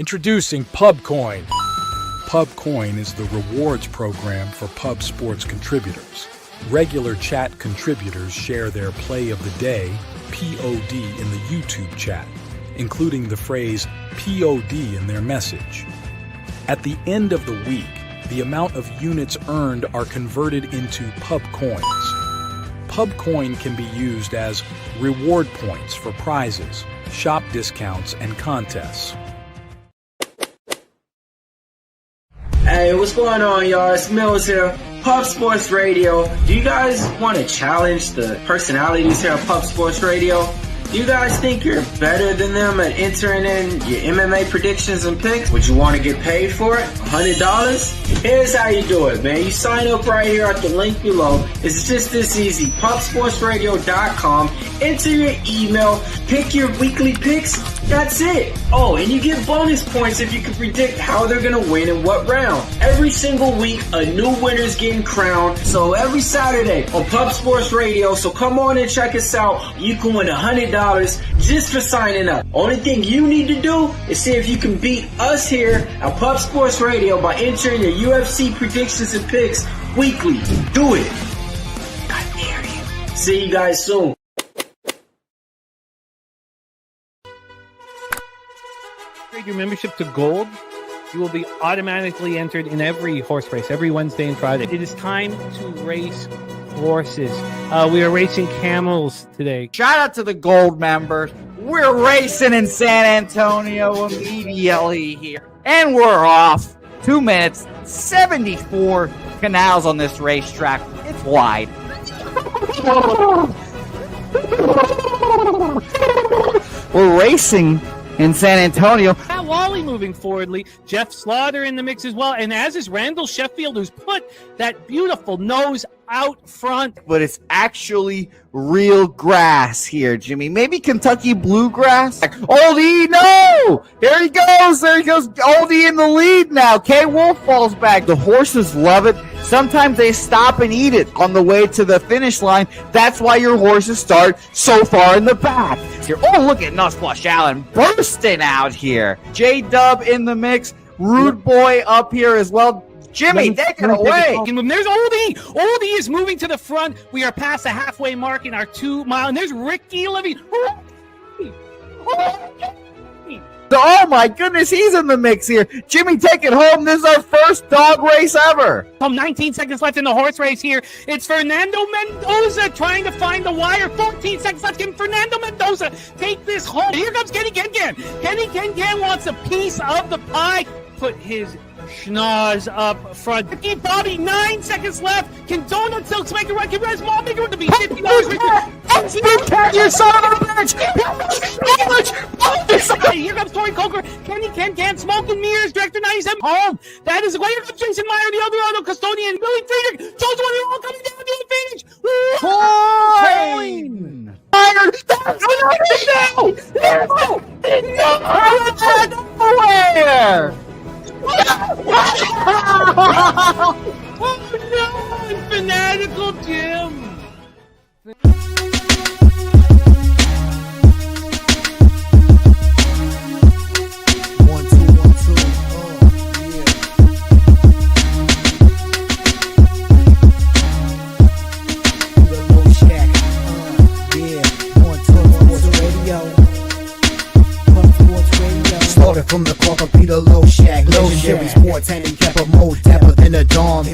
Introducing PubCoin. PubCoin is the rewards program for pub sports contributors. Regular chat contributors share their play of the day, POD, in the YouTube chat, including the phrase POD in their message. At the end of the week, the amount of units earned are converted into PubCoins. PubCoin can be used as reward points for prizes, shop discounts, and contests. Hey, what's going on, y'all? It's Mills here, Pub Sports Radio. Do you guys want to challenge the personalities here at Pub Sports Radio? Do you guys think you're better than them at entering in your MMA predictions and picks? Would you want to get paid for it? $100? Here's how you do it, man. You sign up right here at the link below. It's just this easy. PubSportsRadio.com. Enter your email. Pick your weekly picks. That's it. Oh, and you get bonus points if you can predict how they're going to win in what round. Every single week, a new winner's getting crowned. So every Saturday on Pub Sports Radio. So come on and check us out. You can win $100 just for signing up. Only thing you need to do is see if you can beat us here at Pub Sports Radio by entering your UFC predictions and picks weekly. Do it. I dare you. See you guys soon. Your membership to Gold, you will be automatically entered in every horse race, every Wednesday and Friday. It is time to race horses. We are racing camels today. Shout out to the Gold members. We're racing in San Antonio immediately here. And we're off. 2 minutes, 74 canals on this racetrack. It's wide. We're racing in San Antonio. Pat Wally moving forwardly. Jeff Slaughter in the mix as well. And as is Randall Sheffield, who's put that beautiful nose out front. But it's actually real grass here, Jimmy. Maybe Kentucky bluegrass. Oldie, no! There he goes. There he goes. Oldie in the lead now. K. Wolf falls back. The horses love it. Sometimes they stop and eat it on the way to the finish line. That's why your horses start so far in the back. Here. Oh, look at Nuss Flush Allen bursting out here. J-Dub in the mix. Rude Boy up here as well. Jimmy, take it away. There's Oldie. Oldie is moving to the front. We are past the halfway mark in our 2 mile. And there's Ricky Levy. Oh my goodness, he's in the mix here. Jimmy, take it home. This is our first dog race ever. 19 seconds left in the horse race here. It's Fernando Mendoza trying to find the wire. 14 seconds left. Can Fernando Mendoza take this home? Here comes Kenny Ken. Kenny Ken wants a piece of the pie. Put his schnoz up front. Ricky Bobby, 9 seconds left. Can Donut Silks make a run? Can Res Mall make a run to be $50? You son of a bitch! Here comes Tori Coker. Kenny Ken, Smoke and Mirrors, Director 97 home. That is where comes Jason Meyer, the other auto custodian, Billy Friedrich. Those one are all coming down to the finish. Coin! Nowhere! Oh no! Fanatical Jim! From the corner, Peter Low Shack, legendary sports handicap a more dapper than a dom.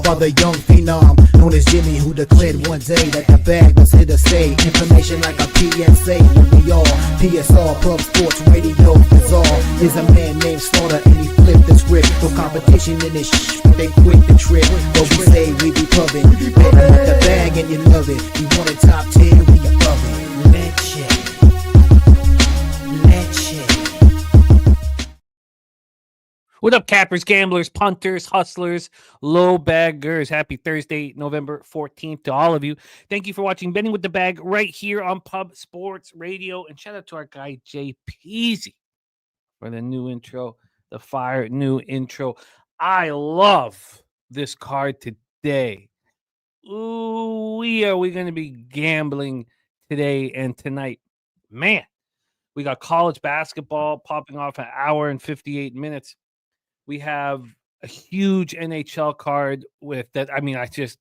Father young phenom, known as Jimmy, who declared one day that the bag was here to stay. Information like a PSA, we all PSR Pub Sports Radio Bizarre. Is a man named Slaughter and he flipped the script. No competition in this they quit the trip. But we say we be pubbing, better with the bag and you love it. We want a top 10, we above it. Let's check. What up, cappers, gamblers, punters, hustlers, low baggers? Happy Thursday, November 14th to all of you. Thank you for watching Betting with the Bag right here on Pub Sports Radio. And shout out to our guy, Jay Peasy, for the new intro, the fire new intro. I love this card today. Ooh, are we going to be gambling today and tonight? Man, We got college basketball popping off an hour and 58 minutes. We have a huge NHL card with that. I mean, I just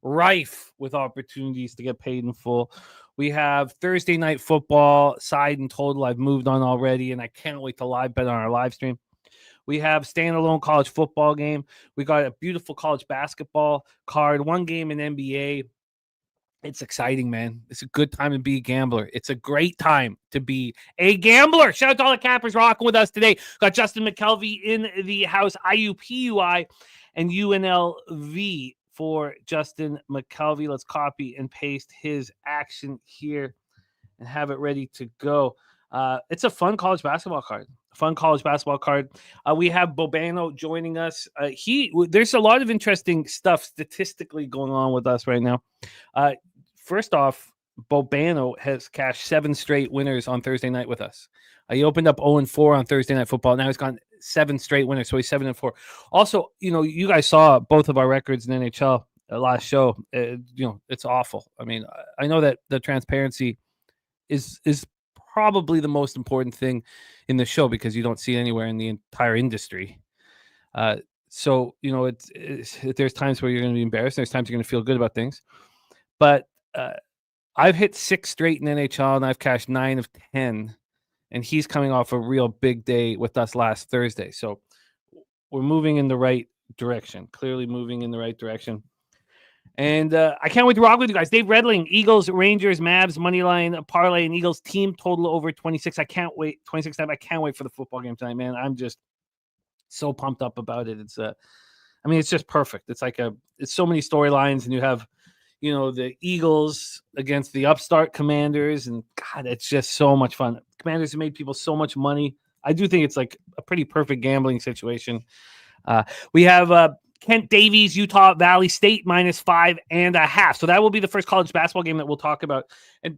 rife with opportunities to get paid in full. We have Thursday night football, side and total. I've moved on already, and I can't wait to live bet on our live stream. We have standalone college football game. We got a beautiful college basketball card, one game in NBA. It's exciting, man. It's a good time to be a gambler. It's a great time to be a gambler. Shout out to all the cappers rocking with us today. Got Justin McKelvey in the house, IUPUI and UNLV for Justin McKelvey. Let's copy and paste his action here and have it ready to go. It's a fun college basketball card. We have Bobano joining us. There's a lot of interesting stuff statistically going on with us right now. First off, Bobano has cashed 7 straight winners on Thursday night with us. He opened up 0-4 on Thursday Night Football. Now he's gone 7 straight winners, so he's 7-4. Also, you guys saw both of our records in NHL last show. It's awful. I mean, I know that the transparency is probably the most important thing in the show because you don't see it anywhere in the entire industry. So there's times where you're going to be embarrassed. There's times you're going to feel good about things. But I've hit 6 straight in NHL, and I've cashed 9 of 10. And he's coming off a real big day with us last Thursday. So we're moving in the right direction, clearly moving in the right direction. And I can't wait to rock with you guys. Dave Redling, Eagles, Rangers, Mavs, Moneyline, Parlay, and Eagles team total over 26. I can't wait. 26 time. I can't wait for the football game tonight, man. I'm just so pumped up about it. It's just perfect. It's so many storylines, and you have, the Eagles against the upstart Commanders, and God, it's just so much fun. Commanders have made people so much money. I do think it's like a pretty perfect gambling situation. We have Kent Davies, Utah Valley State -5.5. So that will be the first college basketball game that we'll talk about. And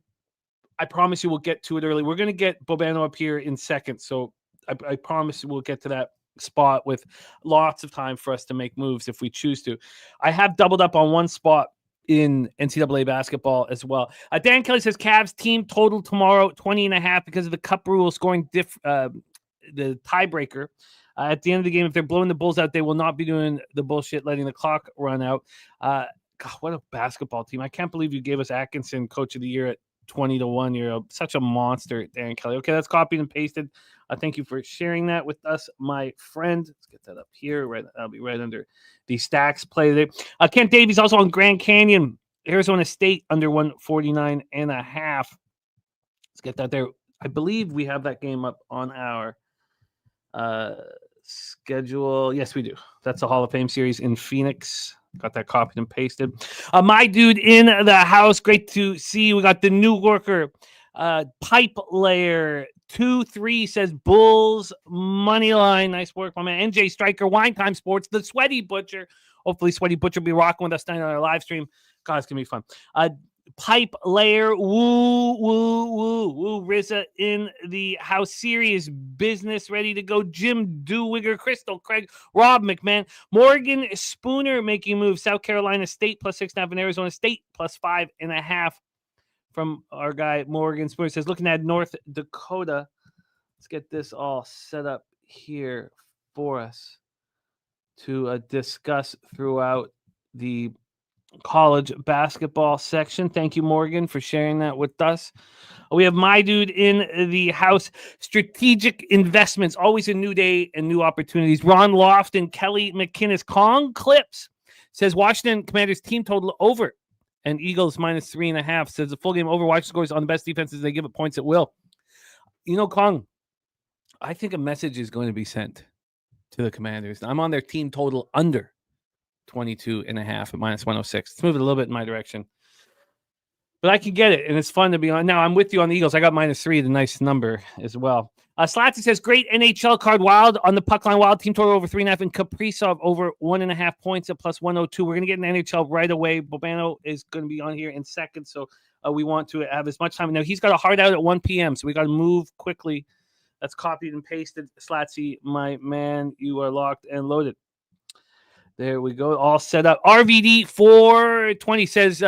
I promise you we'll get to it early. We're going to get Bobano up here in seconds. So I promise we'll get to that spot with lots of time for us to make moves if we choose to. I have doubled up on one spot in NCAA basketball as well. Dan Kelly says Cavs team total tomorrow 20.5 because of the cup rule scoring the tiebreaker. At the end of the game, if they're blowing the Bulls out, they will not be doing the bullshit letting the clock run out. God, what a basketball team. I can't believe you gave us Atkinson Coach of the Year at 20-1. You're such a monster, Dan Kelly. Okay, that's copied and pasted. Thank you for sharing that with us, my friend. Let's get that up here. Right, that'll be right under the stacks play today. Kent Davies also on Grand Canyon, Arizona State under 149.5. Let's get that there. I believe we have that game up on our schedule. Yes, we do. That's a Hall of Fame series in Phoenix. Got that copied and pasted. My dude in the house. Great to see you. We got the New Yorker pipe layer 2-3 says Bulls money line. Nice work, my man. NJ Striker, Wine Time Sports, the Sweaty Butcher. Hopefully, Sweaty Butcher will be rocking with us tonight on our live stream. God, it's gonna be fun. Pipe layer, woo, RZA in the house, serious business, ready to go. Jim Dewigger, Crystal, Craig, Rob McMahon, Morgan Spooner making moves. South Carolina State +6.5 and Arizona State +5.5 from our guy Morgan Spooner. Says looking at North Dakota. Let's get this all set up here for us to discuss throughout the college basketball section. Thank you, Morgan, for sharing that with us. We have my dude in the house. Strategic investments, always a new day and new opportunities. Ron Lofton, Kelly McKinnis, Kong Clips says Washington Commanders team total over and Eagles -3.5. Says the full game over. Washington scores on the best defenses. They give it points at will. Kong, I think a message is going to be sent to the Commanders. I'm on their team total under 22.5 at -106. Let's move it a little bit in my direction. But I can get it, and it's fun to be on. Now, I'm with you on the Eagles. I got -3, the nice number as well. Slatsy says, great NHL card, Wild on the puck line. Wild team total over 3.5, and Kaprizov over 1.5 points at +102. We're going to get an NHL right away. Bobano is going to be on here in seconds, so we want to have as much time. Now, he's got a hard out at 1 p.m., so we got to move quickly. That's copied and pasted. Slatsy, my man, you are locked and loaded. There we go. All set up. RVD 420 says,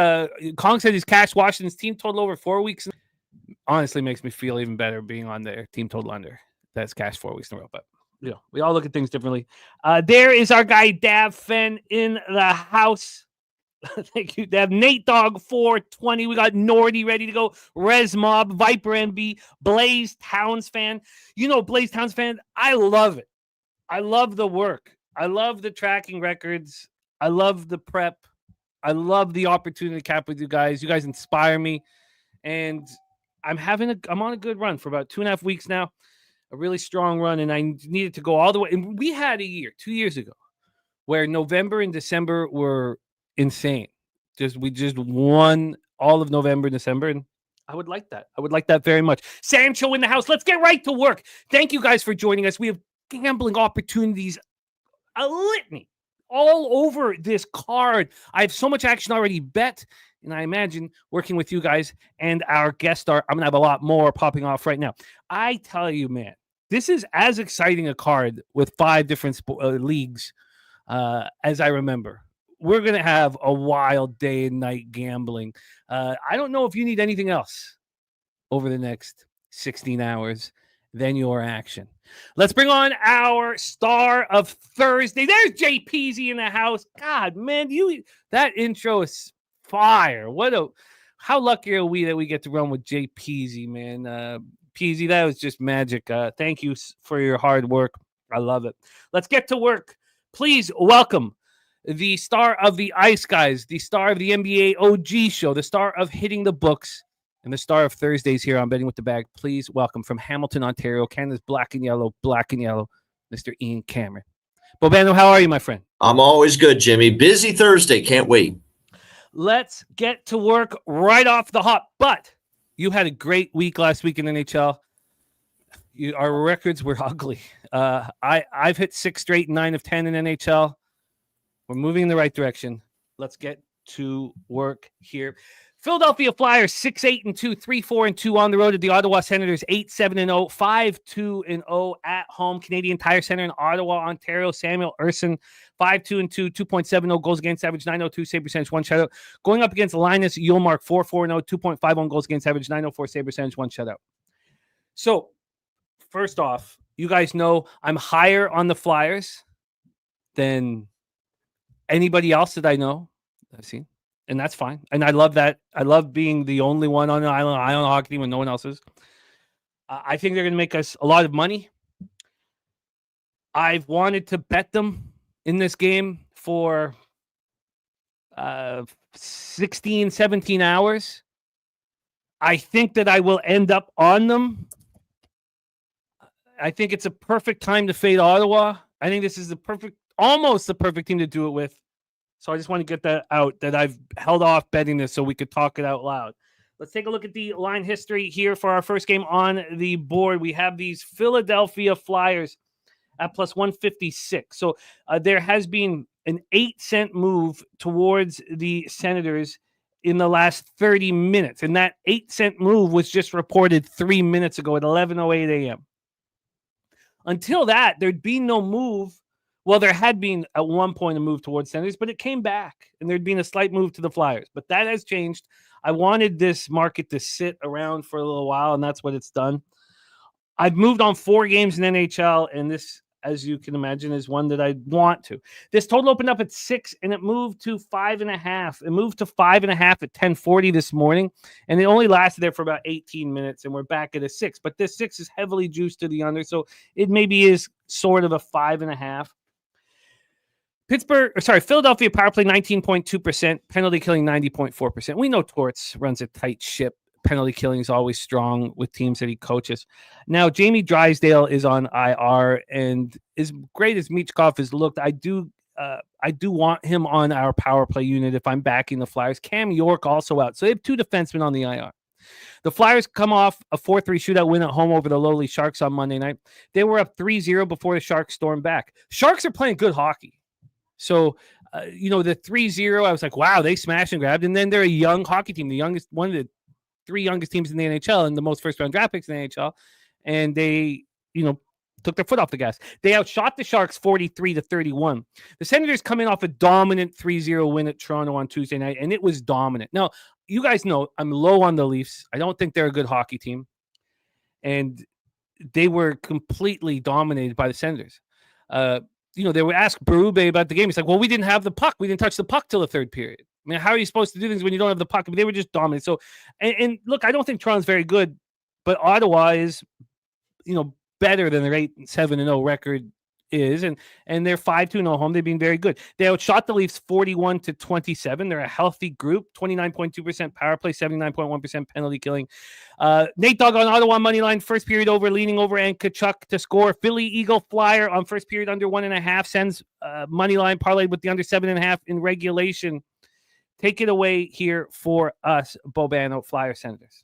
Kong said he's cashed Washington's team total over 4 weeks. honestly makes me feel even better being on their team total under. That's cash 4 weeks in a row, but we all look at things differently. There is our guy Dav Fenn in the house. Thank you, Dav. Nate Dog 420. We got Nordy ready to go. Res Mob, Viper MB, Blaze Towns fan. Blaze Towns fan, I love it. I love the work. I love the tracking records. I love the prep. I love the opportunity to cap with you guys. You guys inspire me, and I'm on a good run for about 2.5 weeks now. A really strong run, and I needed to go all the way. And we had a year, 2 years ago, where November and December were insane. We just won all of November and December, and I would like that. I would like that very much. Sancho in the house. Let's get right to work. Thank you guys for joining us. We have gambling opportunities, a litany, all over this card. I have so much action already bet, and I imagine working with you guys and our guest star, I'm going to have a lot more popping off right now. I tell you, man, this is as exciting a card with 5 different leagues as I remember. We're going to have a wild day and night gambling. I don't know if you need anything else over the next 16 hours than your action. Let's bring on our star of Thursday. There's JPZ in the house. God, man, that intro is fire. How lucky are we that we get to run with JPZ, man? Peasy, that was just magic. Thank you for your hard work. I love it. Let's get to work. Please welcome the star of the Ice Guys, the star of the NBA OG show, the star of Hitting the Books, and the star of Thursdays here on Betting with the Bag. Please welcome from Hamilton, Ontario, Canada's black and yellow, Mr. Ian Cameron. Bobano, how are you, my friend? I'm always good, Jimmy. Busy Thursday. Can't wait. Let's get to work right off the hop. But you had a great week last week in NHL. Our records were ugly. I've hit 6 straight, 9 of 10 in NHL. We're moving in the right direction. Let's get to work here. Philadelphia Flyers 6-8-2, 3-4-2 on the road at the Ottawa Senators 8-7-0, 5-2-0 at home. Canadian Tire Center in Ottawa, Ontario. Samuel Urson 5-2-2, 2.70 goals against average, 902 save percentage, 1 shutout. Going up against Linus Ullmark 4-4-0, 2.51 goals against average, 904 save percentage, 1 shutout. So first off, you guys know I'm higher on the Flyers than anybody else that I know. I've seen. And that's fine. And I love that. I love being the only one on the island hockey team when no one else is. I think they're going to make us a lot of money. I've wanted to bet them in this game for 16, 17 hours. I think that I will end up on them. I think it's a perfect time to fade Ottawa. I think this is almost the perfect team to do it with. So I just want to get that out, that I've held off betting this so we could talk it out loud. Let's take a look at the line history here for our first game on the board. We have these Philadelphia Flyers at plus 156. So there has been an 8-cent move towards the Senators in the last 30 minutes. And that 8-cent move was just reported 3 minutes ago at 11:08 a.m. Until that, there'd been no move. Well, there had been at one point a move towards Senators, but it came back, and there'd been a slight move to the Flyers. But that has changed. I wanted this market to sit around for a little while, and that's what it's done. I've moved on 4 games in NHL, and this, as you can imagine, is one that I want to. This total opened up at 6, and it moved to 5.5. It moved to 5.5 at 10:40 this morning, and it only lasted there for about 18 minutes, and we're back at a 6. But this 6 is heavily juiced to the under, so it maybe is sort of a 5.5. Philadelphia power play 19.2%, penalty killing 90.4%. We know Torts runs a tight ship. Penalty killing is always strong with teams that he coaches. Now, Jamie Drysdale is on IR, and as great as Michkov has looked, I do want him on our power play unit if I'm backing the Flyers. Cam York also out. So they have 2 defensemen on the IR. The Flyers come off a 4-3 shootout win at home over the lowly Sharks on Monday night. They were up 3-0 before the Sharks stormed back. Sharks are playing good hockey. So, the 3-0, I was like, wow, they smashed and grabbed. And then they're a young hockey team, one of the 3 youngest teams in the NHL and the most first-round draft picks in the NHL. And they, took their foot off the gas. They outshot the Sharks 43-31. The Senators come in off a dominant 3-0 win at Toronto on Tuesday night, and it was dominant. Now, you guys know I'm low on the Leafs. I don't think they're a good hockey team. And they were completely dominated by the Senators. They were asked Berube about the game. He's like, well, we didn't have the puck. We didn't touch the puck till the third period. I mean, how are you supposed to do things when you don't have the puck? I mean, they were just dominant. So, and look, I don't think Toronto's very good, but Ottawa is, better than their 8-7-0 record is, and they're 5-2-0 home. They've been very good. They outshot the Leafs 41-27. They're a healthy group, 29.2% power play, 79.1% penalty killing. Nate Dogg on Ottawa money line, first period over, leaning over, and Kachuk to score. Philly Eagle Flyer on first period under 1.5, sends money line parlayed with the under 7.5 in regulation. Take it away here for us, Bobano, Flyer Senators.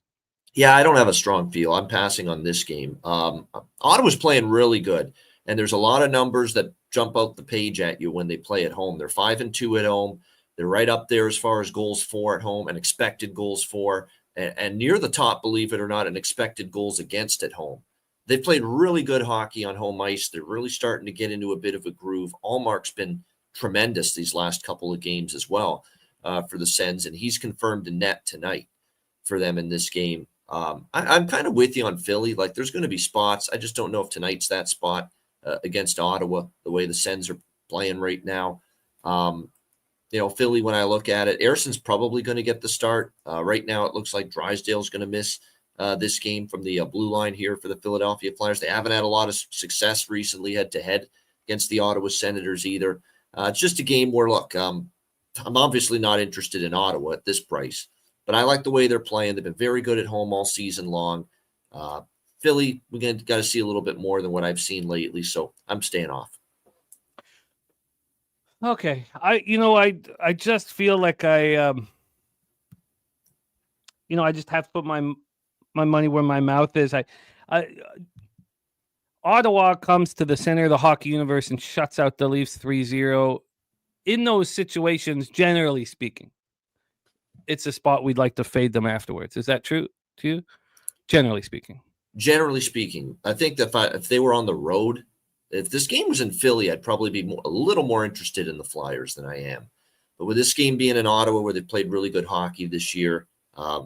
Yeah, I don't have a strong feel. I'm passing on this game. Ottawa's playing really good. And there's a lot of numbers that jump out the page at you when they play at home. They're 5-2 at home. They're right up there as far as goals for at home and expected goals for, and near the top, believe it or not, in expected goals against at home. They've played really good hockey on home ice. They're really starting to get into a bit of a groove. Allmark's been tremendous these last couple of games as well for the Sens, and he's confirmed a net tonight for them in this game. I'm kind of with you on Philly. Like, there's going to be spots. I just don't know if tonight's that spot. Against Ottawa, the way the Sens are playing right now. Philly, when I look at it, Erson's probably going to get the start. Right now, it looks like Drysdale's going to miss this game from the blue line here for the Philadelphia Flyers. They haven't had a lot of success recently head-to-head against the Ottawa Senators either. It's just a game where, look, I'm obviously not interested in Ottawa at this price, but I like the way they're playing. They've been very good at home all season long. Philly, we got to see a little bit more than what I've seen lately, so I'm staying off. Okay, I just feel like I just have to put my money where my mouth is. Ottawa comes to the center of the hockey universe and shuts out the Leafs 3-0. In those situations, generally speaking, it's a spot we'd like to fade them afterwards. Is that true to you? Generally speaking. Generally speaking, I think that if they were on the road, if this game was in Philly, I'd probably be a little more interested in the Flyers than I am. But with this game being in Ottawa, where they played really good hockey this year, I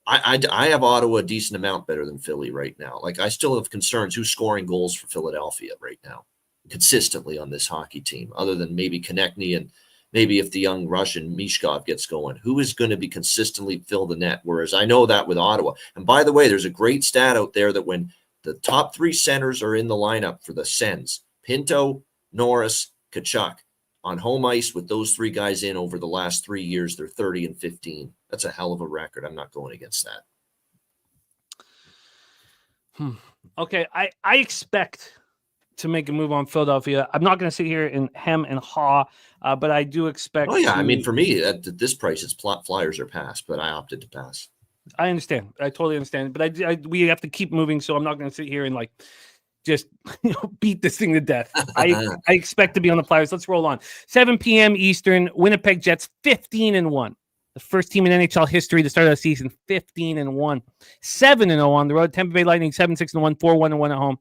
have Ottawa a decent amount better than Philly right now. Like, I still have concerns who's scoring goals for Philadelphia right now consistently on this hockey team, other than maybe Konechny and maybe if the young Russian Mishkov gets going, who is going to be consistently fill the net? Whereas I know that with Ottawa. And by the way, there's a great stat out there that when the top three centers are in the lineup for the Sens, Pinto, Norris, Kachuk, on home ice with those three guys in over the last 3 years, they're 30-15. That's a hell of a record. I'm not going against that. Okay, I expect to make a move on Philadelphia. I'm not going to sit here and hem and haw, but I do expect. Oh yeah, I mean, for me at this price, it's Flyers are pass, but I opted to pass. I understand. I totally understand, but we have to keep moving. So I'm not going to sit here and just beat this thing to death. I expect to be on the Flyers. Let's roll on. 7 p.m. Eastern. Winnipeg Jets 15-1. The first team in NHL history to start the season 15-1, 7-0 on the road. Tampa Bay Lightning 7-6-1, 4-1-1 at home.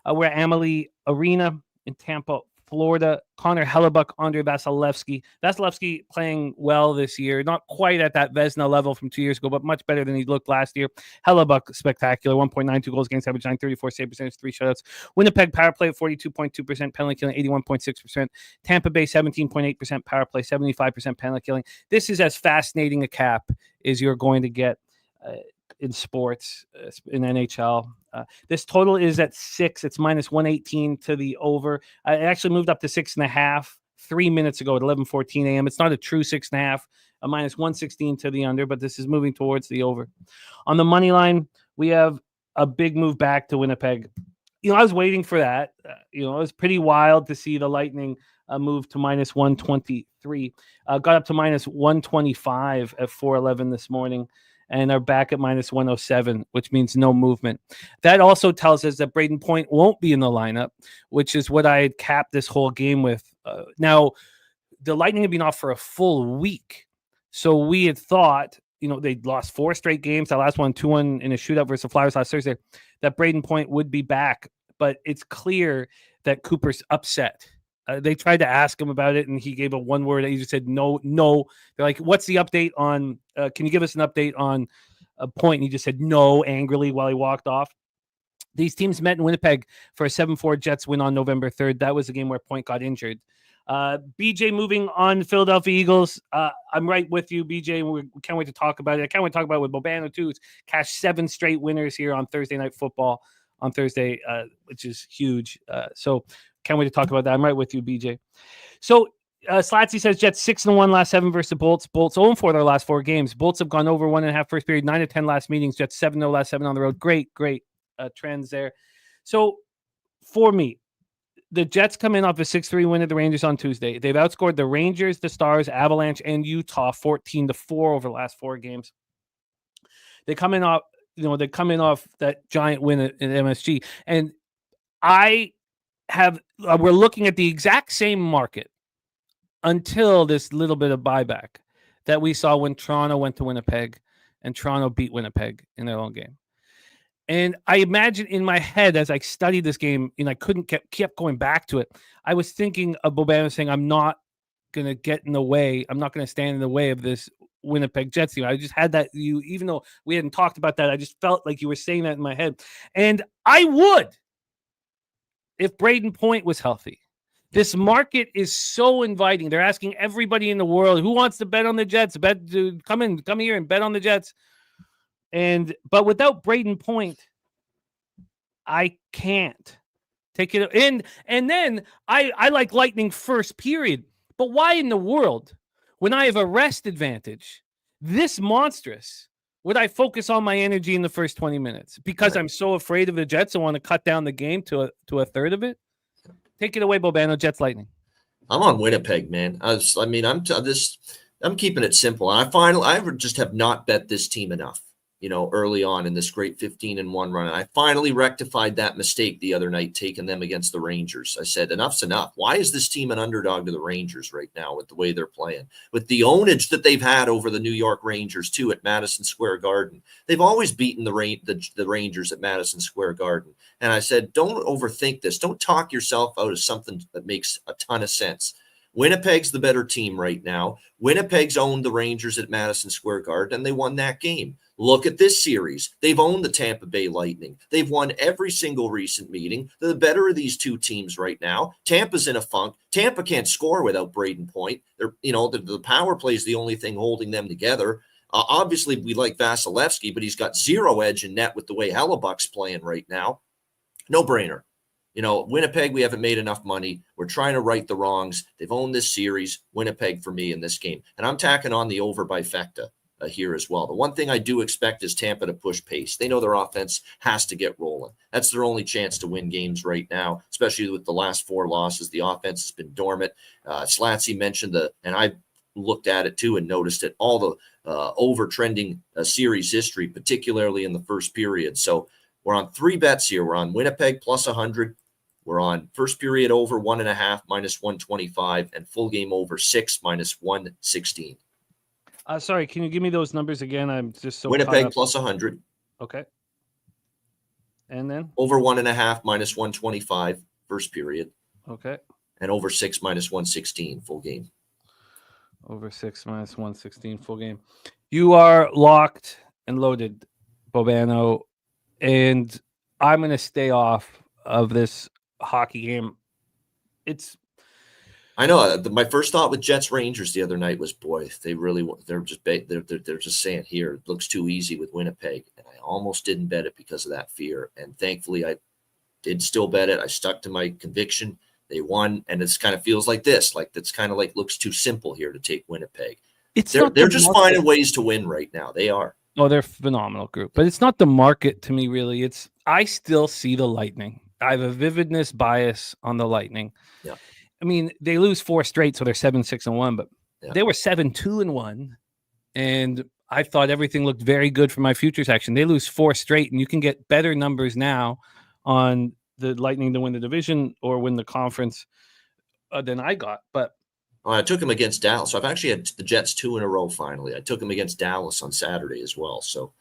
We're at Amalie Arena in Tampa, Florida. Connor Hellebuck, Andre Vasilevsky. Vasilevsky playing well this year. Not quite at that Vezina level from 2 years ago, but much better than he looked last year. Hellebuck, spectacular. 1.92 goals against average, 934 save percentage, 3 shutouts. Winnipeg power play at 42.2%, penalty killing 81.6%. Tampa Bay 17.8% power play, 75% penalty killing. This is as fascinating a cap as you're going to get in sports, in NHL. This total is at 6. It's minus 118 to the over. It actually moved up to 6.5 3 minutes ago at 11:14 a.m. It's not a true 6.5, a minus 116 to the under, but this is moving towards the over. On the money line, we have a big move back to Winnipeg. I was waiting for that. It was pretty wild to see the Lightning move to minus 123. Got up to minus 125 at 4:11 this morning, and are back at minus 107, which means no movement. That also tells us that Braden Point won't be in the lineup, which is what I had capped this whole game with. Now, the Lightning had been off for a full week, so we had thought, they'd lost 4 straight games. That last one, 2-1 in a shootout versus the Flyers last Thursday, that Braden Point would be back. But it's clear that Cooper's upset They tried to ask him about it, and he gave a one word. He just said no. They're like, "What's the update on? Can you give us an update on a point?" And he just said no angrily while he walked off. These teams met in Winnipeg for a 7-4 Jets win on November 3rd. That was the game where Point got injured. BJ, moving on to Philadelphia Eagles. I'm right with you, BJ. We can't wait to talk about it. I can't wait to talk about it with Bobano, too. It's cashed 7 straight winners here on Thursday Night Football on Thursday, which is huge. So can't wait to talk about that. I'm right with you, BJ. So Slatsy says Jets 6-1 last 7 versus the Bolts. Bolts 0-4 their last 4 games. Bolts have gone over 1.5 first period, 9-10 last meetings. Jets 7-0 last 7 on the road. Great trends there. So for me, the Jets come in off a 6-3 win at the Rangers on Tuesday. They've outscored the Rangers, the Stars, Avalanche, and Utah 14-4 over the last 4 games. They come in off, that giant win at MSG, and we're looking at the exact same market until this little bit of buyback that we saw when Toronto went to Winnipeg and Toronto beat Winnipeg in their own game. And I imagine in my head as I studied this game, and I kept going back to it, I was thinking of Bobano saying, I'm not going to get in the way. I'm not going to stand in the way of this Winnipeg Jets team. I just had that, even though we hadn't talked about that, I just felt like you were saying that in my head. And I would, if Braden Point was healthy. This market is so inviting. They're asking everybody in the world who wants to bet on the Jets. Come here and bet on the Jets. But without Braden Point, I can't take it in. And then I like Lightning first period. But why in the world, when I have a rest advantage, this monstrous, would I focus all my energy in the first 20 minutes? Because I'm so afraid of the Jets, I want to cut down the game to a third of it. Take it away, Bobano. Jets Lightning. I'm on Winnipeg, man. I'm keeping it simple. I just have not bet this team enough, early on in this great 15-1 run. And I finally rectified that mistake the other night, taking them against the Rangers. I said, enough's enough. Why is this team an underdog to the Rangers right now with the way they're playing? With the ownage that they've had over the New York Rangers, too, at Madison Square Garden. They've always beaten the Rangers at Madison Square Garden. And I said, don't overthink this. Don't talk yourself out of something that makes a ton of sense. Winnipeg's the better team right now. Winnipeg's owned the Rangers at Madison Square Garden, and they won that game. Look at this series. They've owned the Tampa Bay Lightning. They've won every single recent meeting. They're the better of these two teams right now. Tampa's in a funk. Tampa can't score without Braden Point. The power play is the only thing holding them together. Obviously, we like Vasilevsky, but he's got 0 edge in net with the way Hellebuck's playing right now. No brainer. Winnipeg, we haven't made enough money. We're trying to right the wrongs. They've owned this series. Winnipeg for me in this game. And I'm tacking on the over by Fecta here as well. The one thing I do expect is Tampa to push pace. They know their offense has to get rolling. That's their only chance to win games right now, especially with the last 4 losses. The offense has been dormant. Slatsy mentioned and I looked at it too and noticed it, all the over-trending series history, particularly in the first period. So we're on 3 bets here. We're on Winnipeg plus 100. We're on first period over 1.5 minus 125 and full game over 6 minus 116. Sorry, can you give me those numbers again? I'm just so Winnipeg plus 100. Okay. And then? Over 1.5 minus 125 first period. Okay. And over 6 minus 116 full game. Over 6 minus 116 full game. You are locked and loaded, Bobano, and I'm going to stay off of this hockey game. I know. My first thought with Jets Rangers the other night was, boy, they're just saying here, it looks too easy with Winnipeg, and I almost didn't bet it because of that fear. And thankfully, I did still bet it. I stuck to my conviction. They won, and it's kind of feels like this, like that's kind of like looks too simple here to take Winnipeg. They're just finding ways to win right now. They are. Oh, they're a phenomenal group, but it's not the market to me really. I still see the Lightning. I have a vividness bias on the Lightning. Yeah. I mean, they lose 4 straight, so they're 7-6-1, but they were 7-2-1, and I thought everything looked very good for my futures action. They lose 4 straight, and you can get better numbers now on the Lightning to win the division or win the conference than I got. But I took him against Dallas. So I've actually had the Jets 2 in a row. Finally, I took him against Dallas on Saturday as well. So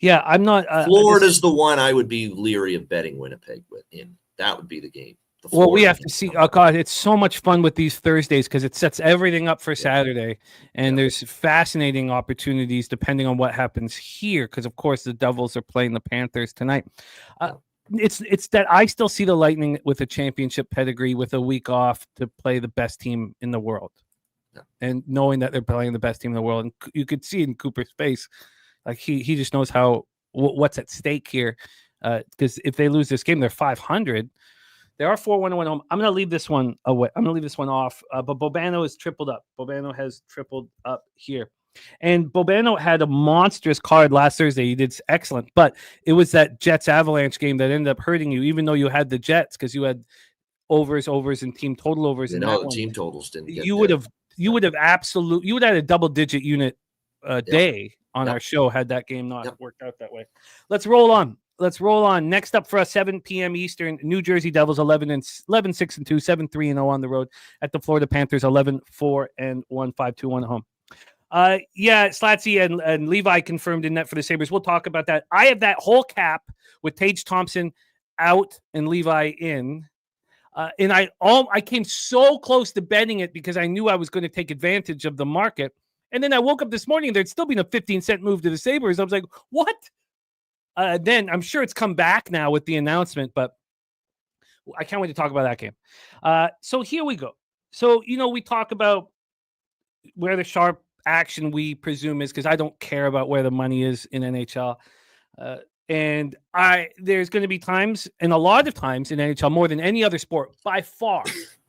yeah, I'm not. Florida's the one I would be leery of betting Winnipeg in. That would be the game. the Well, we Florida have to see. Oh God, it's so much fun with these Thursdays because it sets everything up for Saturday, and there's fascinating opportunities depending on what happens here. Because of course the Devils are playing the Panthers tonight. It's that I still see the Lightning with a championship pedigree with a week off to play the best team in the world, and knowing that they're playing the best team in the world, and you could see in Cooper's face, like he just knows what's at stake here. Because if they lose this game, they're 500. They are 4-1 home. I'm going to leave this one away. I'm going to leave this one off. But Bobano is tripled up. Bobano has tripled up here. And Bobano had a monstrous card last Thursday. He did excellent. But it was that Jets Avalanche game that ended up hurting you, even though you had the Jets, because you had overs, and team total overs. You know, the team totals didn't get you would have had a double-digit unit day on our show had that game not worked out that way. Let's roll on. Next up for us, 7 p.m. Eastern, New Jersey Devils 11-6-2, 7-3-0 on the road at the Florida Panthers 11-4-1, 5-2-1 at home. Slatsy and Levi confirmed in net for the Sabres. We'll talk about that. I have that whole cap with Tage Thompson out and Levi in. And I came so close to betting it because I knew I was going to take advantage of the market. And then I woke up this morning and there'd still been a 15-cent move to the Sabres. I was like, what? Then I'm sure it's come back now with the announcement, but I can't wait to talk about that game. So here we go. So, we talk about where the sharp action we presume is, because I don't care about where the money is in NHL. And there's going to be times, and a lot of times in NHL, more than any other sport by far,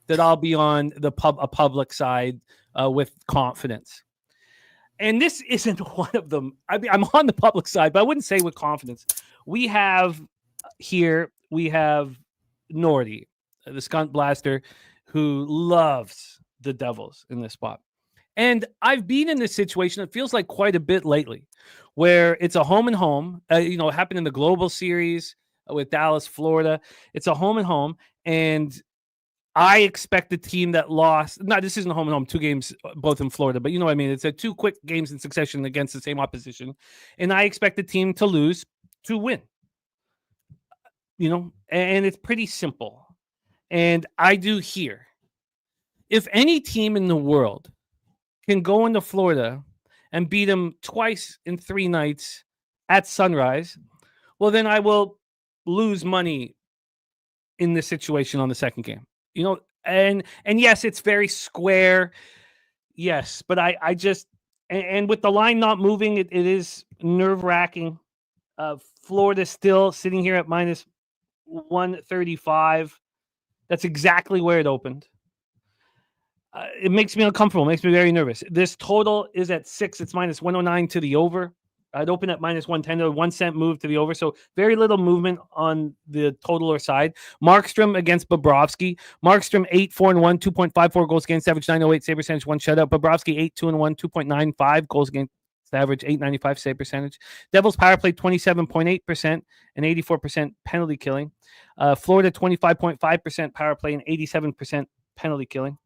that I'll be on a public side with confidence. And this isn't one of them. I'm on the public side, but I wouldn't say with confidence. We have Nordy, the Skunt Blaster, who loves the Devils in this spot. And I've been in this situation, it feels like quite a bit lately, where it's a home and home. It happened in the Global Series with Dallas, Florida. It's a home and home. And I expect the team that lost. No, this isn't home and home. 2 games, both in Florida, but you know what I mean. It's 2 quick games in succession against the same opposition, and I expect the team to lose to win. And it's pretty simple. And I do here. If any team in the world can go into Florida and beat them twice in 3 nights at Sunrise, well, then I will lose money in this situation on the second game. And yes, it's very square. Yes, but I just, and with the line not moving, it is nerve-wracking. Florida still sitting here at minus 135. That's exactly where it opened. It makes me uncomfortable. Makes me very nervous. This total is at 6. It's minus 109 to the over. I'd open at minus 110, a 1 cent move to the over. So very little movement on the totaler side. Markstrom against Bobrovsky. Markstrom 8-4-1, 2.54 goals against average, 908 save percentage, 1 shutout. Bobrovsky 8-2-1, 2.95 goals against average, 895 save percentage. Devils power play 27.8% and 84% penalty killing. Florida 25.5% power play and 87% penalty killing.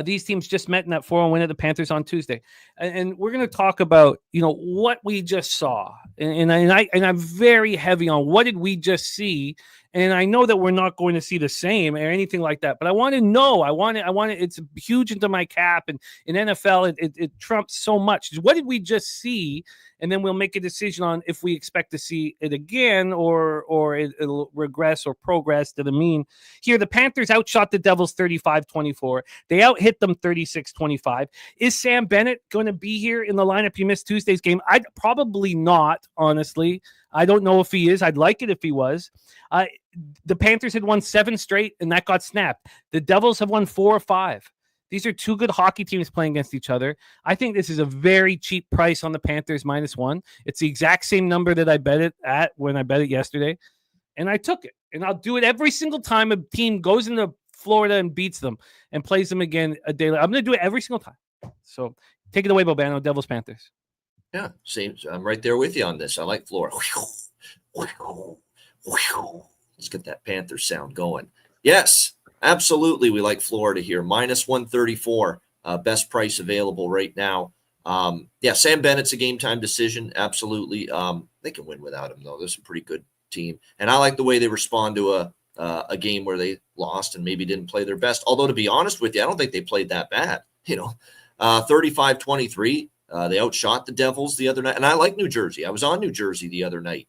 These teams just met in that 4-1 win at the Panthers on Tuesday. And we're going to talk about, what we just saw. And I'm very heavy on what did we just see. And I know that we're not going to see the same or anything like that, but I want to know. I want it. It's huge into my cap. And in NFL, it trumps so much. What did we just see? And then we'll make a decision on if we expect to see it again or it'll regress or progress to the mean. Here, the Panthers outshot the Devils 35-24. They out-hit them 36-25. Is Sam Bennett going to be here in the lineup? You missed Tuesday's game. I'd probably not, honestly. I don't know if he is. I'd like it if he was. The Panthers had won 7 straight, and that got snapped. The Devils have won 4 or 5. These are 2 good hockey teams playing against each other. I think this is a very cheap price on the Panthers -1. It's the exact same number that I bet it at when I bet it yesterday, and I took it. And I'll do it every single time a team goes into Florida and beats them and plays them again a day later. I'm going to do it every single time. So take it away, Bobano, Devils, Panthers. Yeah, same. I'm right there with you on this. I like Florida. Let's get that Panther sound going. Yes, absolutely. We like Florida here. -134, best price available right now. Sam Bennett's a game time decision. Absolutely. They can win without him, though. There's a pretty good team. And I like the way they respond to a game where they lost and maybe didn't play their best. Although, to be honest with you, I don't think they played that bad. 35-23. They outshot the Devils the other night. And I like New Jersey. I was on New Jersey the other night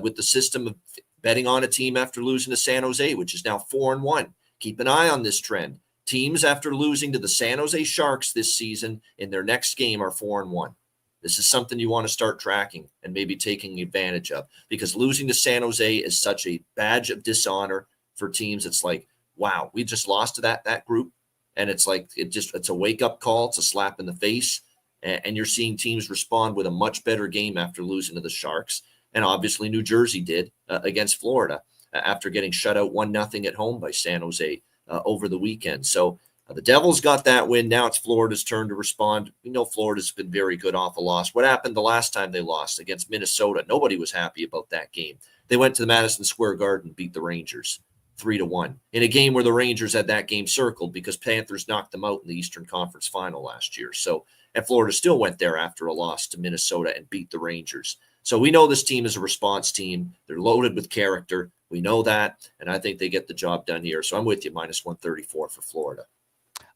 with the system of betting on a team after losing to San Jose, which is now 4-1. Keep an eye on this trend. Teams after losing to the San Jose Sharks this season in their next game are 4-1. This is something you want to start tracking and maybe taking advantage of, because losing to San Jose is such a badge of dishonor for teams. It's like, wow, we just lost to that group. And it's like, it's a wake-up call. It's a slap in the face. And you're seeing teams respond with a much better game after losing to the Sharks. And obviously New Jersey did against Florida after getting shut out 1-0 at home by San Jose over the weekend. So the Devils got that win. Now it's Florida's turn to respond. We know Florida's been very good off a loss. What happened the last time they lost against Minnesota? Nobody was happy about that game. They went to the Madison Square Garden, beat the Rangers 3-1 in a game where the Rangers had that game circled because Panthers knocked them out in the Eastern Conference Final last year. So, and Florida still went there after a loss to Minnesota and beat the Rangers. So we know this team is a response team. They're loaded with character. We know that, and I think they get the job done here. So I'm with you, minus 134 for Florida.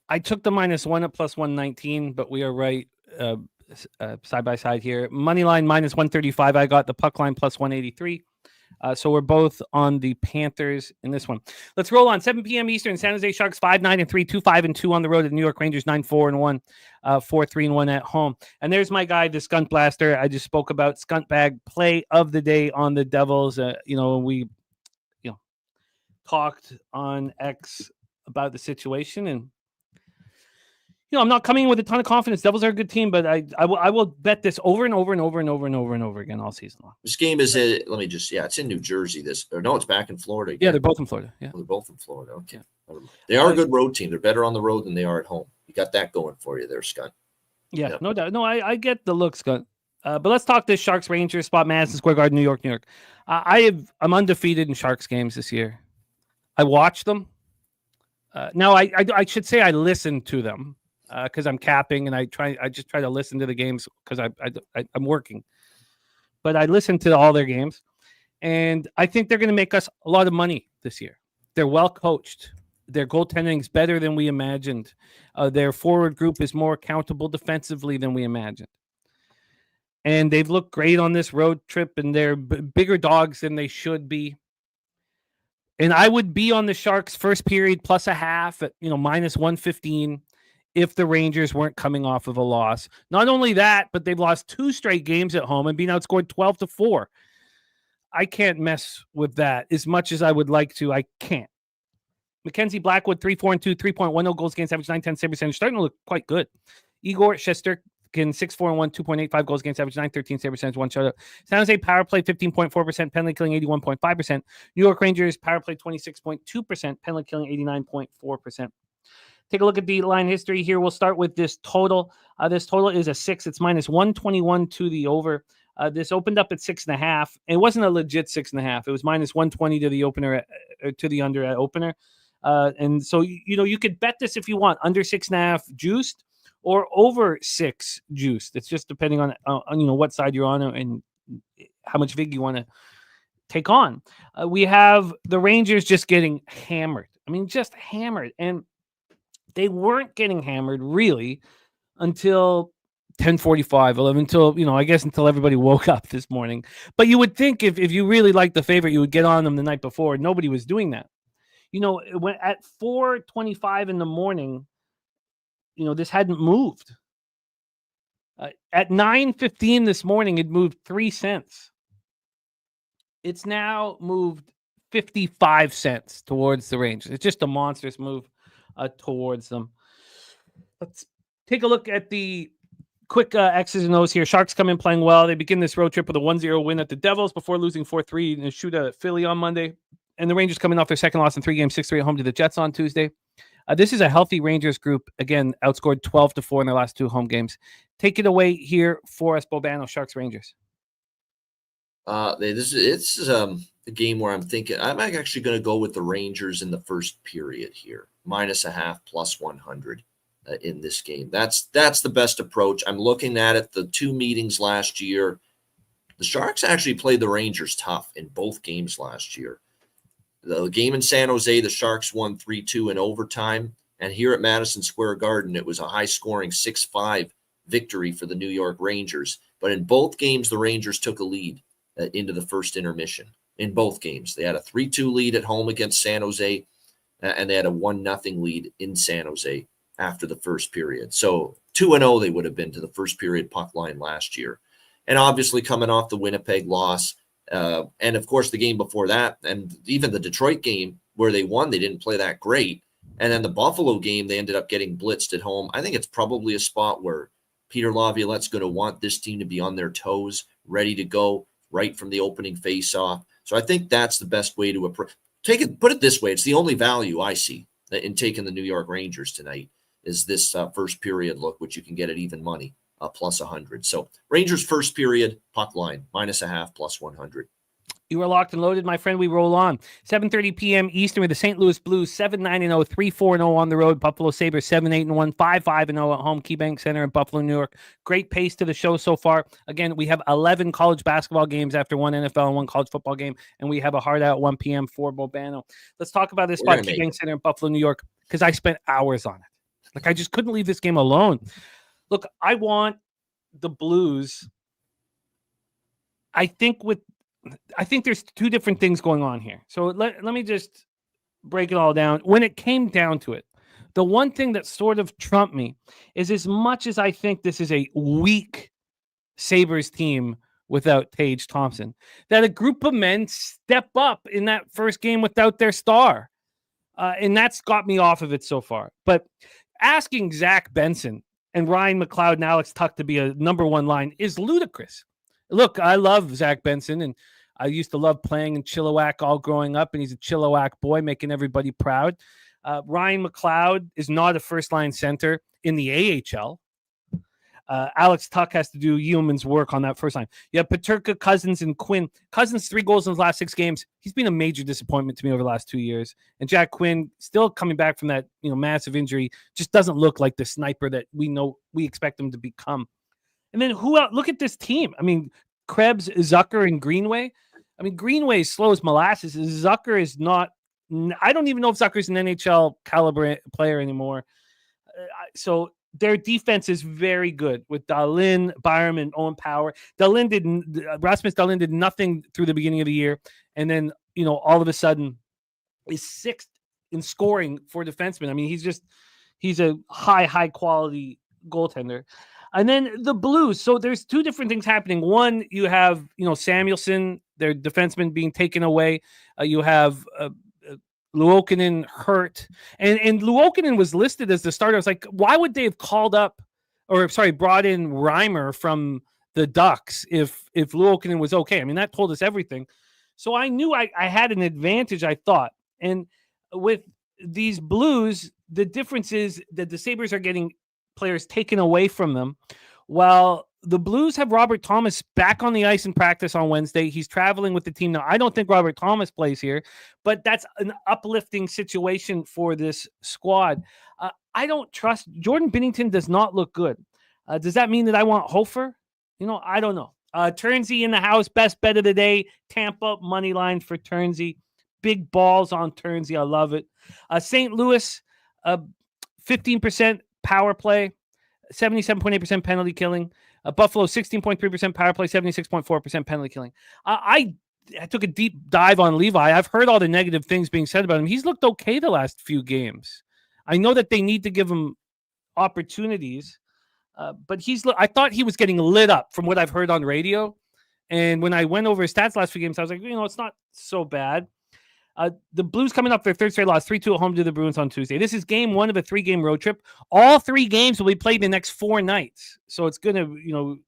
I took the -1 at plus 119, but we are right side by side here. Money line minus 135. I got the puck line plus 183. So we're both on the Panthers in this one. Let's roll on. 7 p.m. Eastern. San Jose Sharks 5-9-3, 2-5-2 on the road. At New York Rangers 9-4-1, 4-3-1 at home. And there's my guy, the Skunt Blaster. I just spoke about Skunt Bag play of the day on the Devils. We talked on X about the situation, and I'm not coming in with a ton of confidence. Devils are a good team, but I will bet this over and over and over and over and over and over again all season long. This game is it's in New Jersey. It's back in Florida again. Yeah, they're both in Florida. Yeah, they're both in Florida. Okay, they are a good road team. They're better on the road than they are at home. You got that going for you there, Scott. Yeah, yep. No doubt. No, I get the look, Scott. But let's talk this Sharks Rangers spot, Madison Square Garden, New York. I'm undefeated in Sharks games this year. I watch them. Now I should say I listen to them. Because I'm capping and I just try to listen to the games because I'm working, but I listen to all their games, and I think they're going to make us a lot of money this year. They're well coached. Their goaltending is better than we imagined. Their forward group is more accountable defensively than we imagined, and they've looked great on this road trip. And they're bigger dogs than they should be. And I would be on the Sharks first period plus a half at minus 115. If the Rangers weren't coming off of a loss. Not only that, but they've lost 2 straight games at home and been outscored 12-4. I can't mess with that as much as I would like to. I can't. Mackenzie Blackwood, 3-4-2, 3.10 goals against average, 9-10 save percentage, starting to look quite good. Igor Shesterkin, 6-4-1, 2.85 goals against average, 9-13 save percentage, 1 shutout. San Jose power play, 15.4%, penalty killing, 81.5%. New York Rangers power play, 26.2%, penalty killing, 89.4%. Take a look at the line history here. We'll start with this total. This total is a 6. It's minus 121 to the over. This opened up at 6.5. It wasn't a legit 6.5. It was minus 120 to the opener, to the under at opener. And so, you could bet this if you want, under 6.5 juiced or over 6 juiced. It's just depending on what side you're on and how much vig you want to take on. We have the Rangers just getting hammered. I mean, just hammered. And they weren't getting hammered really until 10:45, 11, until everybody woke up this morning. But you would think if you really liked the favorite, you would get on them the night before. Nobody was doing that. When at 4:25 in the morning, this hadn't moved. At 9:15 this morning, it moved 3 cents. It's now moved 55 cents towards the Rangers. It's just a monstrous move towards them. Let's take a look at the quick X's and O's here. Sharks come in playing well. They begin this road trip with a 1-0 win at the Devils before losing 4-3 in a shootout at Philly on Monday. And the Rangers coming off their second loss in 3 games, 6-3 at home to the Jets on Tuesday. This is a healthy Rangers group. Again, outscored 12-4 in their last 2 home games. Take it away here for us, Bobano, Sharks Rangers. This is a game where I'm thinking I'm actually going to go with the Rangers in the first period here, minus a half, plus 100 in this game. That's the best approach. I'm looking at it. The 2 meetings last year, the Sharks actually played the Rangers tough in both games last year. The game in San Jose, the Sharks won 3-2 in overtime. And here at Madison Square Garden, it was a high-scoring 6-5 victory for the New York Rangers. But in both games, the Rangers took a lead into the first intermission. In both games, they had a 3-2 lead at home against San Jose, and they had a 1-0 lead in San Jose after the first period. So 2-0 they would have been to the first period puck line last year. And obviously coming off the Winnipeg loss, and of course the game before that, and even the Detroit game where they won, they didn't play that great. And then the Buffalo game, they ended up getting blitzed at home. I think it's probably a spot where Peter Laviolette's going to want this team to be on their toes, ready to go right from the opening faceoff. So I think that's the best way to approach. Put it this way, it's the only value I see in taking the New York Rangers tonight is this first period look, which you can get at even money, plus 100. So Rangers first period, puck line, -0.5, plus 100. You are locked and loaded, my friend. We roll on. 7:30 p.m. Eastern with the St. Louis Blues, 7-9-0, 3-4-0 on the road. Buffalo Sabres, 7-8-1, 5-5-0 at home. KeyBank Center in Buffalo, New York. Great pace to the show so far. Again, we have 11 college basketball games after one NFL and one college football game, and we have a hard out at 1 p.m. for Bobano. Let's talk about this spot, KeyBank Center in Buffalo, New York, because I spent hours on it. Like, I just couldn't leave this game alone. Look, I want the Blues. I think there's two different things going on here. So let me just break it all down. When it came down to it, the one thing that sort of trumped me is, as much as I think this is a weak Sabres team without Tage Thompson, that a group of men step up in that first game without their star. And that's got me off of it so far. But asking Zach Benson and Ryan McLeod and Alex Tuck to be a number one line is ludicrous. Look, I love Zach Benson, and I used to love playing in Chilliwack all growing up, and he's a Chilliwack boy, making everybody proud. Ryan McLeod is not a first-line center in the AHL. Alex Tuck has to do yeoman's work on that first line. You have Peterka, Cousins, and Quinn. Cousins, 3 goals in his last 6 games. He's been a major disappointment to me over the last 2 years. And Jack Quinn, still coming back from that massive injury, just doesn't look like the sniper that we expect him to become. And then who else? Look at this team. I mean, Krebs, Zucker, and Greenway. I mean, Greenway is slow as molasses. Zucker is not. I don't even know if Zucker is an NHL caliber player anymore. So their defense is very good with Dahlin, Byram, and Owen Power. Rasmus Dahlin did nothing through the beginning of the year, and then all of a sudden is 6th in scoring for defensemen. I mean, he's a high quality goaltender. And then the Blues. So there's two different things happening. One, you have Samuelson, their defenseman, being taken away. You have Luokkanen hurt, and Luokkanen was listed as the starter. I was like, why would they have brought in Reimer from the Ducks if Luokkanen was okay? I mean, that told us everything. So I knew I had an advantage, I thought. And with these Blues, the difference is that the Sabres are getting players taken away from them, while the Blues have Robert Thomas back on the ice in practice on Wednesday. He's traveling with the team now. I don't think Robert Thomas plays here, but that's an uplifting situation for this squad. I don't trust Jordan Binnington. Does not look good. Does that mean that I want Hofer? I don't know. Turnsey in the house. Best bet of the day. Tampa money line for Turnsey. Big balls on Turnsey. I love it. St. Louis, 15% power play, 77.8% penalty killing. Buffalo, 16.3% power play, 76.4% penalty killing. I took a deep dive on Levi. I've heard all the negative things being said about him. He's looked okay the last few games. I know that they need to give him opportunities, but I thought he was getting lit up from what I've heard on radio. And when I went over his stats last few games, I was like, it's not so bad. The Blues coming up their third straight loss, 3-2 at home to the Bruins on Tuesday. This is game 1 of a 3-game road trip. All 3 games will be played the next 4 nights. So it's going to,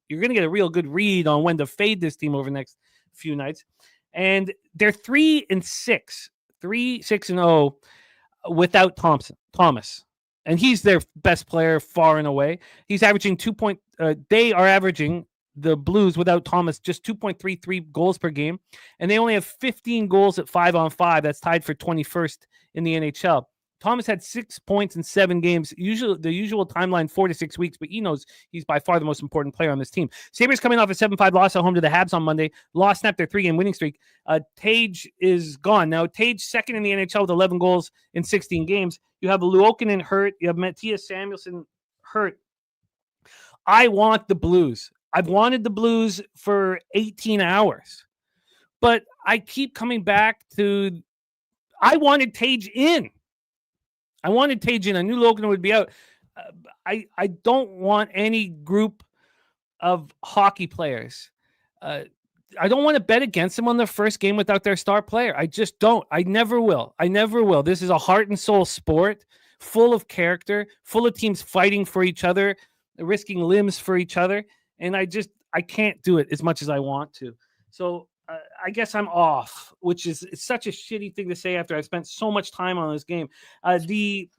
you're going to get a real good read on when to fade this team over the next few nights. And they're 3-6, 3-6-0 without Thomas. And he's their best player far and away. He's averaging they are averaging, the Blues without Thomas, just 2.33 goals per game. And they only have 15 goals at 5-on-5. That's tied for 21st in the NHL. Thomas had 6 points in 7 games. Usually the usual timeline 4 to 6 weeks, but he knows he's by far the most important player on this team. Sabres coming off a 7-5 loss at home to the Habs on Monday. Lost snapped their 3-game winning streak. Tage is gone. Now, Tage second in the NHL with 11 goals in 16 games. You have Luokkanen hurt. You have Mattias Samuelsson hurt. I want the Blues. I've wanted the Blues for 18 hours. But I keep coming back to I wanted Tage in. I wanted Tage in. I knew Logan would be out. I don't want any group of hockey players. I don't want to bet against them on their first game without their star player. I just don't. I never will. I never will. This is a heart and soul sport, full of character, full of teams fighting for each other, risking limbs for each other. And I can't do it as much as I want to. So I guess I'm off, which is such a shitty thing to say after I spent so much time on this game. The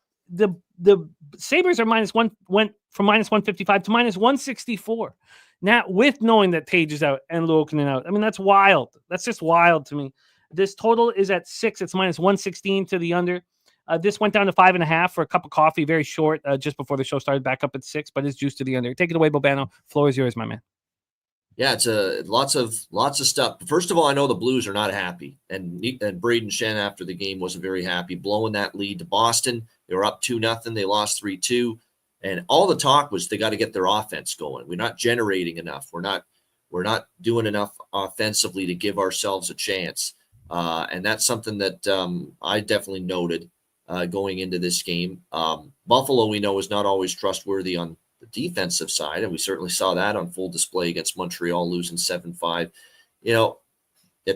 Sabres are went from minus 155 to minus 164. Now, with knowing that Tage is out and Luokkanen out, I mean, that's wild. That's just wild to me. This total is at 6. It's minus 116 to the under. This went down to 5.5 for a cup of coffee, very short, just before the show started, back up at 6, but it's juiced to the under. Take it away, Bobano. Floor is yours, my man. Yeah, it's lots of stuff. First of all, I know the Blues are not happy, and Braden Shen after the game wasn't very happy, blowing that lead to Boston. They were up 2-0. They lost 3-2, and all the talk was they got to get their offense going. We're not generating enough. We're not doing enough offensively to give ourselves a chance, and that's something that I definitely noted going into this game. Buffalo, we know, is not always trustworthy on the defensive side, and we certainly saw that on full display against Montreal, losing 7-5.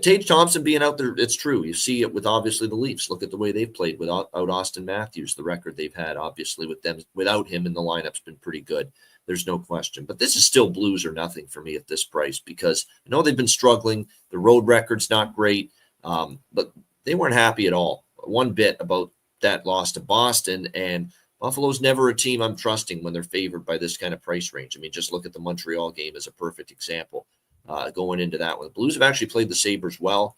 Tage Thompson being out there, it's true. You see it with obviously the Leafs. Look at the way they've played without Austin Matthews. The record they've had, obviously, with them without him in the lineup's been pretty good. There's no question. But this is still Blues or nothing for me at this price, because I know they've been struggling. The road record's not great, but they weren't happy at all, one bit, about that loss to Boston. And Buffalo's never a team I'm trusting when they're favored by this kind of price range. I mean, just look at the Montreal game as a perfect example going into that one. The Blues have actually played the Sabres well.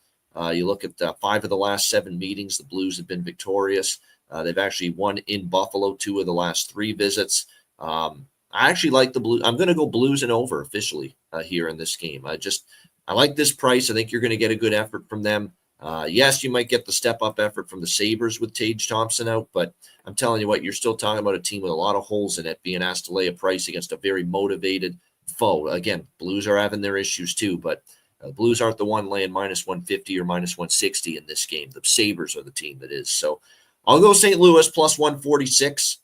You look at 5 of the last 7 meetings, the Blues have been victorious. They've actually won in Buffalo 2 of the last 3 visits. I actually like the Blues. I'm going to go Blues and over officially here in this game. I like this price. I think you're going to get a good effort from them. Yes, you might get the step-up effort from the Sabres with Tage Thompson out, but I'm telling you what, you're still talking about a team with a lot of holes in it being asked to lay a price against a very motivated foe. Again, Blues are having their issues too, but Blues aren't the one laying minus 150 or minus 160 in this game. The Sabres are the team that is. So I'll go St. Louis plus 146.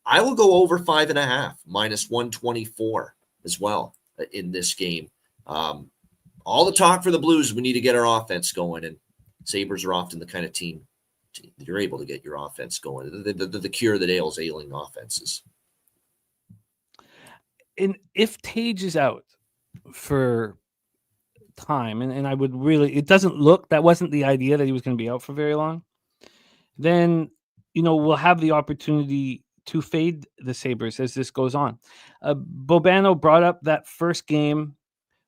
I will go over 5.5, minus 124 as well in this game. All the talk for the Blues, we need to get our offense going, and Sabres are often the kind of team that you're able to get your offense going. The cure that ails ailing offenses. And if Tage is out for time, and I would really, it doesn't look, that wasn't the idea that he was going to be out for very long, then, we'll have the opportunity to fade the Sabres as this goes on. Bobano brought up that first game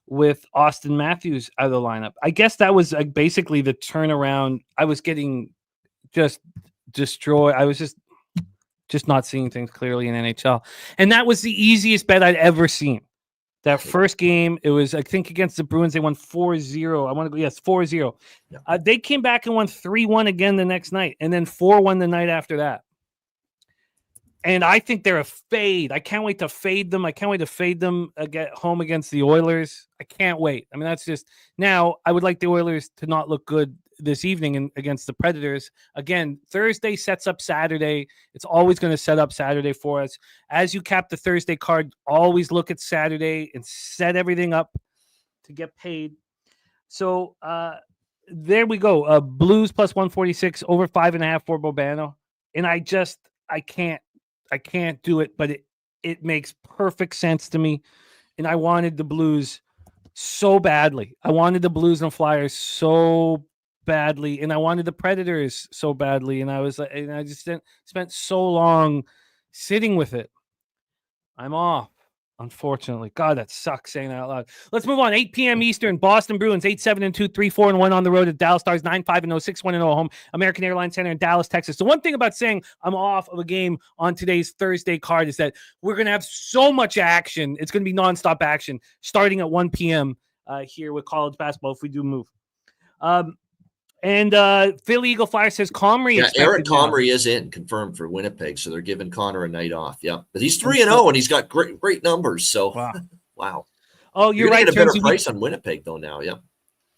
with Austin Matthews out of the lineup. I guess that was basically the turnaround. I was getting just destroyed. I was just not seeing things clearly in NHL. And that was the easiest bet I'd ever seen. That first game, it was, I think, against the Bruins, they won 4-0. Yes, 4-0. Yeah. They came back and won 3-1 again the next night, and then 4-1 the night after that. And I think they're a fade. I can't wait to fade them. I can't wait to fade them at home against the Oilers. I can't wait. I mean, that's just, now I would like the Oilers to not look good this evening against the Predators. Again, Thursday sets up Saturday. It's always going to set up Saturday for us. As you cap the Thursday card, always look at Saturday and set everything up to get paid. So there we go. Blues plus 146, over 5.5 for Bobano. And I can't do it, but it makes perfect sense to me. And I wanted the Blues so badly. I wanted the Blues and Flyers so badly, and I wanted the Predators so badly. And I just spent so long sitting with it. I'm off. Unfortunately. God, that sucks saying that out loud. Let's move on. 8 p.m. Eastern. Boston Bruins 8-7-2, 3-4-1 on the road at Dallas Stars, 9-5-0, 6-1-0 home. American Airlines Center in Dallas, Texas. The one thing about saying I'm off of a game on today's Thursday card is that we're going to have so much action. It's going to be nonstop action starting at 1 p.m. Here with college basketball if we do move. And Philly Eagle Flyer says Comrie. Yeah, Eric Comrie is in, confirmed for Winnipeg, so they're giving Connor a night off. Yeah, but he's 3-0 and he's got great numbers. So wow. Oh, you're right. Get a better price on Winnipeg though now. Yeah.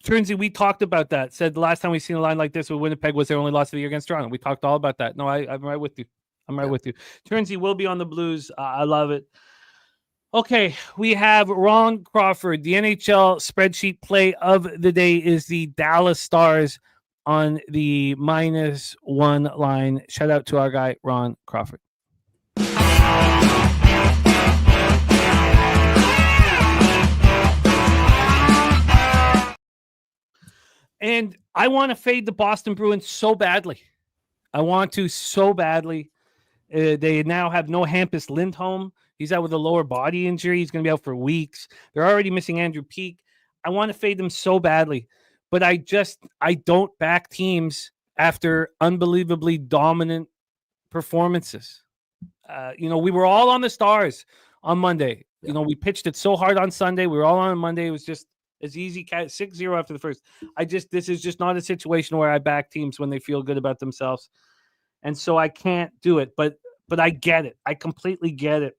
Turnsey, we talked about that. Said the last time we seen a line like this with Winnipeg was their only loss of the year against Toronto. We talked all about that. No, I'm right with you. With you. Turnsey will be on the Blues. I love it. Okay, we have Ron Crawford. The NHL spreadsheet play of the day is the Dallas Stars on the -1 line. Shout out to our guy, Ron Crawford. And I want to fade the Boston Bruins so badly. I want to so badly. They now have no Hampus Lindholm. He's out with a lower body injury. He's going to be out for weeks. They're already missing Andrew Peeke. I want to fade them so badly. But I don't back teams after unbelievably dominant performances. We were all on the Stars on Monday. Yeah. We pitched it so hard on Sunday. We were all on Monday. It was just as easy, 6-0 after the first. This is just not a situation where I back teams when they feel good about themselves. And so I can't do it. But I get it. I completely get it.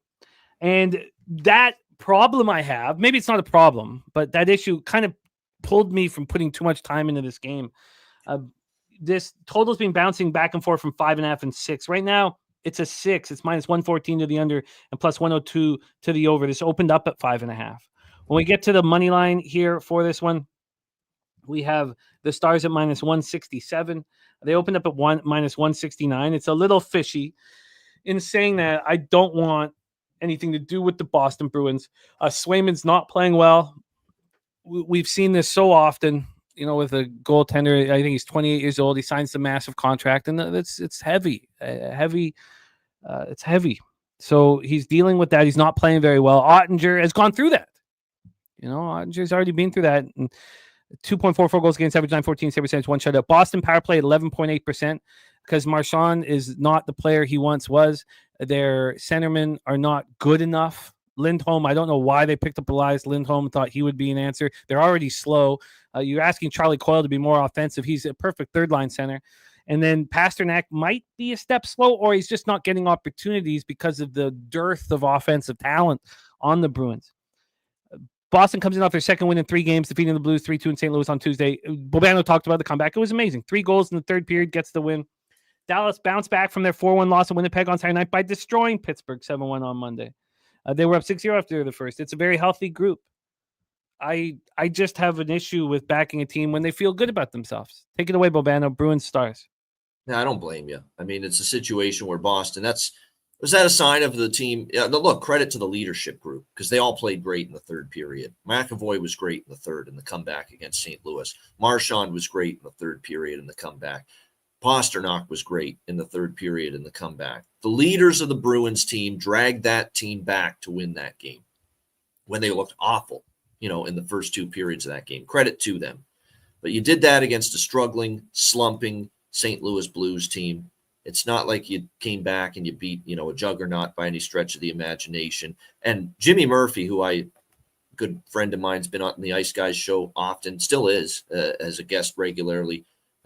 And that problem I have, maybe it's not a problem, but that issue kind of pulled me from putting too much time into this game. This total's been bouncing back and forth from 5.5 and 6. Right now, it's a 6. It's -114 to the under and +102 to the over. This opened up at 5.5. When we get to the money line here for this one, we have the Stars at -167. They opened up at -169. It's a little fishy. In saying that, I don't want anything to do with the Boston Bruins. Swayman's not playing well. We've seen this so often, with a goaltender. I think he's 28 years old. He signs the massive contract, and it's heavy. It's heavy. So he's dealing with that. He's not playing very well. Ottinger has gone through that. Ottinger's already been through that. And 2.44 goals against average, 914 save percentage, 1 shutout. Boston power play at 11.8% because Marchand is not the player he once was. Their centermen are not good enough. Lindholm, I don't know why they picked up Elias Lindholm and thought he would be an answer. They're already slow. You're asking Charlie Coyle to be more offensive. He's a perfect third-line center. And then Pasternak might be a step slow, or he's just not getting opportunities because of the dearth of offensive talent on the Bruins. Boston comes in off their second win in 3 games, defeating the Blues 3-2 in St. Louis on Tuesday. Bobano talked about the comeback. It was amazing. 3 goals in the third period, gets the win. Dallas bounced back from their 4-1 loss in Winnipeg on Saturday night by destroying Pittsburgh 7-1 on Monday. They were up 6-0 after the first. It's a very healthy group. I just have an issue with backing a team when they feel good about themselves. Take it away, Bobano. Bruins Stars. Yeah, I don't blame you. I mean, it's a situation where Boston, was that a sign of the team? Yeah, look, credit to the leadership group because they all played great in the third period. McAvoy was great in the third in the comeback against St. Louis. Marchand was great in the third period in the comeback. Pasternak was great in the third period in the comeback. The leaders of the Bruins team dragged that team back to win that game when they looked awful, in the first 2 periods of that game. Credit to them. But you did that against a struggling, slumping St. Louis Blues team. It's not like you came back and you beat, a juggernaut by any stretch of the imagination. And Jimmy Murphy, who a good friend of mine, has been on the Ice Guys show often, still is as a guest regularly,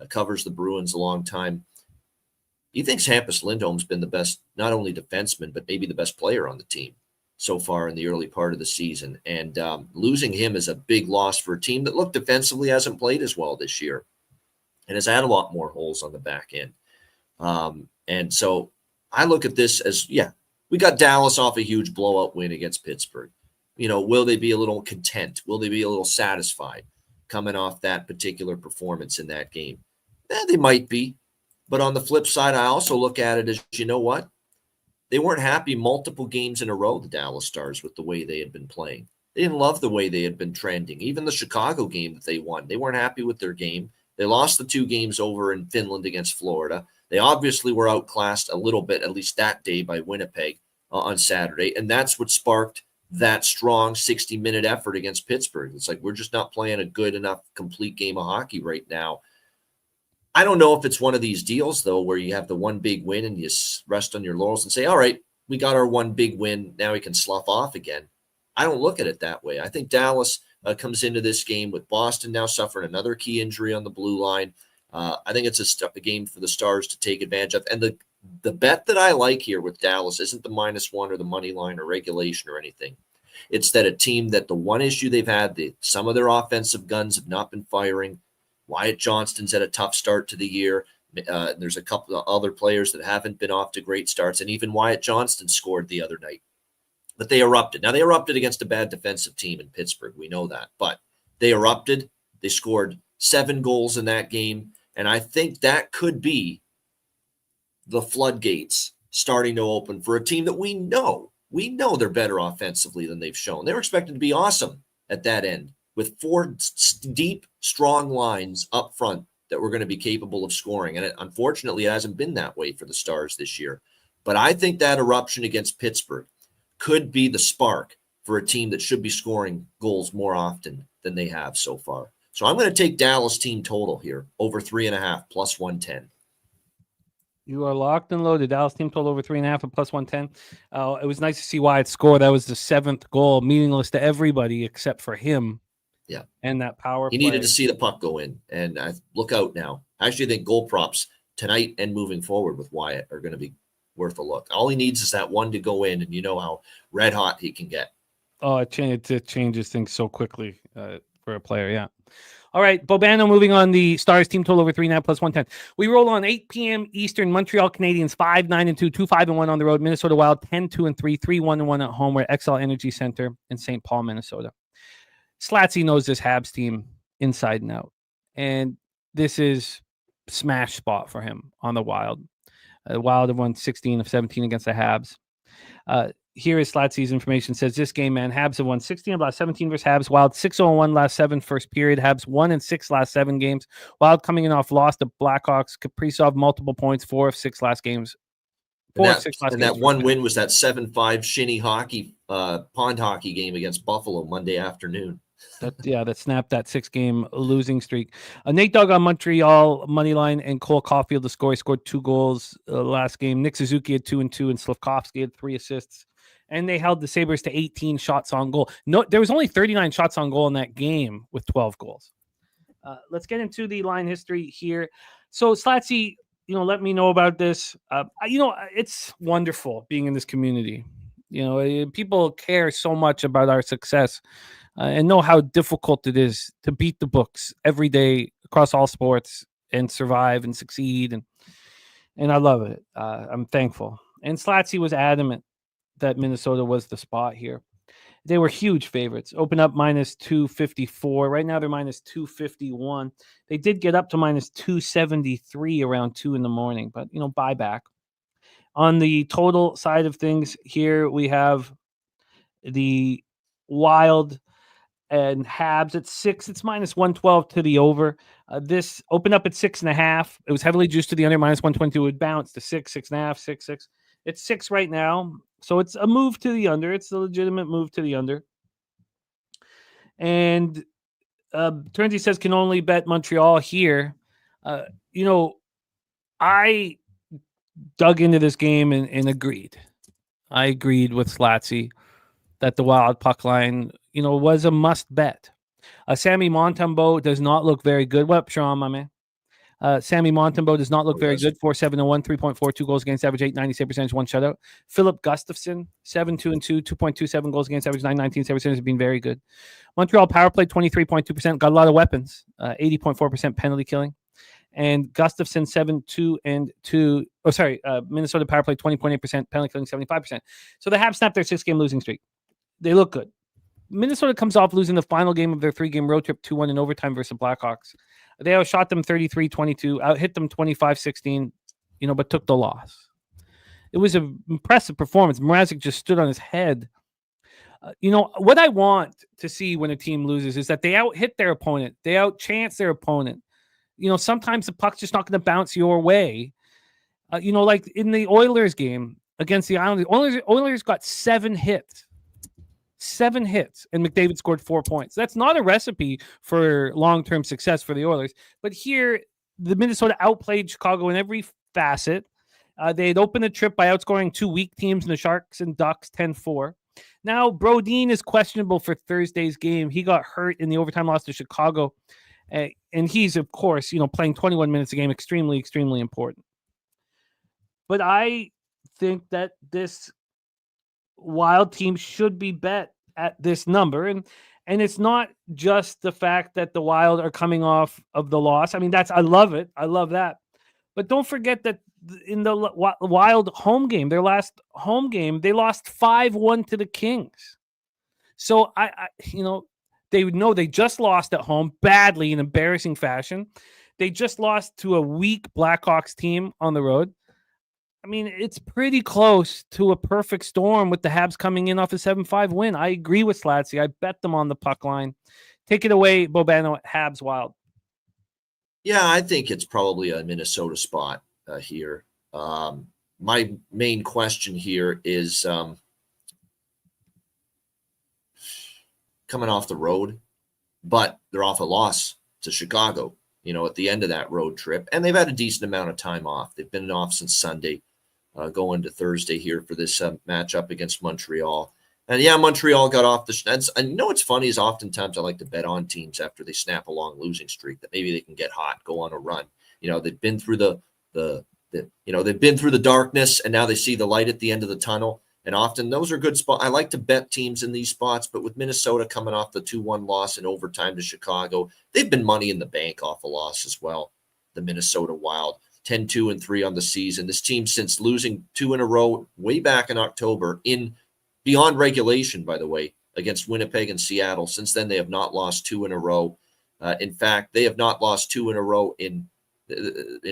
covers the Bruins a long time. He thinks Hampus Lindholm's been the best, not only defenseman, but maybe the best player on the team so far in the early part of the season. And losing him is a big loss for a team that, look, defensively hasn't played as well this year and has had a lot more holes on the back end. And so I look at this as, we got Dallas off a huge blowout win against Pittsburgh. Will they be a little content? Will they be a little satisfied coming off that particular performance in that game? They might be. But on the flip side, I also look at it as, what? They weren't happy multiple games in a row, the Dallas Stars, with the way they had been playing. They didn't love the way they had been trending. Even the Chicago game that they won, they weren't happy with their game. They lost the 2 games over in Finland against Florida. They obviously were outclassed a little bit, at least that day, by Winnipeg on Saturday. And that's what sparked that strong 60-minute effort against Pittsburgh. It's like we're just not playing a good enough complete game of hockey right now. I don't know if it's one of these deals, though, where you have the one big win and you rest on your laurels and say, all right, we got our one big win. Now we can slough off again. I don't look at it that way. I think Dallas comes into this game with Boston now suffering another key injury on the blue line. I think it's a game for the Stars to take advantage of. And the bet that I like here with Dallas isn't the -1 or the money line or regulation or anything. It's that a team that the one issue they've had, some of their offensive guns have not been firing. Wyatt Johnston's had a tough start to the year. There's a couple of other players that haven't been off to great starts, and even Wyatt Johnston scored the other night. But they erupted. Now, they erupted against a bad defensive team in Pittsburgh. We know that. But they erupted. They scored 7 goals in that game, and I think that could be the floodgates starting to open for a team that we know they're better offensively than they've shown. They were expected to be awesome at that end with 4 deep, strong lines up front that were going to be capable of scoring. And unfortunately, it hasn't been that way for the Stars this year. But I think that eruption against Pittsburgh could be the spark for a team that should be scoring goals more often than they have so far. So I'm going to take Dallas team total here, over 3.5, plus 110. You are locked and loaded. Dallas team total over 3.5 and plus 110. It was nice to see Wyatt score. That was the 7th goal, meaningless to everybody except for him. Yeah. And that power He play. needed to see the puck go in. And look out now. I actually think goal props tonight and moving forward with Wyatt are going to be worth a look. All he needs is that one to go in, and you know how red hot he can get. Oh, it changes things so quickly for a player, yeah. All right, Bobano moving on the Stars team total over 3.5 plus 110. We roll on 8 p.m. Eastern. Montreal Canadiens 5-9-2, 2-5-1 on the road. Minnesota Wild 10-2-3, 3-1-1 at home. We're at XL Energy Center in St. Paul, Minnesota. Slatsy knows this Habs team inside and out, and this is smash spot for him on the Wild. Wild have won 16 of 17 against the Habs. Here is Slatsy's information. Says this game, man, Habs have won 16 of last 17 versus Habs. Wild 6-0-1 last 7 first period. Habs 1-6 last 7 games. Wild coming in off loss to Blackhawks. Kaprizov multiple points, 4 of 6 last games. That one win was that 7-5 shinny hockey, pond hockey game against Buffalo Monday afternoon. That snapped that 6-game losing streak. Nate Dogg on Montreal money line and Cole Caulfield to score. He scored 2 goals last game. Nick Suzuki had 2 and 2, and Slavkovsky had 3 assists. And they held the Sabres to 18 shots on goal. No, there was only 39 shots on goal in that game with 12 goals. Let's get into the line history here. So Slatsy, let me know about this. It's wonderful being in this community. People care so much about our success. And know how difficult it is to beat the books every day across all sports and survive and succeed. And I love it. I'm thankful. And Slatsy was adamant that Minnesota was the spot here. They were huge favorites. Open up -254. Right now they're -251. They did get up to -273 around 2 in the morning, but buy back. On the total side of things here, we have the Wild and Habs at 6. It's -112 to the over. This opened up at 6.5. It was heavily juiced to the under, -122. It would bounce to 6, 6.5, 6, 6. It's 6 right now. So it's a move to the under. It's a legitimate move to the under. And Turnsy says can only bet Montreal here. I dug into this game and agreed. I agreed with Slatsy that the Wild puck line, was a must bet. Sammy Montembeault does not look very good. What up, Sean, my man? Sammy Montembeault does not look very good. 4-7-1, 3.42 goals against average, 8.90 save percentage, 1 shutout. Philip Gustafsson, 7-2-2, 2.27 goals against average, 9.19 save percentage, has been very good. Montreal power play, 23.2%. Got a lot of weapons, 80.4% penalty killing. And Gustafsson, 7-2-2. Minnesota power play, 20.8%, penalty killing, 75%. So the Habs snapped their 6-game losing streak. They look good. Minnesota comes off losing the final game of their 3-game road trip 2-1 in overtime versus Blackhawks. They outshot them 33-22, out-hit them 25-16, but took the loss. It was an impressive performance. Mrazek just stood on his head. What I want to see when a team loses is that they out-hit their opponent. They out-chance their opponent. Sometimes the puck's just not going to bounce your way. Like in the Oilers game against the Islanders, Oilers got 7 hits. 7 hits, and McDavid scored 4 points. That's not a recipe for long-term success for the Oilers. But here, the Minnesota outplayed Chicago in every facet. They had opened the trip by outscoring 2 weak teams in the Sharks and Ducks 10-4. Now, Brodin is questionable for Thursday's game. He got hurt in the overtime loss to Chicago. And he's, of course, playing 21 minutes a game, extremely, extremely important. But I think that this Wild team should be bet at this number. And it's not just the fact that the Wild are coming off of the loss. I mean, I love it. I love that. But don't forget that in the Wild home game, their last home game, they lost 5-1 to the Kings. So they would know they just lost at home badly in embarrassing fashion. They just lost to a weak Blackhawks team on the road. I mean, it's pretty close to a perfect storm with the Habs coming in off a 7-5 win. I agree with Slatsy. I bet them on the puck line. Take it away, Bobano, Habs Wild. Yeah, I think it's probably a Minnesota spot here. My main question here is coming off the road, but they're off a loss to Chicago, at the end of that road trip. And they've had a decent amount of time off. They've been off since Sunday, going to Thursday here for this matchup against Montreal. And yeah, Montreal got off the and what's funny is oftentimes I like to bet on teams after they snap a long losing streak that maybe they can get hot, go on a run. They've been through they've been through the darkness and now they see the light at the end of the tunnel. And often those are good spots. I like to bet teams in these spots, but with Minnesota coming off the 2-1 loss in overtime to Chicago, they've been money in the bank off a loss as well. The Minnesota Wild, 10-2-3 on the season. This team, since losing 2 in a row way back in October beyond regulation, by the way, against Winnipeg and Seattle. Since then, they have not lost 2 in a row. In fact, they have not lost 2 in a row in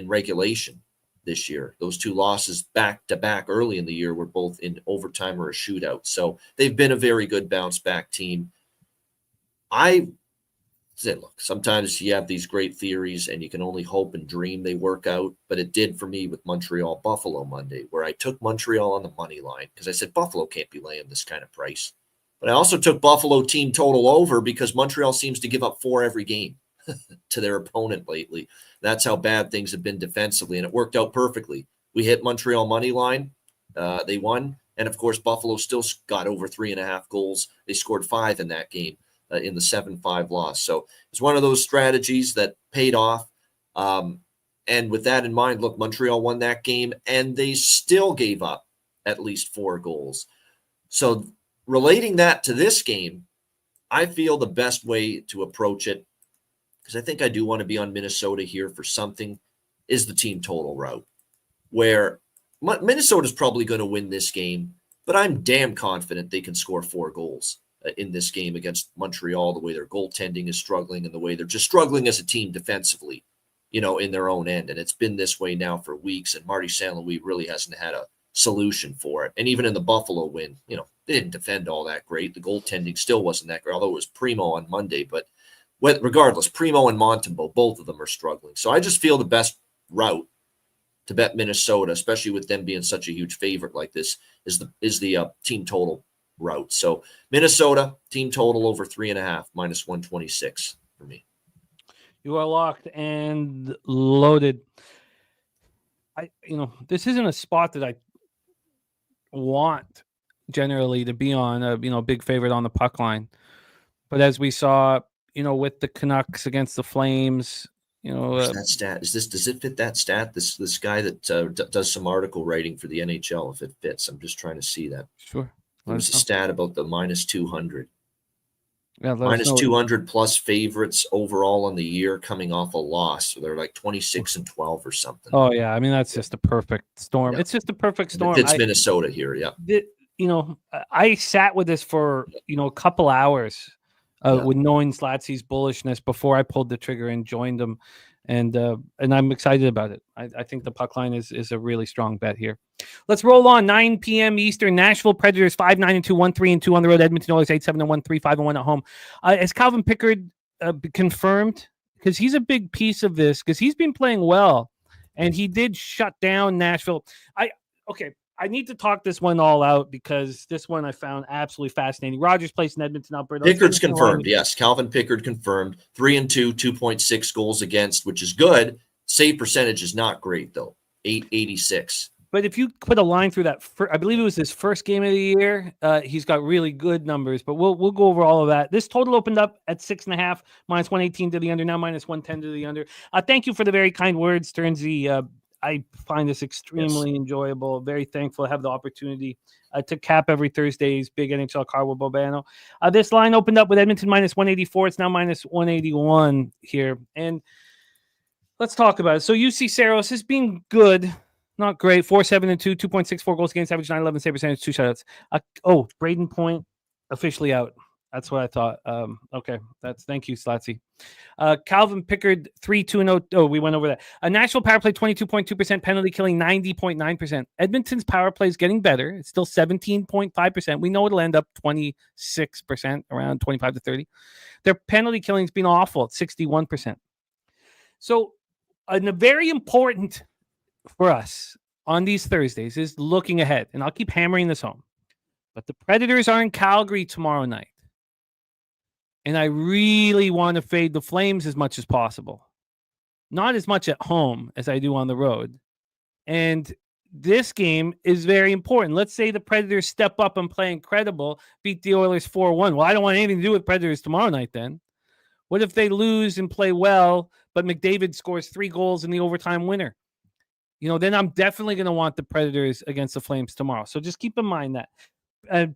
regulation this year. Those 2 losses back to back early in the year were both in overtime or a shootout. So they've been a very good bounce back team. I say, look, sometimes you have these great theories and you can only hope and dream they work out, but it did for me with Montreal Buffalo Monday, where I took Montreal on the money line because I said Buffalo can't be laying this kind of price. But I also took Buffalo team total over because Montreal seems to give up 4 every game to their opponent lately. That's how bad things have been defensively, and it worked out perfectly. We hit Montreal money line. They won. And, of course, Buffalo still got over 3.5 goals. They scored 5 in that game. In the 7-5 loss. So it's one of those strategies that paid off. And with that in mind, look, Montreal won that game and they still gave up at least 4 goals. So relating that to this game, I feel the best way to approach it, because I think I do want to be on Minnesota here for something, is the team total route, where Minnesota's probably going to win this game, but I'm damn confident they can score 4 goals in this game against Montreal, the way their goaltending is struggling and the way they're just struggling as a team defensively, in their own end. And it's been this way now for weeks, and Marty St. Louis really hasn't had a solution for it. And even in the Buffalo win, they didn't defend all that great. The goaltending still wasn't that great, although it was Primo on Monday. But regardless, Primo and Montembeault, both of them are struggling. So I just feel the best route to bet Minnesota, especially with them being such a huge favorite like this, is the team total route. So Minnesota team total over 3.5 minus 126 for me. You are locked and loaded. This isn't a spot that I want generally to be on a big favorite on the puck line. But as we saw, with the Canucks against the Flames, that stat does it fit that stat? This guy that does some article writing for the NHL, if it fits. I'm just trying to see that. Sure. There's a stat about the minus 200. Yeah, minus 200 plus favorites overall on the year coming off a loss. So they're like 26-12 or something. Oh, yeah. I mean, that's just a perfect storm. Yeah. It's just a perfect storm. It's Minnesota here, yeah. I sat with this for, a couple hours with knowing Slatsy's bullishness before I pulled the trigger and joined him. And I'm excited about it. I think the puck line is a really strong bet here. Let's roll on. 9 p.m. Eastern. Nashville Predators 5-9-2, 1-3-2 on the road. Edmonton Oilers 8-7-1, 3-5-1 at home. Has Calvin Pickard confirmed? Because he's a big piece of this. Because he's been playing well, and he did shut down Nashville. I I need to talk this one all out because this one I found absolutely fascinating. Rogers Place in Edmonton, Alberta. Pickard's confirmed. Yes, Calvin Pickard confirmed. 3-2, 2.6 goals against, which is good. Save percentage is not great though. 886. But if you put a line through that, I believe it was his first game of the year. He's got really good numbers, but we'll go over all of that. This total opened up at 6.5, minus 118 to the under, now minus 110 to the under. Thank you for the very kind words, Turnsy. I find this extremely enjoyable. Very thankful to have the opportunity to cap every Thursday's big NHL card with Bobano. This line opened up with Edmonton minus 184. It's now minus 181 here. And let's talk about it. So UC Saros has been good. Not great. 4-7-2, 2.64 goals against, average 911 save percentage, 2 shutouts. Braden Point officially out. That's what I thought. Okay, thank you, Slatsy. Calvin Pickard 3-2-0. Oh, we went over that. A Nashville power play 22.2%, penalty killing 90.9%. Edmonton's power play is getting better. It's still 17.5%. We know it'll end up 26%, around 25 to 30. Their penalty killing has been awful at 61%. So, a very important for us on these Thursdays is looking ahead, and I'll keep hammering this home. But the Predators are in Calgary tomorrow night, and I really want to fade the Flames as much as possible. Not as much at home as I do on the road. And this game is very important. Let's say the Predators step up and play incredible, beat the Oilers 4-1. Well, I don't want anything to do with Predators tomorrow night then. What if they lose and play well, but McDavid scores 3 goals in the overtime winner? Then I'm definitely going to want the Predators against the Flames tomorrow. So just keep in mind that.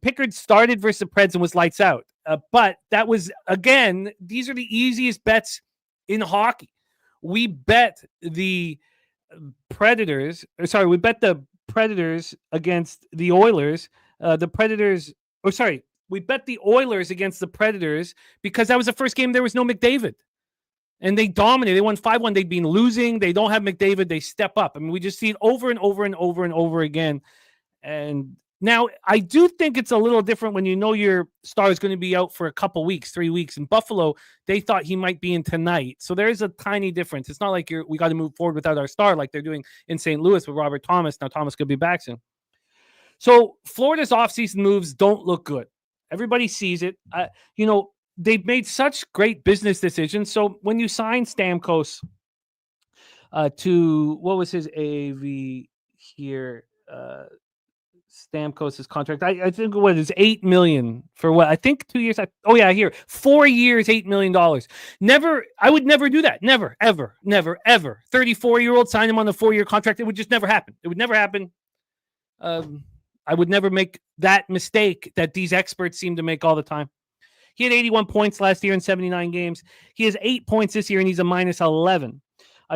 Pickard started versus the Preds and was lights out. But that was, again, these are the easiest bets in hockey. We bet the Predators against the Oilers. We bet the Oilers against the Predators because that was the first game there was no McDavid. And they dominated. They won 5-1. They'd been losing. They don't have McDavid. They step up. I mean, we just see it over and over and over and over again. And now I do think it's a little different when your star is going to be out for a couple weeks, 3 weeks. In Buffalo, they thought he might be in tonight. So there's a tiny difference. It's not like we got to move forward without our star like they're doing in St. Louis with Robert Thomas. Now Thomas could be back soon. So Florida's offseason moves don't look good. Everybody sees it. They've made such great business decisions. So when you sign Stamkos to, what was his AAV here? Stamkos' contract. I think what is $8 million for what? I think 2 years. 4 years, $8 million. I would never do that. Never, ever, never, ever. 34-year-old sign him on the 4-year contract. It would just never happen. It would never happen. I would never make that mistake that these experts seem to make all the time. He had 81 points last year in 79 games. He has 8 points this year, and he's a minus 11.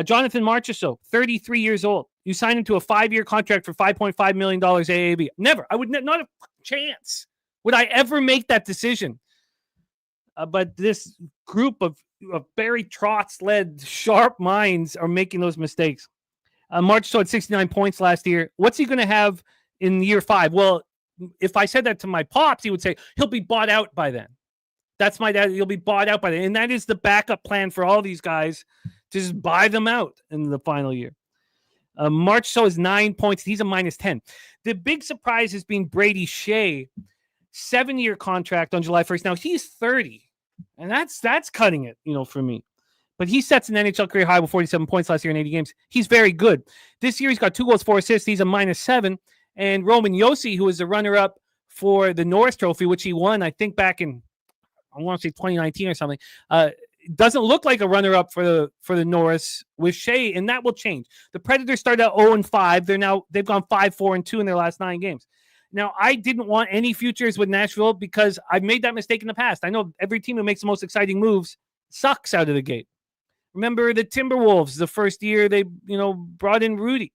Jonathan Marchessault, 33 years old. You signed him to a 5-year contract for $5.5 million AAV. Never. I would not a chance. Would I ever make that decision? But this group of Barry Trotz-led sharp minds are making those mistakes. Marchessault had 69 points last year. What's he going to have in year 5? Well, if I said that to my pops, he would say he'll be bought out by then. That's my dad. You'll be bought out by then. And that is the backup plan for all these guys, to just buy them out in the final year. Marchessault is 9 points. He's a minus 10. The big surprise has been Brady Shea, 7-year contract on July 1st. Now he's 30, and that's cutting it, for me. But he sets an NHL career high with 47 points last year in 80 games. He's very good. This year he's got 2 goals, 4 assists. He's a minus 7. And Roman Josi, who is the runner-up for the Norris Trophy, which he won, I think, back in, I want to say 2019 or something, doesn't look like a runner-up for the Norris with Shea, and that will change. The Predators started out 0-5. They've gone 5-4-2 in their last 9 games. Now, I didn't want any futures with Nashville because I've made that mistake in the past. I know every team who makes the most exciting moves sucks out of the gate. Remember the Timberwolves, the first year they, brought in Rudy.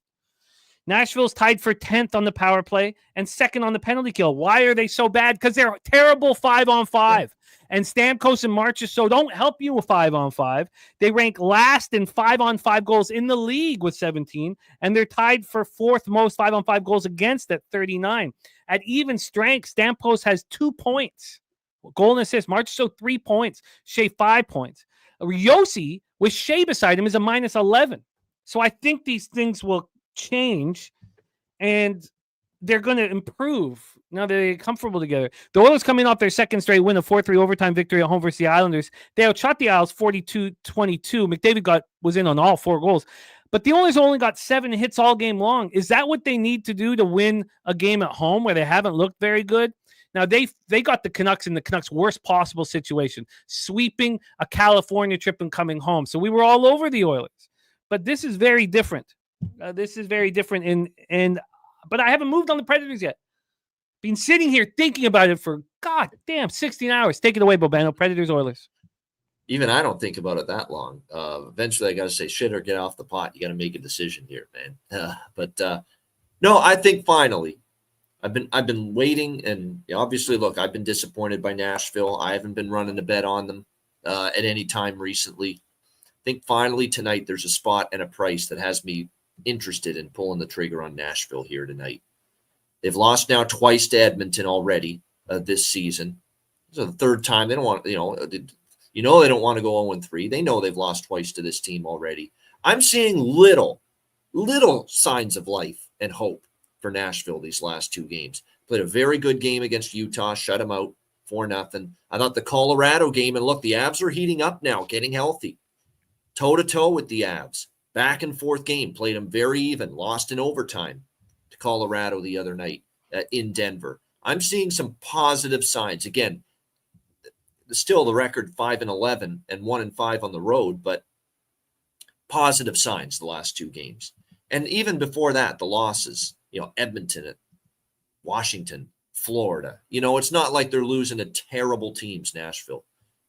Nashville's tied for 10th on the power play and 2nd on the penalty kill. Why are they so bad? Because they're terrible 5-on-5. Yeah. And Stamkos and Marchessault don't help you with 5-on-5. They rank last in 5-on-5 goals in the league with 17, and they're tied for 4th most 5-on-5 goals against at 39. At even strength, Stamkos has 2 points. Goal and assist. Marchessault 3 points. Shea 5 points. Josi, with Shea beside him, is a minus 11. So I think these things will change, and they're going to improve. Now they're comfortable together. The Oilers coming off their second straight win, a 4-3 overtime victory at home versus the Islanders. They outshot the Isles 42-22. McDavid was in on all 4 goals. But the Oilers only got 7 hits all game long. Is that what they need to do to win a game at home where they haven't looked very good? Now, they got the Canucks in the Canucks' worst possible situation, sweeping a California trip and coming home. So we were all over the Oilers. But this is very different. But I haven't moved on the Predators yet. Been sitting here thinking about it for, God damn, 16 hours. Take it away, Bobano. Predators, Oilers. Even I don't think about it that long. Eventually, I got to say shit or get off the pot. You got to make a decision here, man. No, I think finally, I've been waiting, and obviously, look, I've been disappointed by Nashville. I haven't been running a bet on them at any time recently. I think finally tonight there's a spot and a price that has me interested in pulling the trigger on Nashville here tonight. They've lost now twice to Edmonton already this season. This is the third time. They don't want, they don't want to go 0-3. They know they've lost twice to this team already. I'm seeing little signs of life and hope for Nashville these last 2 games. Played a very good game against Utah, shut them out 4-0. I thought the Colorado game, and look, the Avs are heating up now, getting healthy. Toe-to-toe with the Avs. Back and forth game, played them very even, lost in overtime to Colorado the other night in Denver. I'm seeing some positive signs. Again, still the record 5-11 and 1-5 on the road, but positive signs the last 2 games. And even before that, the losses, Edmonton, Washington, Florida. It's not like they're losing to terrible teams, Nashville,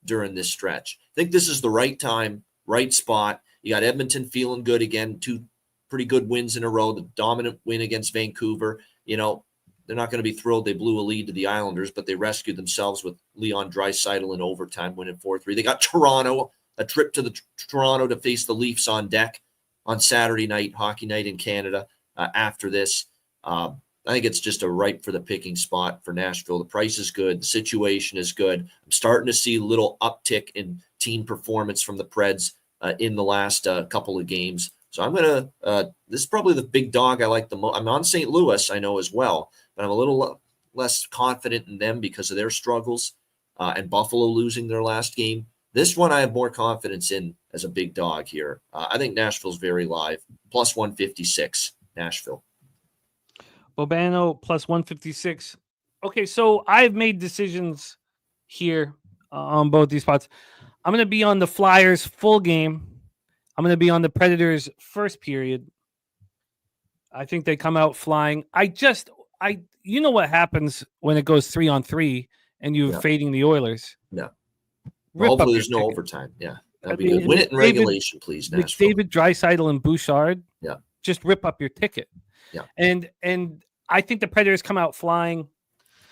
during this stretch. I think this is the right time, right spot. You got Edmonton feeling good again, 2 pretty good wins in a row, the dominant win against Vancouver. They're not going to be thrilled they blew a lead to the Islanders, but they rescued themselves with Leon Draisaitl in overtime, winning 4-3. They got Toronto, a trip to Toronto to face the Leafs on deck on Saturday night, hockey night in Canada after this. I think it's just a ripe for the picking spot for Nashville. The price is good. The situation is good. I'm starting to see a little uptick in team performance from the Preds in the last couple of games. So I'm going to this is probably the big dog I like the most. I'm on St. Louis, I know as well, but I'm a little less confident in them because of their struggles and Buffalo losing their last game. This one I have more confidence in as a big dog here. I think Nashville's very live. Plus 156, Nashville. Bobano plus 156. Okay, so I've made decisions here on both these spots. I'm going to be on the Flyers full game. I'm going to be on the Predators first period. I think they come out flying. You know what happens when it goes 3-on-3 and you're fading the Oilers. Yeah. Hopefully there's no overtime. Yeah. That'd be good. Win it in regulation, please, Nashville. McDavid, Draisaitl, and Bouchard. Yeah. Just rip up your ticket. Yeah. And I think the Predators come out flying.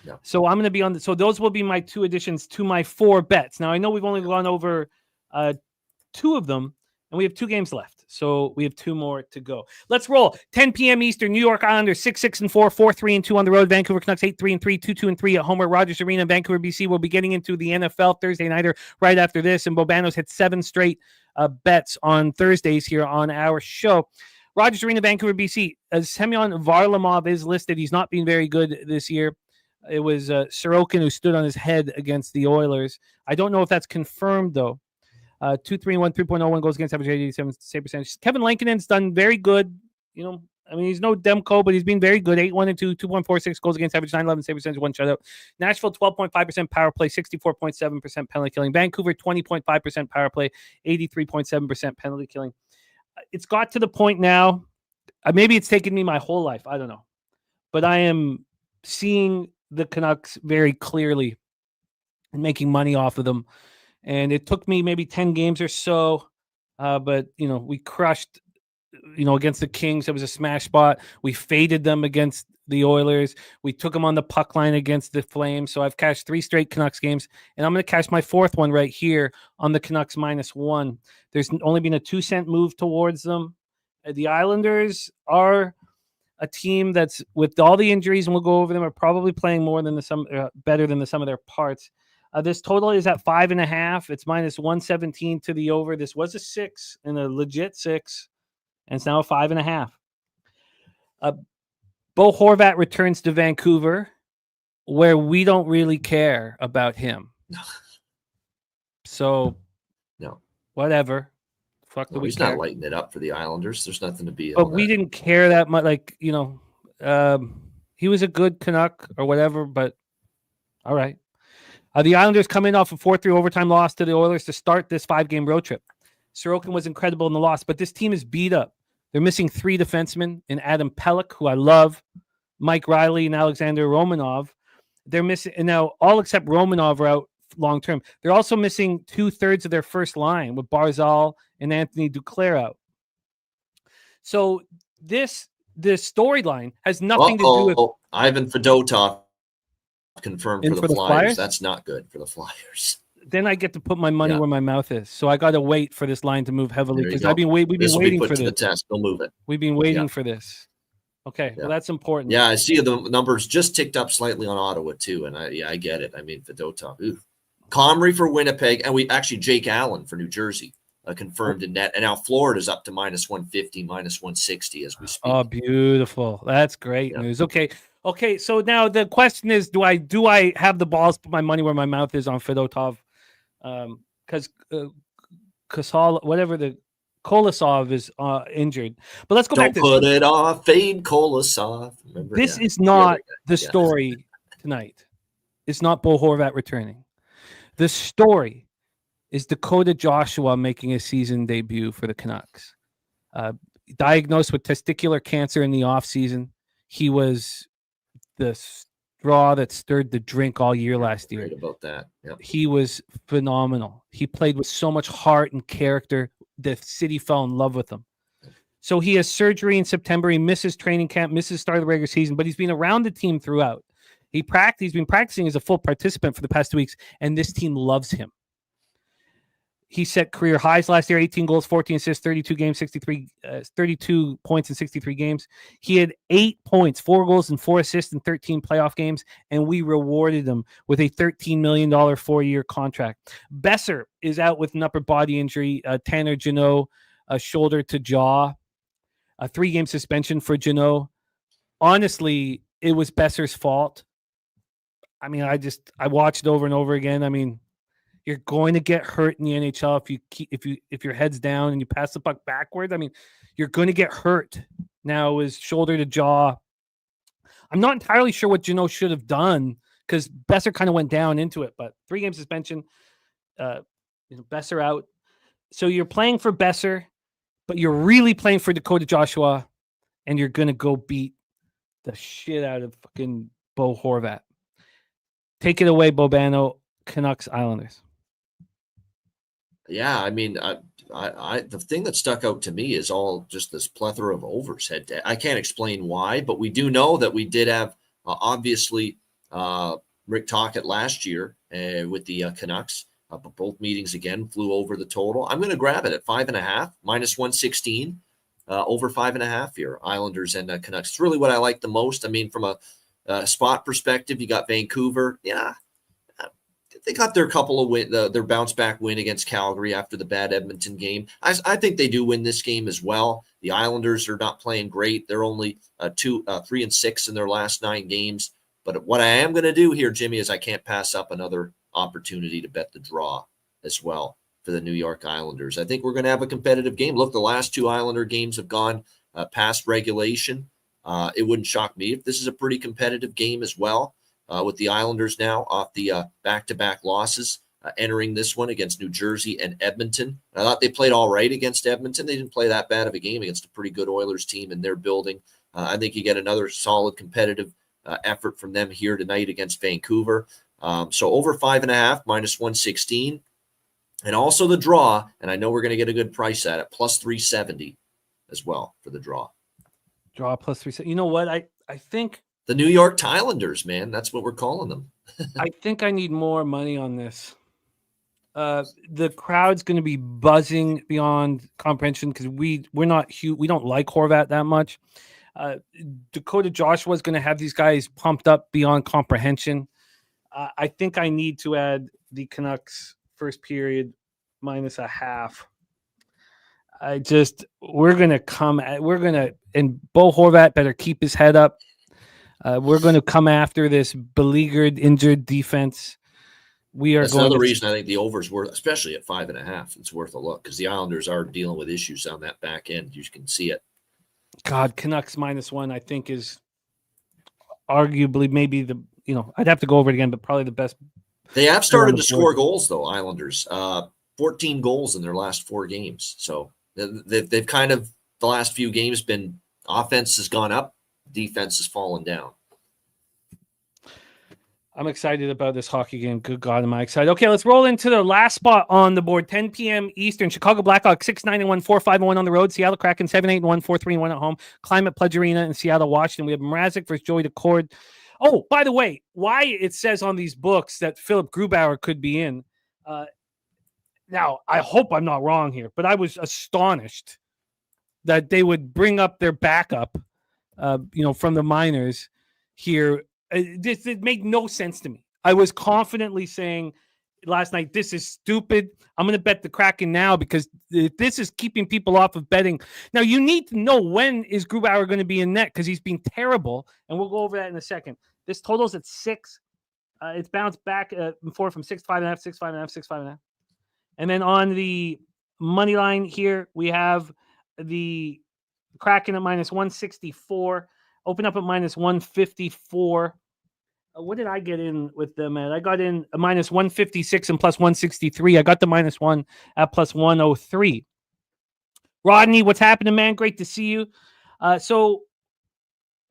Yeah. So I'm going to be on so those will be my 2 additions to my 4 bets. Now I know we've only gone over 2 of them, and we have 2 games left. So we have 2 more to go. Let's roll. 10 p.m. Eastern, New York Islanders 6-6-4, 4-3-2 on the road. Vancouver Canucks 8-3-3, 2-2-3 at home at Rogers Arena. Vancouver, BC. We'll be getting into the NFL Thursday nighter right after this. And Bobano's hit 7 straight bets on Thursdays here on our show. Rogers Arena, Vancouver, BC. Semyon Varlamov is listed. He's not been very good this year. It was Sorokin who stood on his head against the Oilers. I don't know if that's confirmed, though. 2-3-1, 3.01 goals against average, 87 save percentage. Kevin Lankinen's done very good. He's no Demko, but he's been very good. 8-1-2, 2.46 goals against average, 9-11 save percentage, 1 shutout. Nashville, 12.5% power play, 64.7% penalty killing. Vancouver, 20.5% power play, 83.7% penalty killing. It's got to the point now, maybe it's taken me my whole life. I don't know. But I am seeing the Canucks very clearly and making money off of them. And it took me maybe 10 games or so. But, we crushed, against the Kings. It was a smash spot. We faded them against the Oilers. We took them on the puck line against the Flames. So I've cashed 3 straight Canucks games. And I'm going to cash my 4th one right here on the Canucks -1. There's only been a 2-cent move towards them. The Islanders are a team that's, with all the injuries, and we'll go over them, are probably playing more than better than the sum of their parts. This total is at 5.5. It's -117 to the over. This was a 6 and a legit 6, and it's now a 5.5. Bo Horvat returns to Vancouver, where we don't really care about him. So, No. whatever. Fuck No, do we he's care? not lighting it up for the Islanders. There's nothing to be. But we didn't care that much. Like, he was a good Canuck or whatever, but all right. The Islanders come in off a 4-3 overtime loss to the Oilers to start this 5-game road trip. Sorokin was incredible in the loss, but this team is beat up. They're missing 3 defensemen in Adam Pelech, who I love, Mike Riley, and Alexander Romanov. They're missing, and now all except Romanov are out long term. They're also missing 2/3 of their first line with Barzal and Anthony Duclair out. So this storyline has nothing to do with Ivan Fedotov confirmed And for the Flyers. That's not good for the Flyers. Then I get to put my money where my mouth is. So I got to wait for this line to move heavily because we've been waiting for this. The test. They'll move it. We've been waiting for this. Okay, well that's important. Yeah, I see the numbers just ticked up slightly on Ottawa too, and I get it. I mean, Fedotov, Comrie for Winnipeg, and Jake Allen for New Jersey confirmed in net, and now Florida's up to -150, -160 as we speak. Oh, beautiful! That's great news. Okay. So now the question is, do I have the balls to put my money where my mouth is on Fedotov? Because Kolosov is injured. But let's go back to Don't put it off, fade Kolosov. Remember, this is not the story tonight. It's not Bo Horvat returning. The story is Dakota Joshua making a season debut for the Canucks. Diagnosed with testicular cancer in the offseason. He was the straw that stirred the drink all year last year. Right about that. Yep. He was phenomenal. He played with so much heart and character. The city fell in love with him. So he has surgery in September. He misses training camp, misses start of the regular season, but he's been around the team throughout. He's been practicing as a full participant for the past 2 weeks, and this team loves him. He set career highs last year: 18 goals, 14 assists, 32 points in 63 games. He had 8 points, 4 goals, and 4 assists in 13 playoff games, and we rewarded him with a $13 million 4-year contract. Besser is out with an upper body injury. Tanner Jeannot, a shoulder to jaw, a 3-game suspension for Jeannot. Honestly, it was Besser's fault. I mean, I watched it over and over again. I mean, you're going to get hurt in the NHL if your head's down and you pass the puck backwards. I mean, you're going to get hurt. Now it was shoulder to jaw. I'm not entirely sure what Jeannot should have done because Besser kind of went down into it, but 3-game suspension, Besser out. So you're playing for Besser, but you're really playing for Dakota Joshua, and you're going to go beat the shit out of fucking Bo Horvat. Take it away, Bobano. Canucks Islanders. Yeah, I mean, the thing that stuck out to me is all just this plethora of overs. I can't explain why, but we do know that we did have obviously Rick Tocchet last year with the Canucks. But both meetings again flew over the total. I'm going to grab it at 5.5, -116, over 5.5 here. Islanders and Canucks. It's really what I like the most. I mean, from a spot perspective, you got Vancouver. Yeah, they got their couple of their bounce back win against Calgary after the bad Edmonton game. I think they do win this game as well. The Islanders are not playing great. They're only 3-6 in their last 9 games. But what I am going to do here, Jimmy, is I can't pass up another opportunity to bet the draw as well for the New York Islanders. I think we're going to have a competitive game. Look, the last 2 Islander games have gone past regulation. It wouldn't shock me if this is a pretty competitive game as well, with the Islanders now off the back-to-back losses, entering this one against New Jersey and Edmonton. I thought they played all right against Edmonton. They didn't play that bad of a game against a pretty good Oilers team in their building. I think you get another solid competitive effort from them here tonight against Vancouver. So over 5.5, -116. And also the draw, and I know we're going to get a good price at it, +370 as well for the draw. Draw +370. You know what? I think the New York Islanders, man, that's what we're calling them. I think I need more money on this. The crowd's going to be buzzing beyond comprehension because we're not huge. We don't like Horvat that much. Dakota Joshua is going to have these guys pumped up beyond comprehension. I think I need to add the Canucks first period -0.5. and Bo Horvat better keep his head up. We're going to come after this beleaguered, injured defense. We are That's going another to reason I think the over's worth, especially at 5.5. It's worth a look because the Islanders are dealing with issues on that back end. You can see it. God, Canucks -1, I think, is arguably maybe I'd have to go over it again, but probably the best. They have started to score goals, though, Islanders. 14 goals in their last 4 games. So they've kind of, the last few games, been offense has gone up, defense has fallen down. I'm excited about this hockey game. Good God, am I excited. Okay, let's roll into the last spot on the board. 10 p.m. Eastern. Chicago Blackhawks 6-9-1, 4-5-1 on the road. Seattle Kraken 7-8-1, 4-3-1 at home. Climate Pledge Arena in Seattle, Washington. We have Mrazek versus Joey Decord. Oh, by the way, why it says on these books that Philip Grubauer could be in. Now, I hope I'm not wrong here, but I was astonished that they would bring up their backup, from the minors here. This made no sense to me. I was confidently saying last night, this is stupid. I'm going to bet the Kraken now because this is keeping people off of betting. Now, you need to know when is Grubauer going to be in net because he's been terrible, and we'll go over that in a second. This total's at 6. It's bounced back and forth from 6-5.5, 6-5.5, 6-5.5. And then on the money line here, we have the Kraken at -164, open up at -154. What did I get in with them at? I got in a -156 and +163. I got the -1 at +103. Rodney, what's happening, man? Great to see you. So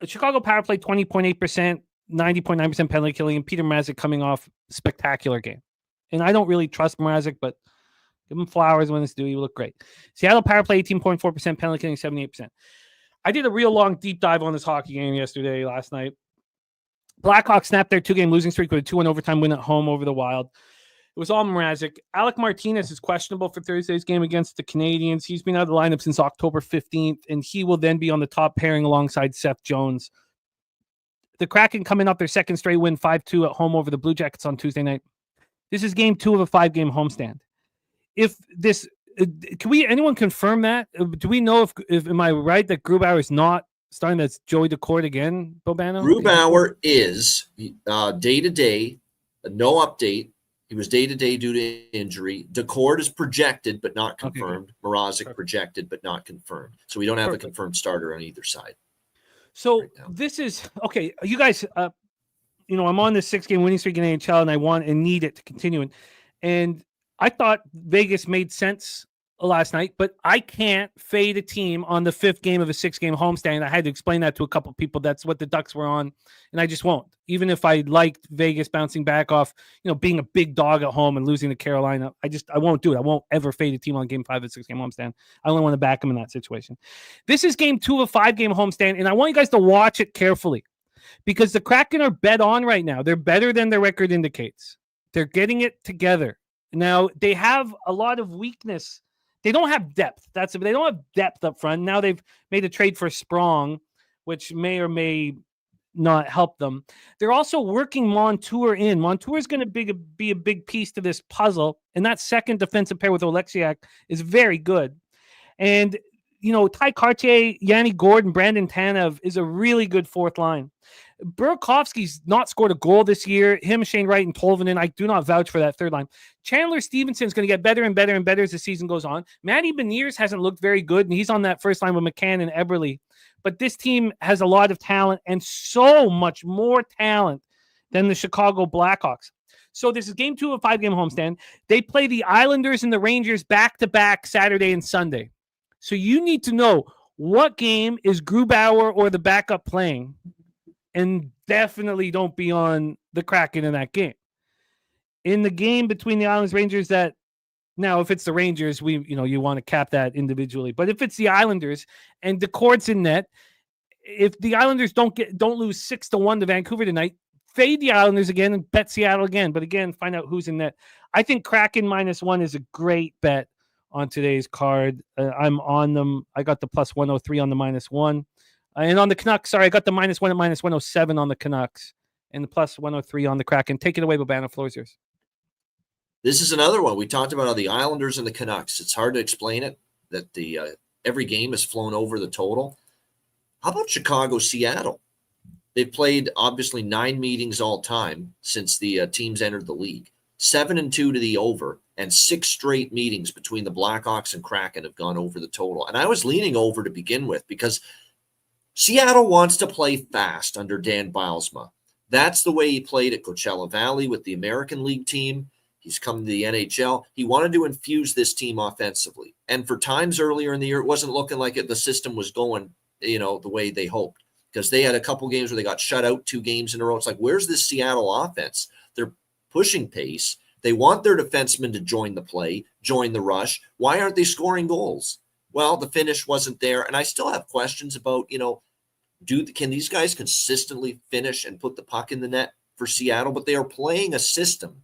the Chicago power play 20.8%, 90.9% penalty killing, and Peter Mrazek coming off spectacular game. And I don't really trust Mrazek, but give him flowers when it's due. He will look great. Seattle power play 18.4%, penalty killing 78%. I did a real long deep dive on this hockey game last night. Blackhawks snapped their 2-game losing streak with a 2-1 overtime win at home over the Wild. It was all Mrazek. Alec Martinez is questionable for Thursday's game against the Canadiens. He's been out of the lineup since October 15th, and he will then be on the top pairing alongside Seth Jones. The Kraken coming up their second straight win, 5-2 at home over the Blue Jackets on Tuesday night. This is game 2 of a 5-game homestand. If this, anyone confirm that? Do we know if am I right that Grubauer is not starting that's Joey Decord again, Bobano? Grubauer is day-to-day, no update. He was day-to-day due to injury. Decord is projected but not confirmed. Okay. Mrazek projected but not confirmed. So we don't have a confirmed starter on either side. So right this is, okay, you guys, I'm on this 6-game winning streak in NHL, and I want and need it to continue. And I thought Vegas made sense last night, but I can't fade a team on the 5th game of a 6-game homestand. I had to explain that to a couple of people. That's what the Ducks were on, and I just won't. Even if I liked Vegas bouncing back off, being a big dog at home and losing to Carolina, I won't do it. I won't ever fade a team on game 5 of a 6-game homestand. I only want to back them in that situation. This is game 2 of a 5-game homestand, and I want you guys to watch it carefully because the Kraken are bet on right now. They're better than their record indicates. They're getting it together. Now, they have a lot of weakness. They don't have depth. They don't have depth up front. Now they've made a trade for Sprong, which may or may not help them. They're also working Montour in. Montour is going to be a big piece to this puzzle, and that second defensive pair with Oleksiak is very good. And, Ty Cartier, Yanni Gordon, Brandon Tanev is a really good 4th line. Burakovsky's not scored a goal this year. Him, Shane Wright, and Tolvanen, I do not vouch for that 3rd line. Chandler Stevenson's going to get better and better and better as the season goes on. Matty Beniers hasn't looked very good, and he's on that 1st line with McCann and Eberle. But this team has a lot of talent and so much more talent than the Chicago Blackhawks. So this is game 2 of a 5-game homestand. They play the Islanders and the Rangers back-to-back Saturday and Sunday. So you need to know what game is Grubauer or the backup playing, and definitely don't be on the Kraken in that game. In the game between the Islanders Rangers, that now if it's the Rangers, you want to cap that individually. But if it's the Islanders and Decord's in net, if the Islanders don't lose 6-1 to Vancouver tonight, fade the Islanders again and bet Seattle again. But again, find out who's in net. I think Kraken -1 is a great bet on today's card. I'm on them. I got the +103 on the -1. And on the Canucks, I got the -1 at -107 on the Canucks and the +103 on the Kraken. Take it away, Bobano. Floor is yours. This is another one. We talked about the Islanders and the Canucks. It's hard to explain it, that every game has flown over the total. How about Chicago, Seattle? They've played obviously 9 meetings all time since the teams entered the league. 7-2 to the over, and 6 straight meetings between the Blackhawks and Kraken have gone over the total. And I was leaning over to begin with because Seattle wants to play fast under Dan Bylsma. That's the way he played at Coachella Valley with the American League team. He's come to the NHL. He wanted to infuse this team offensively. And for times earlier in the year, it wasn't looking like the system was going, the way they hoped, because they had a couple games where they got shut out 2 games in a row. It's like, where's this Seattle offense? They're pushing pace. They want their defensemen to join the play, join the rush. Why aren't they scoring goals? Well, the finish wasn't there. And I still have questions about, can these guys consistently finish and put the puck in the net for Seattle? But they are playing a system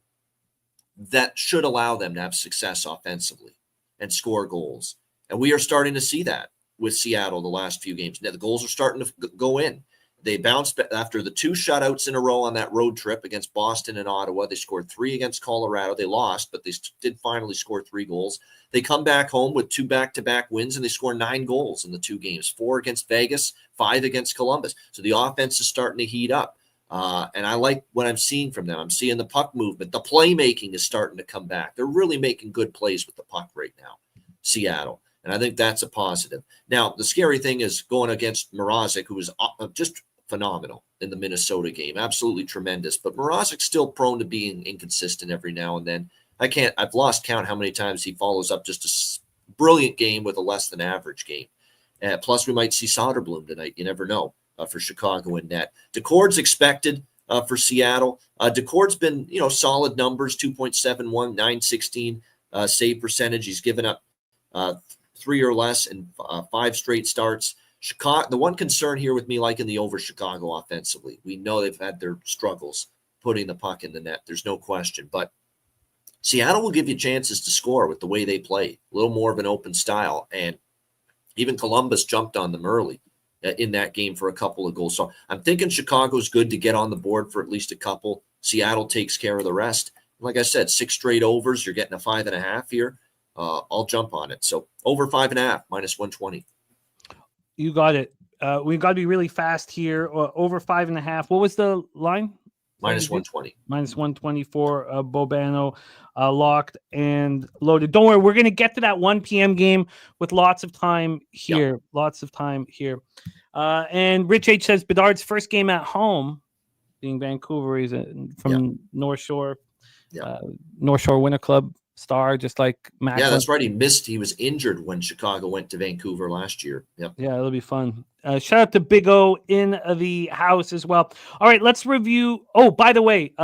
that should allow them to have success offensively and score goals. And we are starting to see that with Seattle the last few games. Now, the goals are starting to go in. They bounced after the 2 shutouts in a row on that road trip against Boston and Ottawa. They scored 3 against Colorado. They lost, but they did finally score 3 goals. They come back home with 2 back-to-back wins, and they score 9 goals in the 2 games, 4 against Vegas, 5 against Columbus. So the offense is starting to heat up. And I like what I'm seeing from them. I'm seeing the puck movement. The playmaking is starting to come back. They're really making good plays with the puck right now, Seattle. And I think that's a positive. Now, the scary thing is going against Mrazek, who was just phenomenal in the Minnesota game. Absolutely tremendous. But Mrazek's still prone to being inconsistent every now and then. I've lost count how many times he follows up just a brilliant game with a less than average game. Plus, we might see Soderblom tonight. You never know for Chicago in net. Decord's expected for Seattle. Decord's been, solid numbers, 2.71, 916 save percentage. He's given up 3 or less in 5 straight starts. Chicago, the one concern here with me liking the over Chicago offensively, we know they've had their struggles putting the puck in the net. There's no question. But Seattle will give you chances to score with the way they play, a little more of an open style. And even Columbus jumped on them early in that game for a couple of goals. So I'm thinking Chicago's good to get on the board for at least a couple. Seattle takes care of the rest. Like I said, 6 straight overs. You're getting a 5.5 here. I'll jump on it. So over 5.5, minus 120. You got it. We've got to be really fast here. Over 5.5. What was the line? Minus 120. Minus 120 for Bobano, locked and loaded. Don't worry, we're going to get to that 1 p.m. game with lots of time here. Yep. Lots of time here. And Rich H says Bedard's first game at home, being Vancouver, he's from North Shore, North Shore Winter Club star, just like Mac. Yeah, that's right. He missed. He was injured when Chicago went to Vancouver last year. Yep. Yeah, it'll be fun. Shout out to Big O in the house as well. All right, let's review. Oh, by the way,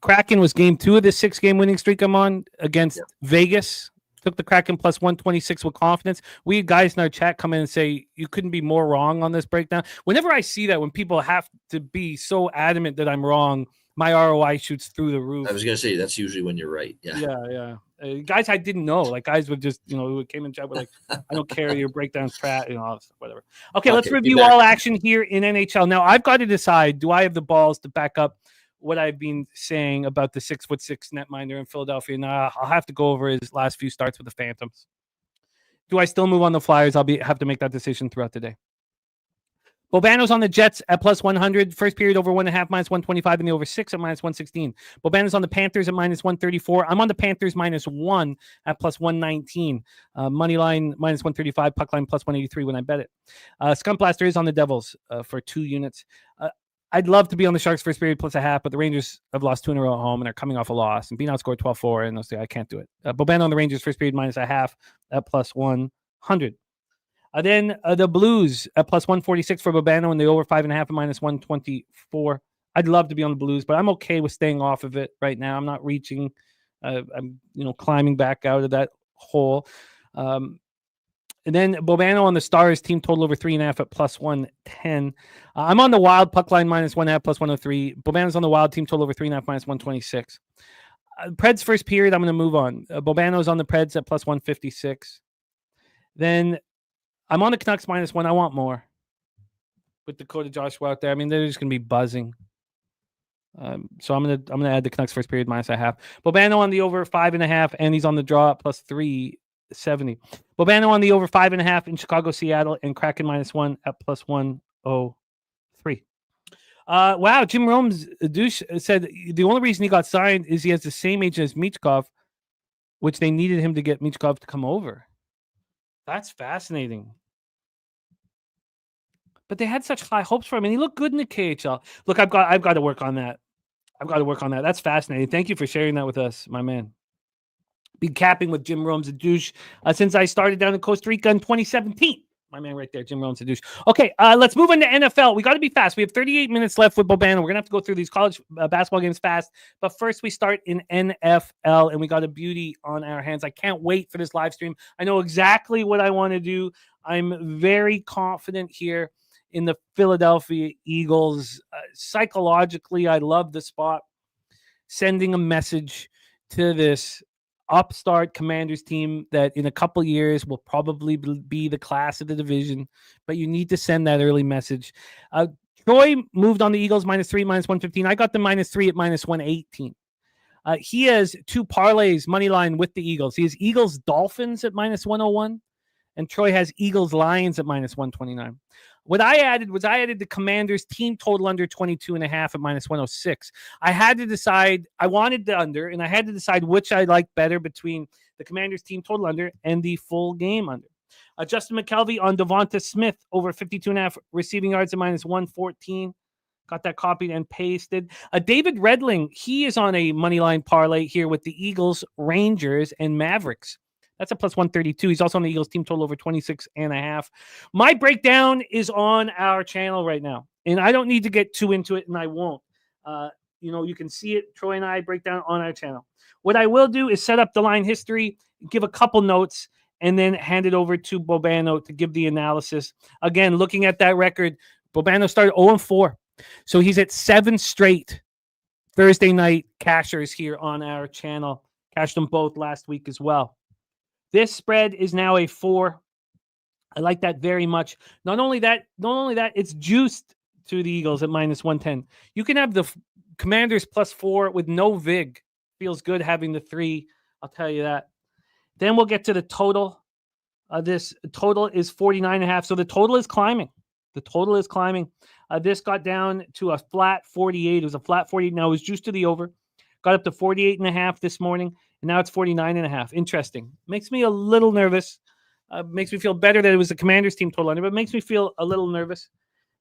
Kraken was game 2 of the 6-game winning streak I'm on against Vegas. Took the Kraken plus 126 with confidence. We had guys in our chat come in and say, you couldn't be more wrong on this breakdown. Whenever I see that, when people have to be so adamant that I'm wrong, my ROI shoots through the roof. I was going to say, that's usually when you're right. Yeah. Guys I didn't know. Like, guys would just, who came in chat with like, I don't care, your breakdown's crap, all stuff, whatever. Okay, let's review all action here in NHL. Now, I've got to decide, do I have the balls to back up what I've been saying about the 6'6" netminder in Philadelphia? Now, I'll have to go over his last few starts with the Phantoms. Do I still move on the Flyers? I'll have to make that decision throughout the day. Bobano's on the Jets at plus 100. First period over 1.5, minus 125, and the over 6 at minus 116. Bobano's on the Panthers at minus 134. I'm on the Panthers minus 1 at plus 119. Money line minus 135, puck line plus 183 when I bet it. Skunk Blaster is on the Devils for 2 units. I'd love to be on the Sharks first period plus a half, but the Rangers have lost 2 in a row at home and they're coming off a loss. And being outscored 12-4, and I can't do it. Bobano on the Rangers first period minus a half at plus 100. Then the Blues at plus 146 for Bobano and the over 5.5 at minus 124. I'd love to be on the Blues, but I'm okay with staying off of it right now. I'm not reaching. I'm climbing back out of that hole. And then Bobano on the Stars team total over 3.5 at plus 110. I'm on the Wild puck line minus 1.5 plus 103. Bobano's on the Wild team total over 3.5 minus 126. Preds first period, I'm going to move on. Bobano's on the Preds at plus 156. Then I'm on the Canucks minus 1. I want more with Dakota Joshua out there. I mean, they're just going to be buzzing. So I'm gonna add the Canucks first period minus a half. Bobano on the over 5.5, and he's on the draw at plus 370. Bobano on the over 5.5 in Chicago, Seattle, and Kraken minus 1 at plus 103. 3. Wow, Jim Rome's douche said the only reason he got signed is he has the same agent as Michkov, which they needed him to get Michkov to come over. That's fascinating. But they had such high hopes for him, and he looked good in the KHL. Look, I've got to work on that. That's fascinating. Thank you for sharing that with us, my man. Been capping with Jim Rome's a douche since I started down in Costa Rica in 2017. My man right there, Jim Rome's a douche. Okay, let's move on to NFL. We got to be fast. We have 38 minutes left with Bobano. We're going to have to go through these college basketball games fast. But first, we start in NFL, and we got a beauty on our hands. I can't wait for this live stream. I know exactly what I want to do. I'm very confident here in the Philadelphia Eagles. Psychologically, I love the spot. Sending a message to this upstart Commanders team that in a couple years will probably be the class of the division, but you need to send that early message. Troy moved on the Eagles -3, -115. I got the -3 at -118. He has 2 parlays money line with the Eagles. He has Eagles Dolphins at -101, and Troy has Eagles Lions at -129. What I added was the Commanders team total under 22.5 at -106. I had to decide, I wanted the under, and I had to decide which I liked better between the Commanders team total under and the full game under. Justin McKelvey on Devonta Smith over 52.5 receiving yards at -114. Got that copied and pasted. David Redling, he is on a money line parlay here with the Eagles, Rangers, and Mavericks. That's a +132. He's also on the Eagles team total over 26.5. My breakdown is on our channel right now, and I don't need to get too into it, and I won't. You can see it. Troy and I break down on our channel. What I will do is set up the line history, give a couple notes, and then hand it over to Bobano to give the analysis. Again, looking at that record, Bobano started 0-4. So he's at 7 straight Thursday night cashers here on our channel. Cashed them both last week as well. This spread is now a 4. I like that very much. Not only that, it's juiced to the Eagles at -110. You can have the Commanders +4 with no vig. Feels good having the 3. I'll tell you that. Then we'll get to the total. This total is 49.5. So the total is climbing. This got down to a flat 48. It was a flat 48. Now it was juiced to the over. Got up to 48.5 this morning. And now it's 49.5. Interesting. Makes me a little nervous. Makes me feel better that it was the Commanders team total under, but makes me feel a little nervous.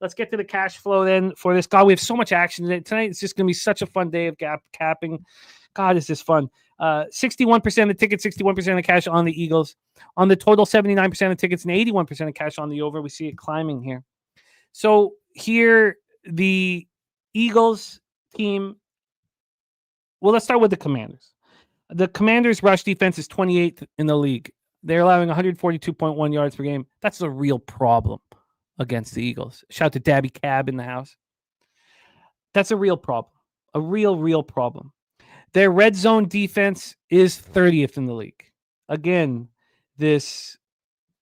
Let's get to the cash flow then for this. God, we have so much action tonight. It's just going to be such a fun day of capping. God, is this fun. 61% of the tickets, 61% of the cash on the Eagles. On the total, 79% of tickets and 81% of cash on the over. We see it climbing here. So here, the Eagles team. Well, let's start with the Commanders. The Commanders' rush defense is 28th in the league. They're allowing 142.1 yards per game. That's a real problem against the Eagles. Shout to Dabby Cab in the house. That's a real problem. A real problem. Their red zone defense is 30th in the league. Again, this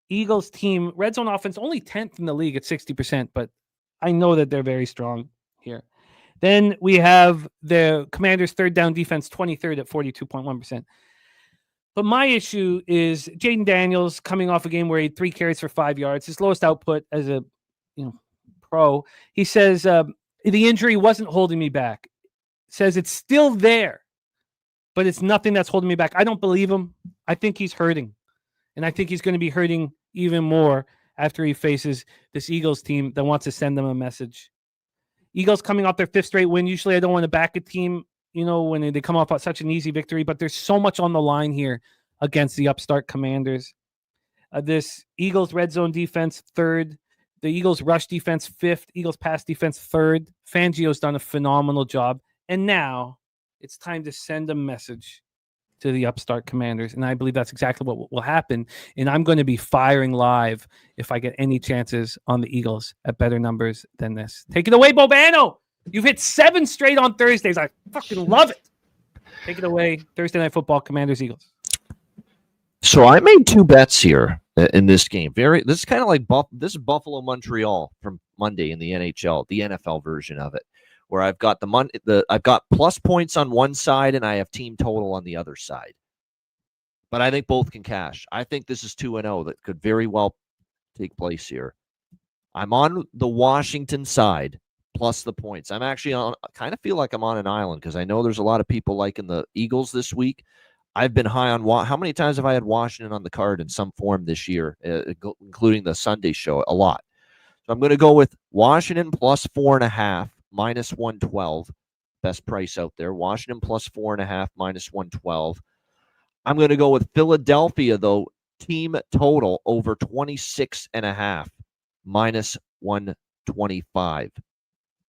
Eagles team, red zone offense, only 10th in the league at 60%, but I know that they're very strong here. Then we have the Commanders' third down defense, 23rd at 42.1%. But my issue is Jaden Daniels coming off a game where he had 3 carries for 5 yards, his lowest output as a pro. He says the injury wasn't holding me back. Says it's still there, but it's nothing that's holding me back. I don't believe him. I think he's hurting, and I think he's going to be hurting even more after he faces this Eagles team that wants to send them a message. Eagles coming off their 5th straight win. Usually I don't want to back a team, when they come off such an easy victory, but there's so much on the line here against the upstart Commanders. This Eagles red zone defense, 3rd. The Eagles rush defense, 5th. Eagles pass defense, 3rd. Fangio's done a phenomenal job. And now it's time to send a message to the upstart Commanders. And I believe that's exactly what will happen. And I'm going to be firing live if I get any chances on the Eagles at better numbers than this. Take it away, Bobano. You've hit 7 straight on Thursdays. I fucking love it. Take it away. Thursday Night Football, Commanders, Eagles. So I made 2 bets here in this game. This is kind of like this is Buffalo Montreal from Monday in the NHL, the NFL version of it, where I've got I've got plus points on one side and I have team total on the other side. But I think both can cash. I think this is 2-0 that could very well take place here. I'm on the Washington side plus the points. I'm actually kind of feel like I'm on an island because I know there's a lot of people liking the Eagles this week. I've been high on how many times have I had Washington on the card in some form this year, including the Sunday show? A lot. So I'm going to go with Washington plus 4.5 minus 112. Best price out there. Washington plus 4.5 minus 112. I'm going to go with Philadelphia, though, team total over 26.5 minus 125.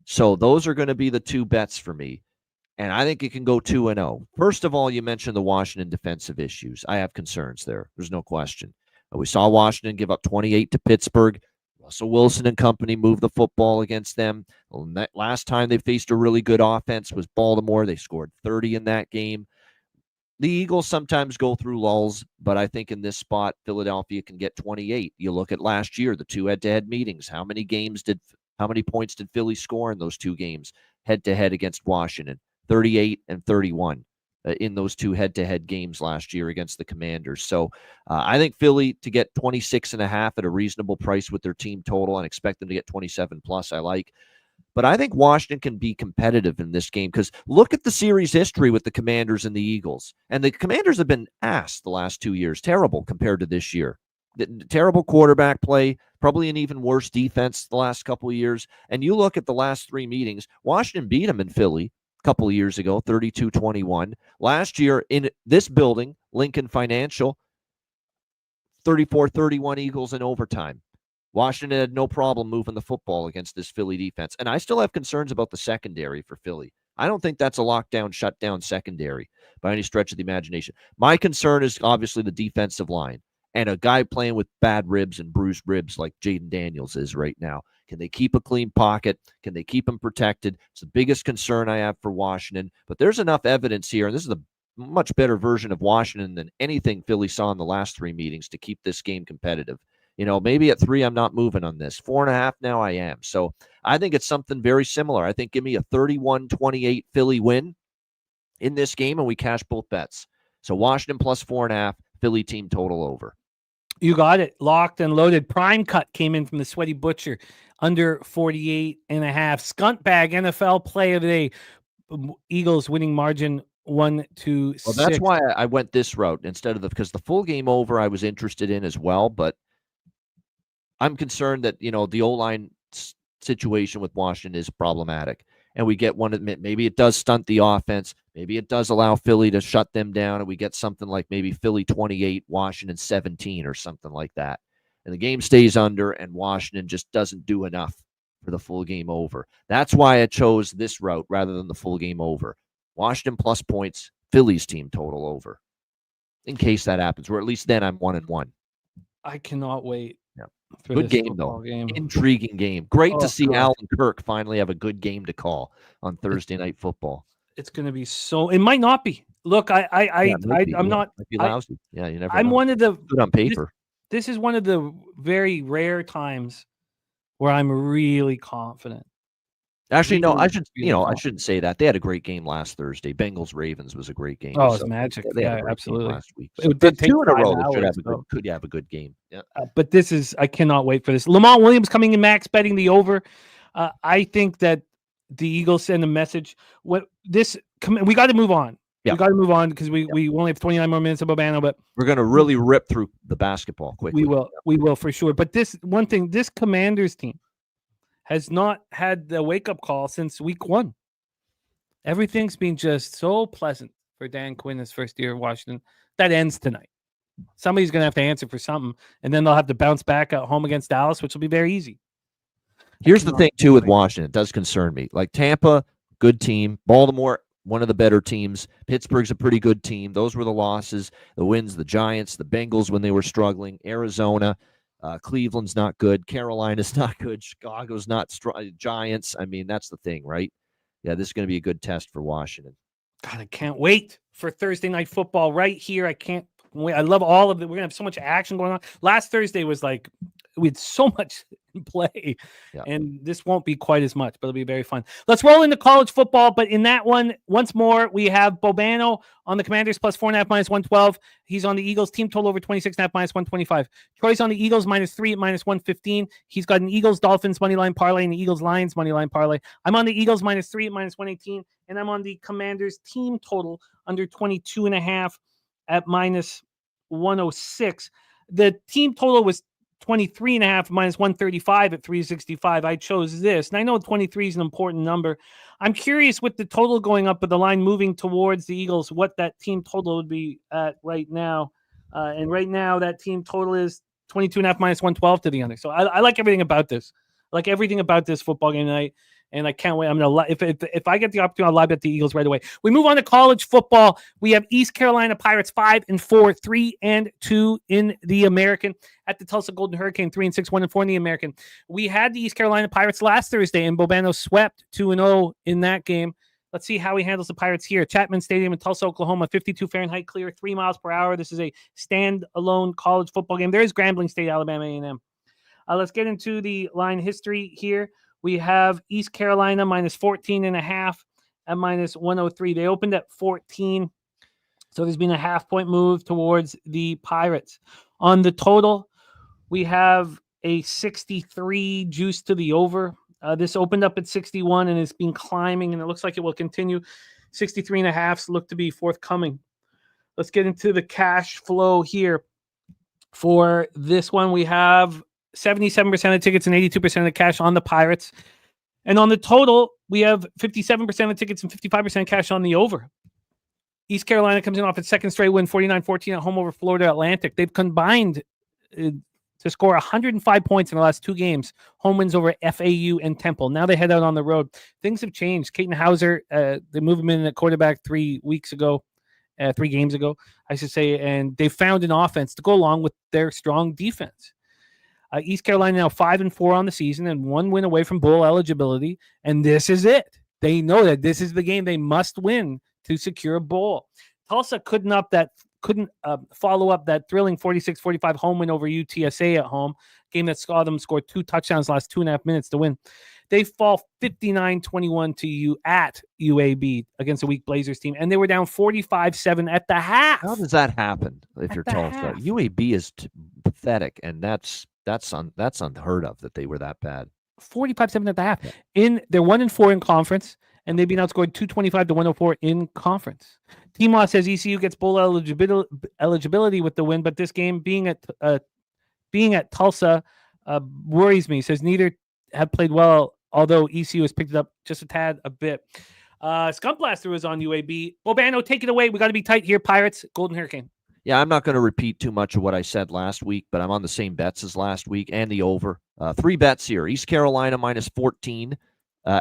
So those are going to be the two bets for me. And I think it can go 2-0. First of all, you mentioned the Washington defensive issues. I have concerns there. There's no question. We saw Washington give up 28 to Pittsburgh. Russell Wilson and company moved the football against them. Last time they faced a really good offense was Baltimore. They scored 30 in that game. The Eagles sometimes go through lulls, but I think in this spot, Philadelphia can get 28. You look at last year, the two head-to-head meetings. How many points did Philly score in those two games head-to-head against Washington? 38 and 31 in those two head-to-head games last year against the Commanders. So I think Philly to get 26.5 at a reasonable price with their team total and expect them to get 27 plus, I like. But I think Washington can be competitive in this game because look at the series history with the Commanders and the Eagles. And the Commanders have been ass the last 2 years, terrible compared to this year. Terrible quarterback play, probably an even worse defense the last couple of years. And you look at the last three meetings, Washington beat them in Philly a couple of years ago, 32-21. Last year in this building, Lincoln Financial, 34-31 Eagles in overtime. Washington had no problem moving the football against this Philly defense. And I still have concerns about the secondary for Philly. I don't think that's a lockdown, shutdown secondary by any stretch of the imagination. My concern is obviously the defensive line and a guy playing with bad ribs and bruised ribs like Jaden Daniels is right now. Can they keep a clean pocket? Can they keep him protected? It's the biggest concern I have for Washington. But there's enough evidence here, and this is a much better version of Washington than anything Philly saw in the last three meetings to keep this game competitive. You know, maybe at 3, I'm not moving on this. 4.5 now I am. So I think it's something very similar. I think give me a 31-28 Philly win in this game, and we cash both bets. So Washington plus 4.5, Philly team total over. You got it. Locked and loaded. Prime cut came in from the Sweaty Butcher. Under 48.5. Skunt bag NFL play of the day. Eagles winning margin 1-6. Well, that's why I went this route instead of because the full game over I was interested in as well, but I'm concerned that, you know, the O-line situation with Washington is problematic. And we get one, maybe it does stunt the offense. Maybe it does allow Philly to shut them down. And we get something like maybe Philly 28, Washington 17 or something like that. And the game stays under and Washington just doesn't do enough for the full game over. That's why I chose this route rather than the full game over. Washington plus points, Philly's team total over. In case that happens, or at least then I'm 1-1. I cannot wait. Yeah. Good game, though. Intriguing game. Great to see Alan Kirk finally have a good game to call on Thursday Night Football. It's going to be so. It might not be. Look, I'm not. Might be lousy. Yeah, you never. I'm know. one of the good on paper. This is one of the very rare times where I'm really confident. Actually, no, I should. I shouldn't say that. They had a great game last Thursday. Bengals Ravens was a great game. Oh, it's magic. Yeah, absolutely. Last week, so it did take 2 in a row. Hours, could have a good game. Yeah. But this is. I cannot wait for this. Lamont Williams coming in max betting the over. I think that the Eagles send a message. We got to move on. Yeah. We got to move on because we only have 29 more minutes of Bobano, but we're going to really rip through the basketball quickly. We will for sure. But this one thing, this Commanders team has not had the wake-up call since week 1. Everything's been just so pleasant for Dan Quinn his first year of Washington. That ends tonight. Somebody's going to have to answer for something, and then they'll have to bounce back at home against Dallas, which will be very easy. Here's the thing, too, with Washington. It does concern me. Like Tampa, good team. Baltimore, one of the better teams. Pittsburgh's a pretty good team. Those were the losses. The wins, the Giants, the Bengals when they were struggling. Arizona. Cleveland's not good. Carolina's not good. Chicago's not strong. Giants. I mean, that's the thing, right? Yeah, this is going to be a good test for Washington. God, I can't wait for Thursday Night Football right here. I can't wait. I love all of it. We're going to have so much action going on. Last Thursday was like, we had so much play. Yeah. And this won't be quite as much, but it'll be very fun. Let's roll into college football. But in that one, once more, we have Bobano on the Commanders plus 4.5 minus 112. He's on the Eagles team total over 26.5 minus 125. Troy's on the Eagles -3 at minus 115. He's got an Eagles Dolphins money line parlay and the Eagles Lions money line parlay. I'm on the Eagles -3 at minus 118, and I'm on the Commanders team total under 22.5 at minus 106. The team total was 23.5 minus 135 at 365. I chose this, and I know 23 is an important number. I'm curious with the total going up, but the line moving towards the Eagles, what that team total would be at right now. And right now, that team total is 22.5 minus 112 to the under. So I like everything about this. I like everything about this football game tonight. And I can't wait. I'm gonna if I get the opportunity, I'll live bet the Eagles right away. We move on to college football. We have East Carolina Pirates 5-4, 3-2 in the American. At the Tulsa Golden Hurricane 3-6, 1-4 in the American. We had the East Carolina Pirates last Thursday, and Bobano swept 2-0 in that game. Let's see how he handles the Pirates here. Chapman Stadium in Tulsa, Oklahoma, 52 Fahrenheit clear, 3 miles per hour. This is a standalone college football game. There is Grambling State, Alabama A&M. Let's get into the line history here. We have East Carolina minus 14.5 at minus 103. They opened at 14. So there's been a half-point move towards the Pirates. On the total, we have a 63 juice to the over. This opened up at 61 and it's been climbing, and it looks like it will continue. 63.5 look to be forthcoming. Let's get into the cash flow here. For this one, we have 77% of tickets and 82% of the cash on the Pirates. And on the total, we have 57% of tickets and 55% cash on the over. East Carolina comes in off its second straight win, 49-14 at home over Florida Atlantic. They've combined to score 105 points in the last 2 games. Home wins over FAU and Temple. Now they head out on the road. Things have changed. Caden Hauser, they moved him in at quarterback 3 games ago, I should say, and they found an offense to go along with their strong defense. East Carolina now 5-4 on the season and 1 win away from bowl eligibility, and this is it. They know that this is the game they must win to secure a bowl. Tulsa couldn't follow up that thrilling 46-45 home win over UTSA at home, game that saw them score 2 touchdowns last 2.5 minutes to win. They fall 59-21 to at UAB against a weak Blazers team, and they were down 45-7 at the half. How does that happen if you're Tulsa? half. UAB is pathetic, and that's unheard of that they were that bad. 45-7 at the half. They're 1-4 in conference, and they've been outscored 225-104 in conference. T-Moss says ECU gets bowl eligibility with the win, but this game being at Tulsa worries me. Says neither have played well, although ECU has picked it up just a bit. Skunk Blaster was on UAB. Bobano, take it away. We got to be tight here. Pirates, Golden Hurricane. Yeah, I'm not going to repeat too much of what I said last week, but I'm on the same bets as last week and the over. 3 bets here. East Carolina minus 14,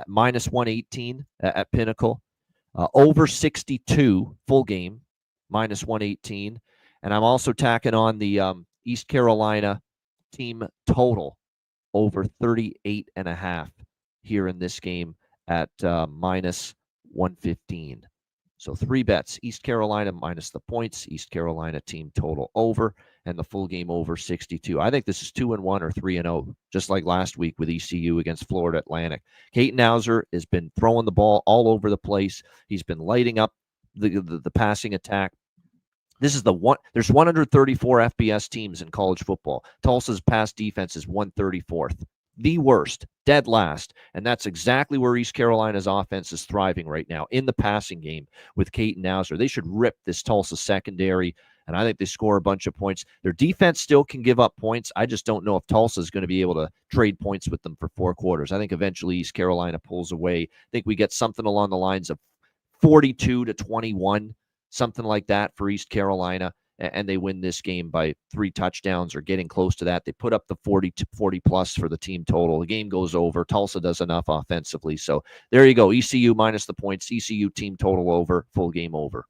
minus 118 at Pinnacle. Over 62, full game, minus 118. And I'm also tacking on the East Carolina team total over 38.5 here in this game at minus 115. So 3 bets, East Carolina minus the points, East Carolina team total over, and the full game over 62. I think this is 2-1 or 3-0, just like last week with ECU against Florida Atlantic. Caden Hauser has been throwing the ball all over the place. He's been lighting up the passing attack. This is there's 134 FBS teams in college football. Tulsa's pass defense is 134th. The worst, dead last. And that's exactly where East Carolina's offense is thriving right now, in the passing game with Caden Hauser. They should rip this Tulsa secondary, and I think they score a bunch of points. Their defense still can give up points. I just don't know if Tulsa is going to be able to trade points with them for 4 quarters. I think eventually East Carolina pulls away. I think we get something along the lines of 42-21, something like that for East Carolina. And they win this game by 3 touchdowns or getting close to that. They put up the 40 plus for the team total. The game goes over. Tulsa does enough offensively. So there you go. ECU minus the points. ECU team total over. Full game over.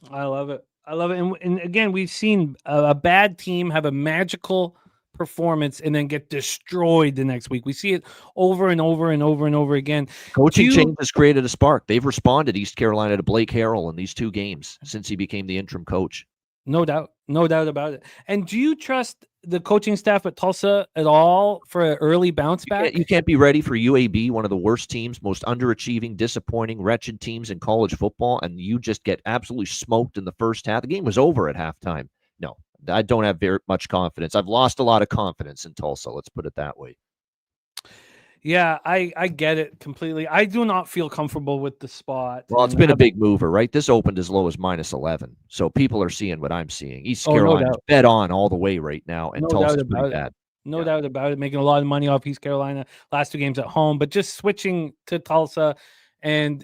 I love it. And again, we've seen a bad team have a magical performance and then get destroyed the next week. We see it over and over and over and over again. Coaching change has created a spark. They've responded, East Carolina, to Blake Harrell in these 2 games since he became the interim coach. No doubt about it. And do you trust the coaching staff at Tulsa at all for an early bounce back? You can't be ready for UAB, one of the worst teams, most underachieving, disappointing, wretched teams in college football, and you just get absolutely smoked in the first half. The game was over at halftime. No, I don't have very much confidence. I've lost a lot of confidence in Tulsa. Let's put it that way. Yeah, I get it completely. I do not feel comfortable with the spot. Well, it's been a big mover, right? This opened as low as -11. So people are seeing what I'm seeing. East Carolina's bet on all the way right now, and Tulsa's pretty bad. No doubt about it. Making a lot of money off East Carolina last 2 games at home, but just switching to Tulsa, and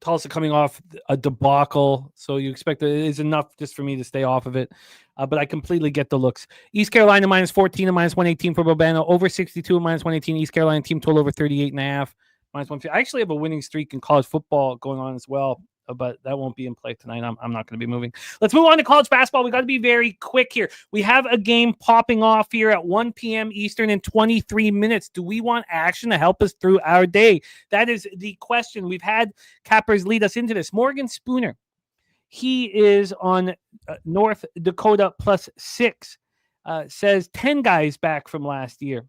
Tulsa coming off a debacle. So you expect that it is enough just for me to stay off of it. But I completely get the looks. East Carolina -14 and -118 for Bobano. Over 62 and -118. East Carolina team total over 38.5. -150. I actually have a winning streak in college football going on as well, but that won't be in play tonight. I'm not going to be moving. Let's move on to college basketball. We got to be very quick here. We have a game popping off here at 1 p.m. Eastern in 23 minutes. Do we want action to help us through our day? That is the question. We've had Cappers lead us into this. Morgan Spooner, he is on North Dakota +6, says 10 guys back from last year.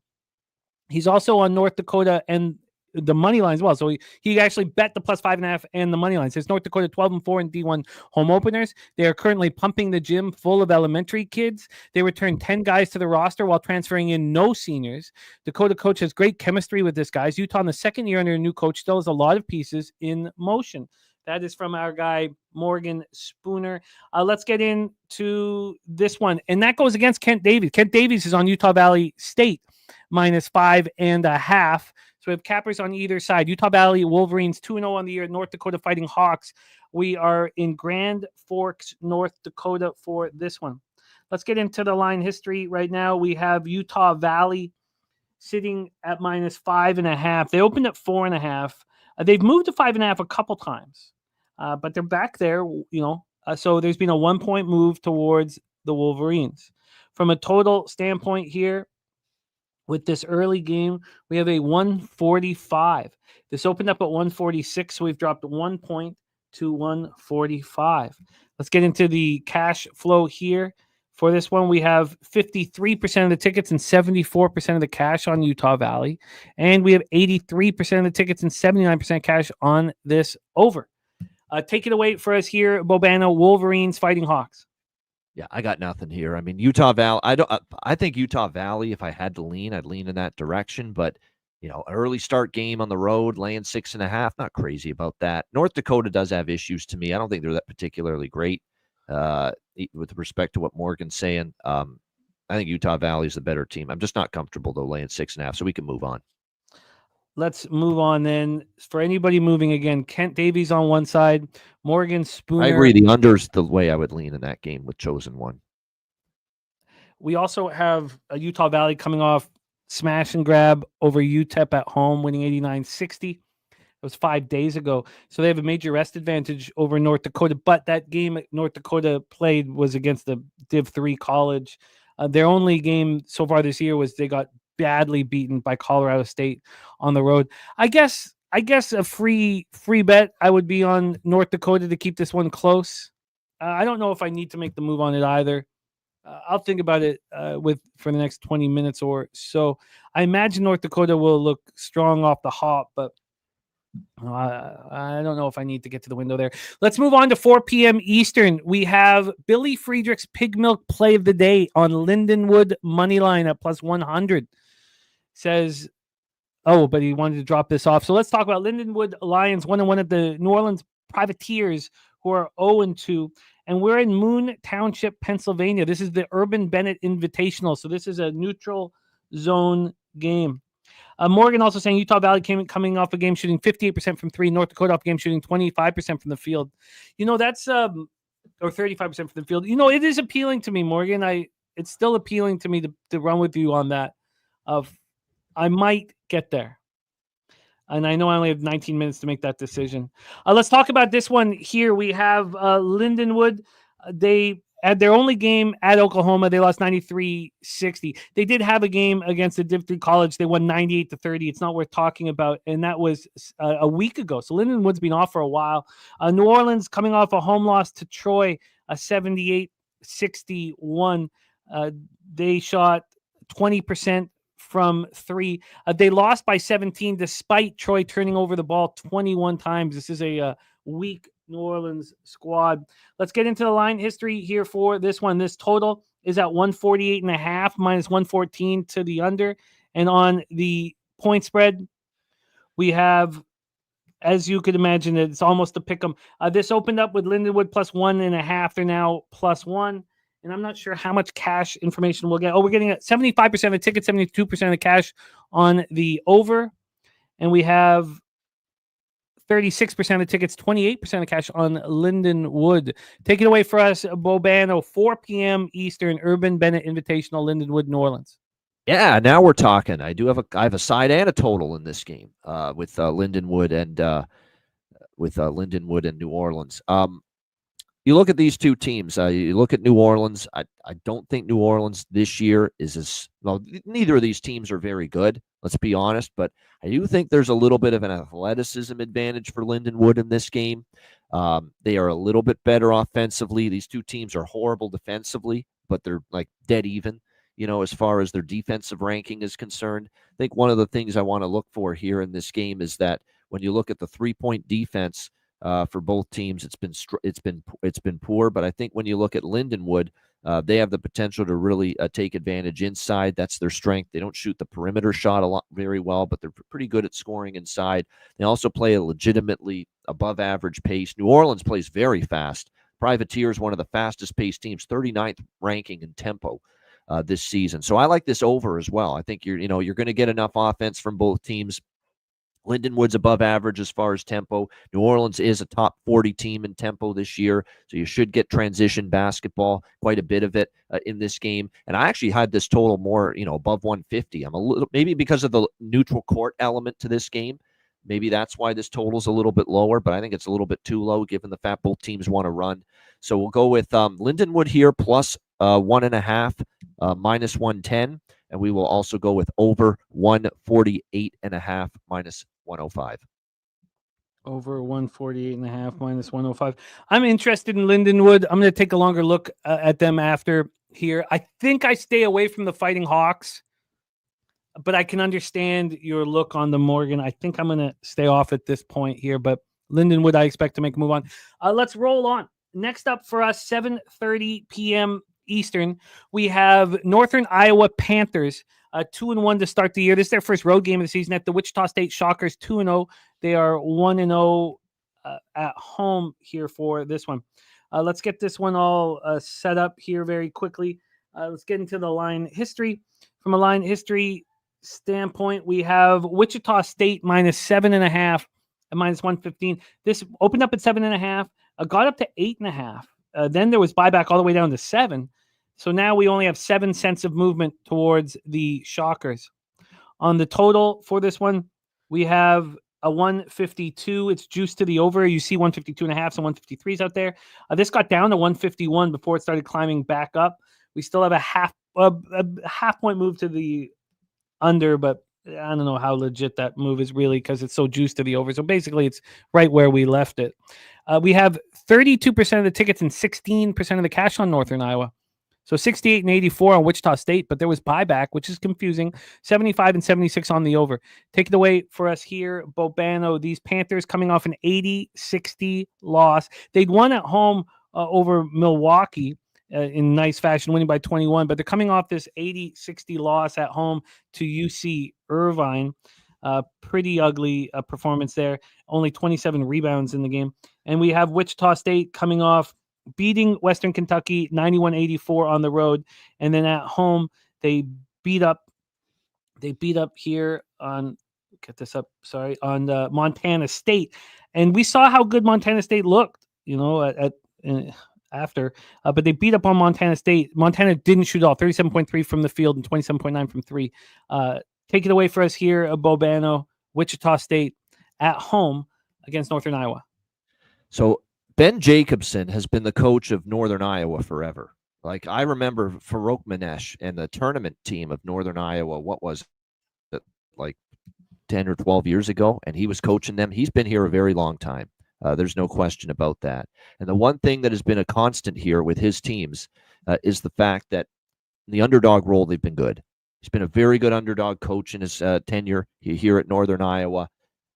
He's also on North Dakota and the money line as well. So he actually bet the +5.5 and the money line. Says North Dakota 12-4 in D1 home openers. They are currently pumping the gym full of elementary kids. They returned 10 guys to the roster while transferring in no seniors. Dakota coach has great chemistry with this guys. Utah in the second year under a new coach still has a lot of pieces in motion. That is from our guy, Morgan Spooner. Let's get into this one. And that goes against Kent Davies. Kent Davies is on Utah Valley State -5.5. So we have Cappers on either side. Utah Valley Wolverines 2-0 on the year. North Dakota Fighting Hawks. We are in Grand Forks, North Dakota for this one. Let's get into the line history right now. We have Utah Valley sitting at -5.5. They opened at 4.5. They've moved to 5.5 a couple times, but they're back there, so there's been a 1-point move towards the Wolverines. From a total standpoint here, with this early game, we have a 145. This opened up at 146, so we've dropped 1 point to 145. Let's get into the cash flow here. For this one, we have 53% of the tickets and 74% of the cash on Utah Valley. And we have 83% of the tickets and 79% cash on this over. Take it away for us here, Bobano. Wolverines Fighting Hawks. Yeah, I got nothing here. I mean, Utah Valley. I think Utah Valley. If I had to lean, I'd lean in that direction. But early start game on the road, laying 6.5. Not crazy about that. North Dakota does have issues to me. I don't think they're that particularly great. With respect to what Morgan's saying, I think Utah Valley is the better team. I'm just not comfortable though laying 6.5. So we can move on. Let's move on then. For anybody moving again, Kent Davies on one side, Morgan Spooner. I agree. The under's the way I would lean in that game with chosen one. We also have a Utah Valley coming off smash and grab over UTEP at home, winning 89-60. It was 5 days ago. So they have a major rest advantage over North Dakota. But that game North Dakota played was against the Div 3 college. Their only game so far this year was they got badly beaten by Colorado State on the road. I guess a free bet I would be on North Dakota to keep this one close. I don't know if I need to make the move on it either. I'll think about it for the next 20 minutes or so. I imagine North Dakota will look strong off the hop, but I don't know if I need to get to the window there. Let's move on to 4 p.m. Eastern. We have Billy Friedrich's Pig Milk play of the day on Lindenwood Moneyline at +100. Says, but he wanted to drop this off. So let's talk about Lindenwood Lions 1-1 at the New Orleans Privateers, who are 0-2. And we're in Moon Township, Pennsylvania. This is the Urban Bennett Invitational. So this is a neutral zone game. Morgan also saying Utah Valley coming off a game shooting 58% from 3. North Dakota off game shooting 25% from the field. That's or 35% from the field. It is appealing to me, Morgan. It's still appealing to me to run with you on that. I might get there. And I know I only have 19 minutes to make that decision. Let's talk about this one here. We have Lindenwood. They had their only game at Oklahoma. They lost 93-60. They did have a game against the Div 3 college. They won 98-30. It's not worth talking about. And that was a week ago. So Lindenwood's been off for a while. New Orleans coming off a home loss to Troy, a 78-61. They shot 20% from 3. They lost by 17 despite Troy turning over the ball 21 times. This is a weak New Orleans squad. Let's get into the line history here for this one. This total is at 148.5 minus 114 to the under. And on the point spread, we have, as you could imagine, it's almost a pick 'em. This opened up with Lindenwood plus 1.5. They're now plus 1. And I'm not sure how much cash information we'll get. Oh, we're getting 75% of the ticket, 72% of the cash on the over. And we have 36% of the tickets, 28% of cash on Lindenwood. Take it away for us, Bobano, 4 p.m. Eastern, Urban Bennett Invitational, Lindenwood, New Orleans. Yeah, now we're talking. I have a side and a total in this game with Lindenwood and New Orleans. You look at these two teams. You look at New Orleans. I don't think New Orleans this year is as well. Neither of these teams are very good. Let's be honest, but I do think there's a little bit of an athleticism advantage for Lindenwood in this game. They are a little bit better offensively. These two teams are horrible defensively, but they're like dead even, as far as their defensive ranking is concerned. I think one of the things I want to look for here in this game is that when you look at the 3-point defense for both teams, it's been poor. But I think when you look at Lindenwood, they have the potential to really take advantage inside. That's their strength. They don't shoot the perimeter shot very well, but they're pretty good at scoring inside. They also play a legitimately above average pace. New Orleans plays very fast. Privateers, one of the fastest paced teams, 39th ranking in tempo this season. So I like this over as well. I think you're going to get enough offense from both teams. Lindenwood's above average as far as tempo. New Orleans is a top 40 team in tempo this year, so you should get transition basketball, quite a bit of it in this game. And I actually had this total more, above 150. I'm a little, maybe because of the neutral court element to this game. Maybe that's why this total is a little bit lower, but I think it's a little bit too low given the fact both teams want to run. So we'll go with Lindenwood here plus 1.5, minus 110. And we will also go with over 148.5 minus 105. Over 148.5 minus 105. I'm interested in Lindenwood. I'm going to take a longer look at them after here. I think I stay away from the Fighting Hawks, but I can understand your look on the Morgan. I think I'm going to stay off at this point here, but Lindenwood, I expect to make a move on. Let's roll on. Next up for us, 7:30 p.m. Eastern, we have Northern Iowa Panthers, 2-1 to start the year. This is their first road game of the season at the Wichita State Shockers, 2-0. They are 1-0 at home here for this one. Let's get this one all set up here very quickly. Let's get into the line history. From a line history standpoint, we have Wichita State minus 7.5 at minus 115. This opened up at 7.5, got up to 8.5. Then there was buyback all the way down to 7. So now we only have 7 cents of movement towards the Shockers. On the total for this one, we have a 152. It's juiced to the over. You see 152.5, some 153s out there. This got down to 151 before it started climbing back up. We still have a half point move to the under, but I don't know how legit that move is really because it's so juiced to the over. So basically, it's right where we left it. We have 32% of the tickets and 16% of the cash on Northern Iowa. So 68 and 84 on Wichita State, but there was buyback, which is confusing. 75 and 76 on the over. Take it away for us here, Bobano. These Panthers coming off an 80-60 loss. They'd won at home over Milwaukee in nice fashion, winning by 21, but they're coming off this 80-60 loss at home to UC Irvine. Pretty ugly performance there. Only 27 rebounds in the game. And we have Wichita State coming off beating Western Kentucky 91-84 on the road, and then at home they beat up here on Montana State, and we saw how good Montana State looked, after, but they beat up on Montana State. Montana didn't shoot all, 37.3 from the field and 27.9 from three. Take it away for us here, Bobano. Wichita State at home against Northern Iowa. So Ben Jacobson has been the coach of Northern Iowa forever. Like, I remember Farouk Manesh and the tournament team of Northern Iowa, what was it, like 10 or 12 years ago, and he was coaching them. He's been here a very long time. There's no question about that. And the one thing that has been a constant here with his teams is the fact that In the underdog role, they've been good. He's been a very good underdog coach in his tenure here at Northern Iowa.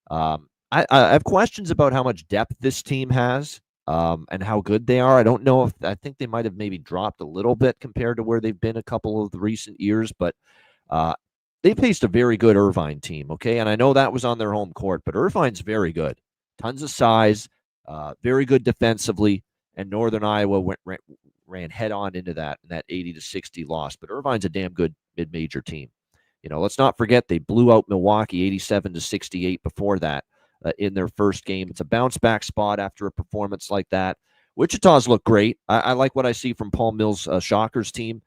I have questions about how much depth this team has and how good they are. I think they might have maybe dropped a little bit compared to where they've been a couple of the recent years, but they faced a very good Irvine team, okay? And I know that was on their home court, but Irvine's very good. Tons of size, very good defensively, and Northern Iowa ran head-on into that 80-60 loss. But Irvine's a damn good mid-major team. Let's not forget they blew out Milwaukee 87-68 before that in their first game. It's a bounce-back spot after a performance like that. Wichita's look great. I like what I see from Paul Mills' Shockers team.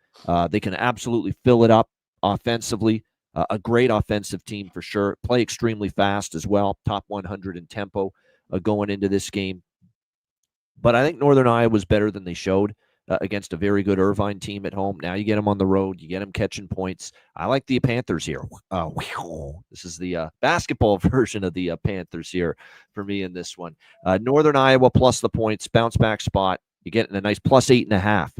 They can absolutely fill it up offensively. A great offensive team for sure. Play extremely fast as well. Top 100 in tempo going into this game. But I think Northern Iowa was better than they showed against a very good Irvine team at home. Now you get them on the road. You get them catching points. I like the Panthers here. This is the basketball version of the Panthers here for me in this one. Northern Iowa plus the points, bounce back spot. You're getting a nice plus 8.5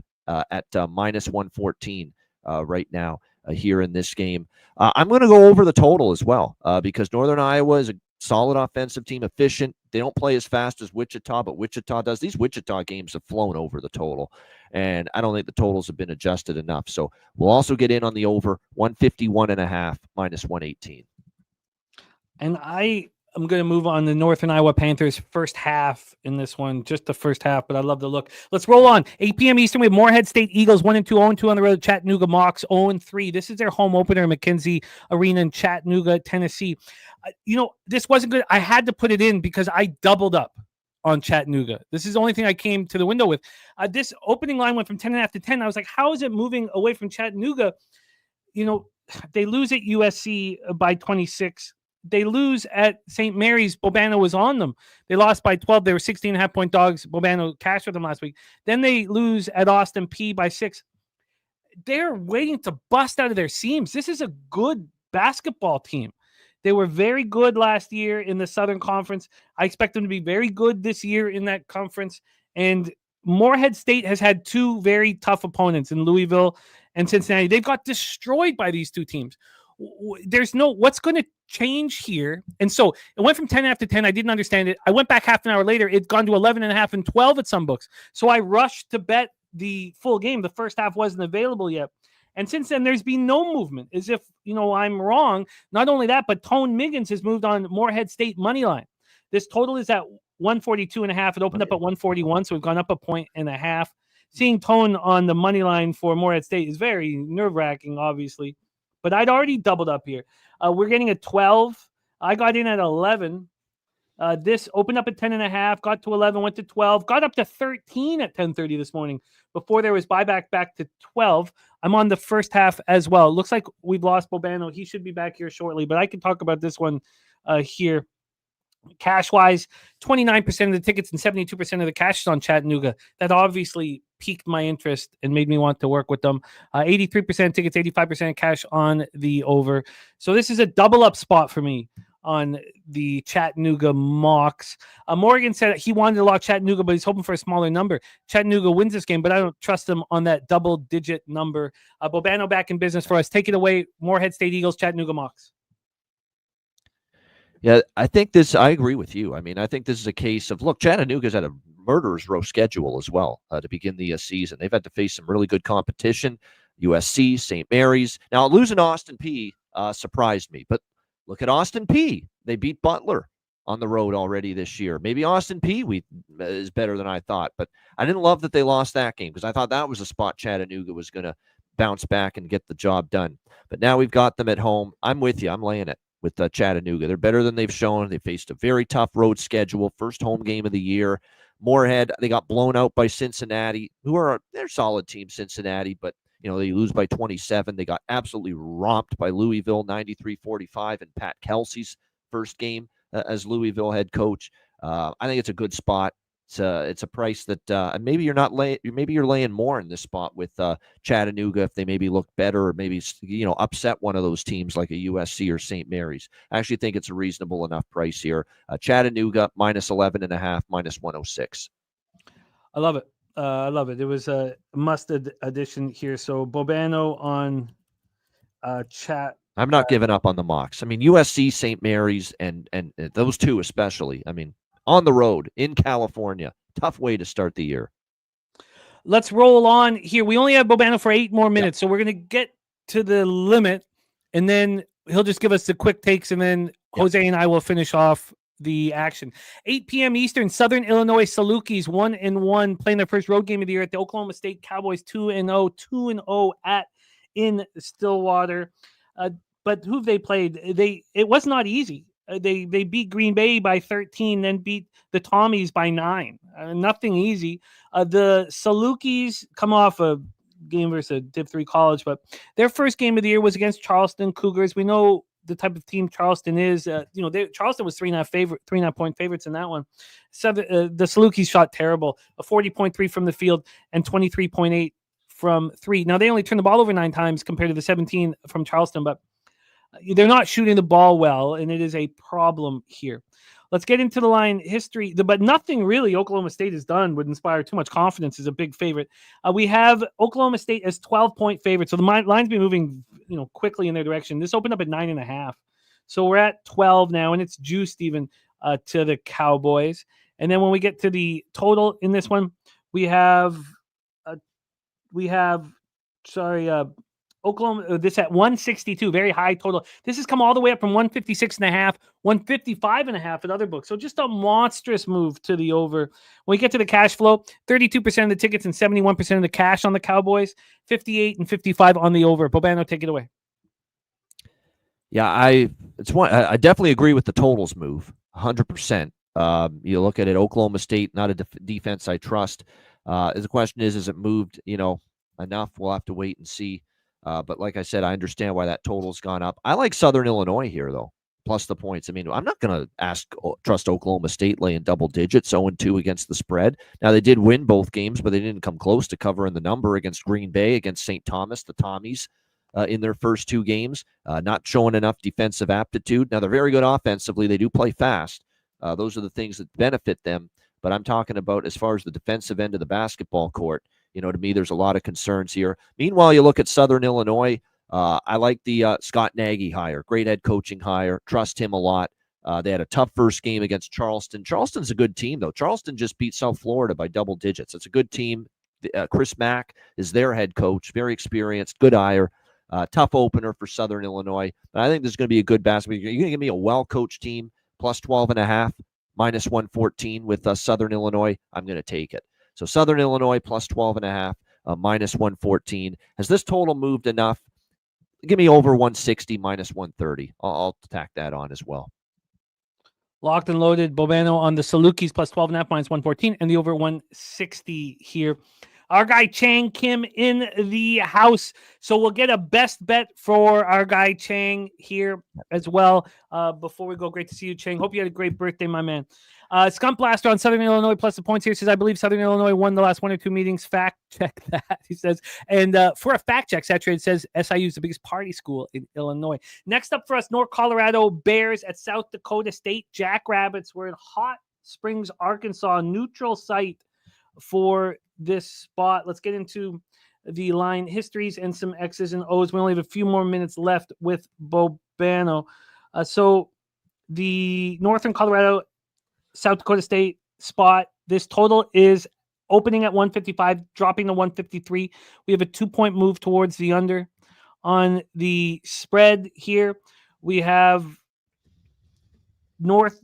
at minus 114 right now here in this game. I'm going to go over the total as well because Northern Iowa is a solid offensive team, efficient. They don't play as fast as Wichita, but Wichita does. These Wichita games have flown over the total, and I don't think the totals have been adjusted enough. So we'll also get in on the over 151.5 minus 118. And I'm going to move on the Northern Iowa Panthers first half in this one, just the first half, but I love the look. Let's roll on. 8 p.m. Eastern, we have Morehead State Eagles 1-2, 0-2 on the road. Chattanooga Mocs 0-3. This is their home opener in McKenzie Arena in Chattanooga, Tennessee. This wasn't good. I had to put it in because I doubled up on Chattanooga. This is the only thing I came to the window with. This opening line went from 10.5 to 10. I was like, how is it moving away from Chattanooga? They lose at USC by 26. They lose at St. Mary's. Bobano was on them. They lost by 12. They were 16.5-point dogs. Bobano cashed for them last week. Then they lose at Austin P by 6. They're waiting to bust out of their seams. This is a good basketball team. They were very good last year in the Southern Conference. I expect them to be very good this year in that conference. And Morehead State has had two very tough opponents in Louisville and Cincinnati. They've got destroyed by these two teams. What's going to change here? And so it went from 10.5 to 10. I didn't understand it. I went back half an hour later. It's gone to 11.5 and 12 at some books. So I rushed to bet the full game. The first half wasn't available yet. And since then, there's been no movement, as if, I'm wrong. Not only that, but Tone Miggins has moved on Morehead State money line. This total is at 142.5. It opened up at 141, so we've gone up 1.5 points. Seeing Tone on the money line for Morehead State is very nerve-wracking, obviously. But I'd already doubled up here. We're getting a 12. I got in at 11. This opened up at 10.5, got to 11, went to 12, got up to 13 at 10:30 this morning before there was buyback back to 12. I'm on the first half as well. It looks like we've lost Bobano. He should be back here shortly, but I can talk about this one here. Cash-wise, 29% of the tickets and 72% of the cash is on Chattanooga. That obviously piqued my interest and made me want to work with them. 83% tickets, 85% cash on the over. So this is a double-up spot for me on the Chattanooga Mocs. Morgan said he wanted to lock Chattanooga, but he's hoping for a smaller number. Chattanooga wins this game, but I don't trust them on that double-digit number. Bobano back in business for us. Take it away, Morehead State Eagles, Chattanooga Mocs. Yeah, I agree with you. I mean, I think this is a case of, look, Chattanooga's had a murderer's row schedule as well to begin the season. They've had to face some really good competition, USC, St. Mary's. Now, losing Austin P surprised me, but look at Austin P. They beat Butler on the road already this year. Maybe Austin P is better than I thought, but I didn't love that they lost that game because I thought that was a spot Chattanooga was going to bounce back and get the job done. But now we've got them at home. I'm with you. I'm laying it with Chattanooga. They're better than they've shown. They faced a very tough road schedule, first home game of the year. Morehead, they got blown out by Cincinnati, they're a solid team, Cincinnati, but they lose by 27. They got absolutely romped by Louisville, 93-45 in Pat Kelsey's first game as Louisville head coach. I think it's a good spot. It's a price that maybe you're laying more in this spot with Chattanooga if they maybe look better or maybe upset one of those teams like a USC or St. Mary's. I actually think it's a reasonable enough price here. Chattanooga minus 11.5, minus 106. I love it. I love it. It was a addition here. So Bobano on chat. I'm not giving up on the mocks. I mean, USC, St. Mary's, and those two especially. I mean, on the road in California, tough way to start the year. Let's roll on here. We only have Bobano for 8 more minutes, so we're going to get to the limit, and then he'll just give us the quick takes, and then Jose and I will finish off the action. 8 p.m. Eastern, Southern Illinois Salukis 1-1, playing their first road game of the year at the Oklahoma State Cowboys 2-0, 2-0 in Stillwater. But who they played? It was not easy. They beat Green Bay by 13, then beat the Tommies by 9. Nothing easy. The Salukis come off a game versus a Div 3 college, but their first game of the year was against Charleston Cougars. We know the type of team Charleston is. Charleston was 3.5 point favorites in that one. The Salukis shot terrible, a 40.3 from the field and 23.8 from 3. Now they only turned the ball over 9 times compared to the 17 from Charleston, but they're not shooting the ball well, and it is a problem here. Let's get into the line history, but nothing really Oklahoma State has done would inspire too much confidence as a big favorite. We have Oklahoma State as 12-point favorite, so the line's been moving, quickly in their direction. This opened up at 9.5, so we're at 12 now, and it's juiced even to the Cowboys. And then when we get to the total in this one, we have Oklahoma, this at 162, very high total. This has come all the way up from 156.5, 155.5 at other books. So just a monstrous move to the over. When we get to the cash flow, 32% of the tickets and 71% of the cash on the Cowboys, 58 and 55 on the over. Bobano, take it away. Yeah, I definitely agree with the totals move, 100%. You look at it, Oklahoma State, not a defense I trust. The question is it moved, enough? We'll have to wait and see. But like I said, I understand why that total's gone up. I like Southern Illinois here, though, plus the points. I mean, I'm not going to trust Oklahoma State laying double digits, 0-2 against the spread. Now, they did win both games, but they didn't come close to covering the number against Green Bay, against St. Thomas, the Tommies, in their first 2 games. Not showing enough defensive aptitude. Now, they're very good offensively. They do play fast. Those are the things that benefit them. But I'm talking about as far as the defensive end of the basketball court. To me, there's a lot of concerns here. Meanwhile, you look at Southern Illinois. I like the Scott Nagy hire. Great head coaching hire. Trust him a lot. They had a tough first game against Charleston. Charleston's a good team, though. Charleston just beat South Florida by double digits. It's a good team. Chris Mack is their head coach. Very experienced. Good hire. Tough opener for Southern Illinois. But I think this is going to be a good basketball. You're going to give me a well-coached team, plus 12.5, minus 114 with Southern Illinois. I'm going to take it. So Southern Illinois plus 12.5, minus 114. Has this total moved enough? Give me over 160, minus 130. I'll tack that on as well. Locked and loaded. Bobano on the Salukis plus 12.5, minus 114, and the over 160 here. Our guy Chang Kim in the house. So we'll get a best bet for our guy Chang here as well. Before we go, great to see you, Chang. Hope you had a great birthday, my man. Skunk Blaster on Southern Illinois plus the points here says, I believe Southern Illinois won the last 1 or 2 meetings. Fact check that, he says. And for a fact check, Saturated says SIU is the biggest party school in Illinois. Next up for us, North Colorado Bears at South Dakota State Jackrabbits. We're in Hot Springs, Arkansas, neutral site for this spot. Let's get into the line histories and some X's and O's. We only have a few more minutes left with Bobano. So the Northern Colorado South Dakota State spot, this total is opening at 155, dropping to 153. We have a 2-point move towards the under. On the spread here, we have Northern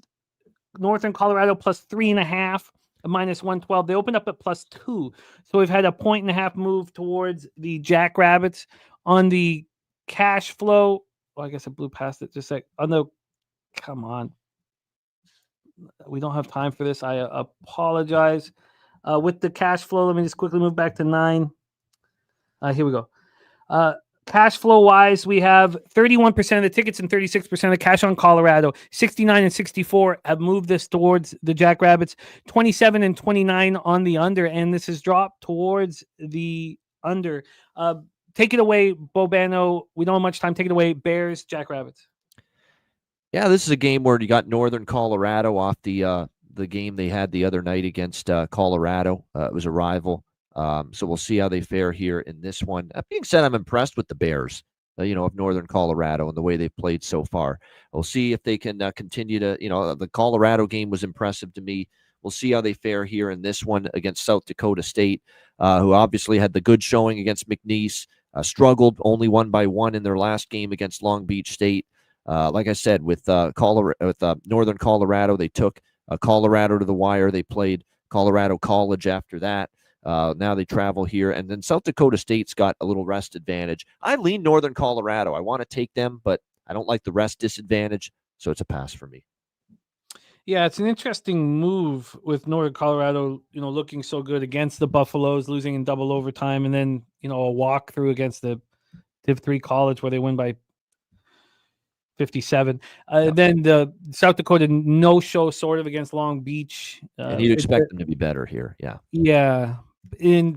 Colorado plus 3.5, minus 112. They opened up at plus 2. So we've had a 1.5 move towards the Jackrabbits. On the cash flow, I guess I blew past it just a sec. Come on. We don't have time for this. I apologize. With the cash flow, let me just quickly move back to 9. Here we go. Cash flow wise, we have 31% of the tickets and 36% of the cash on Colorado. 69 and 64 have moved this towards the Jackrabbits. 27 and 29 on the under, and this has dropped towards the under. Take it away, Bobano. We don't have much time. Take it away, Bears, Jackrabbits. Yeah, this is a game where you got Northern Colorado off the the game they had the other night against Colorado. It was a rival. So we'll see how they fare here in this one. That being said, I'm impressed with the Bears, of Northern Colorado and the way they've played so far. We'll see if they can continue to, the Colorado game was impressive to me. We'll see how they fare here in this one against South Dakota State, who obviously had the good showing against McNeese, struggled, only won by 1 in their last game against Long Beach State. Like I said, with Northern Colorado, they took Colorado to the wire. They played Colorado College after that. Now they travel here, and then South Dakota State's got a little rest advantage. I lean Northern Colorado. I want to take them, but I don't like the rest disadvantage, so it's a pass for me. Yeah, it's an interesting move with Northern Colorado, looking so good against the Buffaloes, losing in double overtime, and then, a walkthrough against the Div 3 college where they win by 57. Then the South Dakota no-show sort of against Long Beach. And you'd expect them to be better here, yeah. Yeah,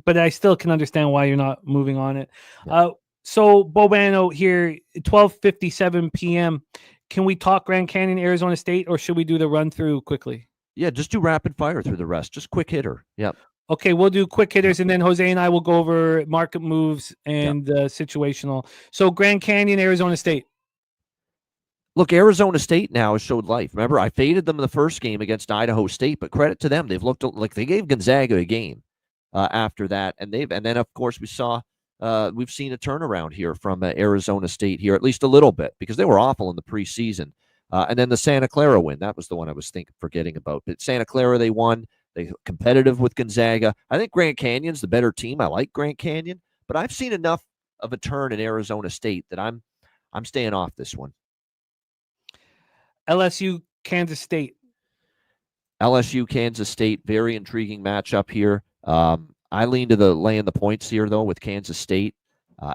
but I still can understand why you're not moving on it. Yeah. So Bobano here, 12:57 p.m., can we talk Grand Canyon, Arizona State, or should we do the run through quickly? Yeah, just do rapid fire through the rest. Just quick hitter. Yep. Okay, we'll do quick hitters, and then Jose and I will go over market moves and situational. So Grand Canyon, Arizona State. Look, Arizona State now has showed life. Remember, I faded them in the first game against Idaho State, but credit to them. They've looked like they gave Gonzaga a game after that. And then, of course, we've seen a turnaround here from Arizona State here, at least a little bit, because they were awful in the preseason. And then the Santa Clara win, that was the one I was forgetting about. But Santa Clara, they won. They competitive with Gonzaga. I think Grand Canyon's the better team. I like Grand Canyon, but I've seen enough of a turn in Arizona State that I'm staying off this one. LSU, Kansas State. LSU, Kansas State, very intriguing matchup here. I lean to the laying the points here, though, with Kansas State.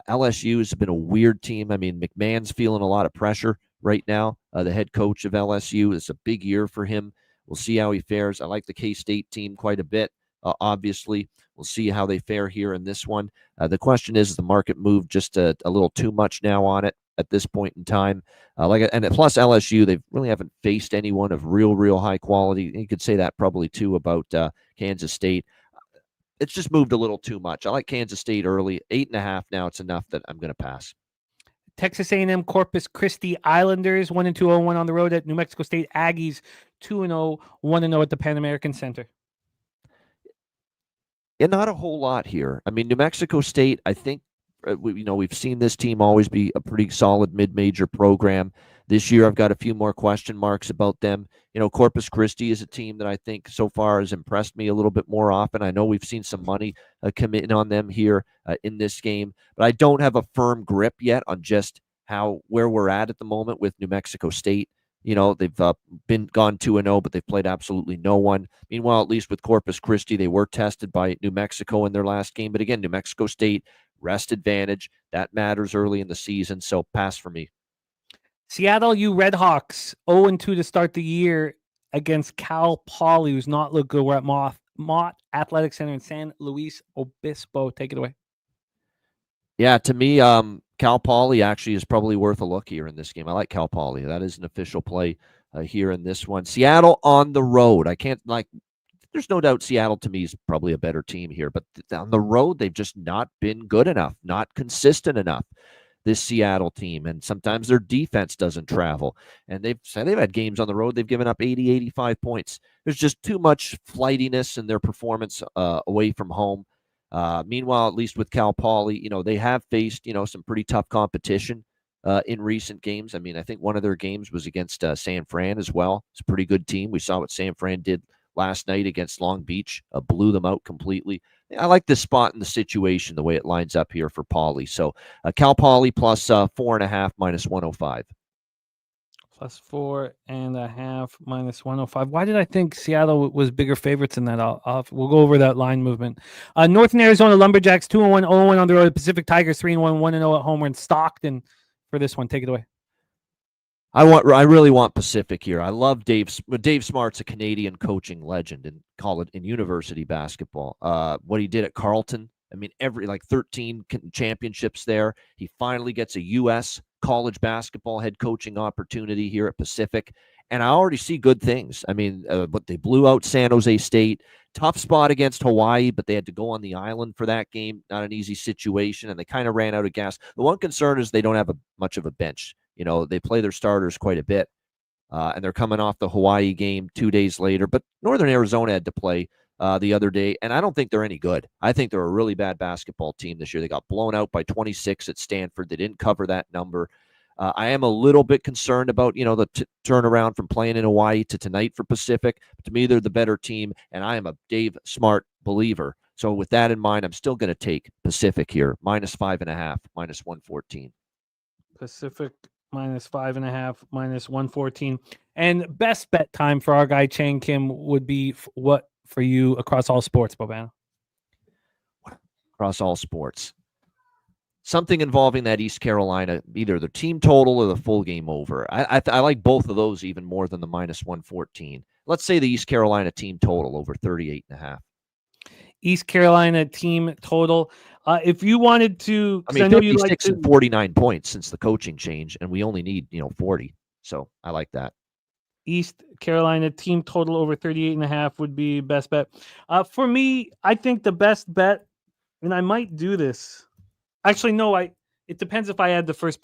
LSU has been a weird team. I mean, McMahon's feeling a lot of pressure right now. The head coach of LSU, it's a big year for him. We'll see how he fares. I like the K-State team quite a bit, obviously. We'll see how they fare here in this one. The question is the market moved just a little too much now on it at this point in time. And plus LSU, they really haven't faced anyone of real high quality. You could say that probably too about Kansas State. It's just moved a little too much. I like Kansas State early. 8.5 now. It's enough that I'm going to pass. Texas A&M Corpus Christi Islanders 1-2, 0-1 on the road at New Mexico State Aggies 2-0, 1-0 at the Pan American Center. Yeah, not a whole lot here. I mean, New Mexico State, I think, we've seen this team always be a pretty solid mid-major program. This year, I've got a few more question marks about them. Corpus Christi is a team that I think so far has impressed me a little bit more often. I know we've seen some money come in on them here in this game, but I don't have a firm grip yet on just where we're at the moment with New Mexico State. They've gone 2-0, but they've played absolutely no one. Meanwhile, at least with Corpus Christi, they were tested by New Mexico in their last game. But again, New Mexico State, rest advantage. That matters early in the season, so pass for me. Seattle U Redhawks 0-2 to start the year against Cal Poly, who's not looked good. We're at Mott Athletic Center in San Luis Obispo. Take it away. Yeah, to me, Cal Poly actually is probably worth a look here in this game. I like Cal Poly. That is an official play here in this one. Seattle on the road. There's no doubt Seattle to me is probably a better team here, but on the road, they've just not been good enough, not consistent enough, this Seattle team. And sometimes their defense doesn't travel. And they've had games on the road. They've given up 80, 85 points. There's just too much flightiness in their performance away from home. Meanwhile, at least with Cal Poly, they have faced, some pretty tough competition in recent games. I mean, I think one of their games was against San Fran as well. It's a pretty good team. We saw what San Fran did last night against Long Beach, blew them out completely. I like this spot in the situation, the way it lines up here for Poly. So Cal Poly plus 4.5 minus 105. Plus 4.5 minus 105. Why did I think Seattle was bigger favorites in that? We'll go over that line movement. Northern Arizona Lumberjacks 2-1, 0-1 on the road. Pacific Tigers 3-1, 1-0 at home. We're in Stockton for this one. Take it away. I really want Pacific here. I love Dave Smart's a Canadian coaching legend in university basketball. What he did at Carleton, I mean, 13 championships there. He finally gets a U.S. college basketball head coaching opportunity here at Pacific. And I already see good things. I mean, but they blew out San Jose State. Tough spot against Hawaii, but they had to go on the island for that game. Not an easy situation, and they kind of ran out of gas. The one concern is they don't have much of a bench. They play their starters quite a bit, and they're coming off the Hawaii game 2 days later. But Northern Arizona had to play the other day, and I don't think they're any good. I think they're a really bad basketball team this year. They got blown out by 26 at Stanford. They didn't cover that number. I am a little bit concerned about, the turnaround from playing in Hawaii to tonight for Pacific. To me, they're the better team, and I am a Dave Smart believer. So with that in mind, I'm still going to take Pacific here, -5.5, -114. Pacific -5.5, -114. And best bet time for our guy Chang Kim would be what for you across all sports, Bobano? Across all sports. Something involving that East Carolina, either the team total or the full game over. I like both of those even more than the -114. Let's say the East Carolina team total over 38.5. East Carolina team total. If you wanted to, I mean, 56 and 49 points since the coaching change, and we only need 40. So I like that. East Carolina team total over 38.5 would be best bet. For me, I think the best bet, and I might do this. Actually, no. It depends if I add the first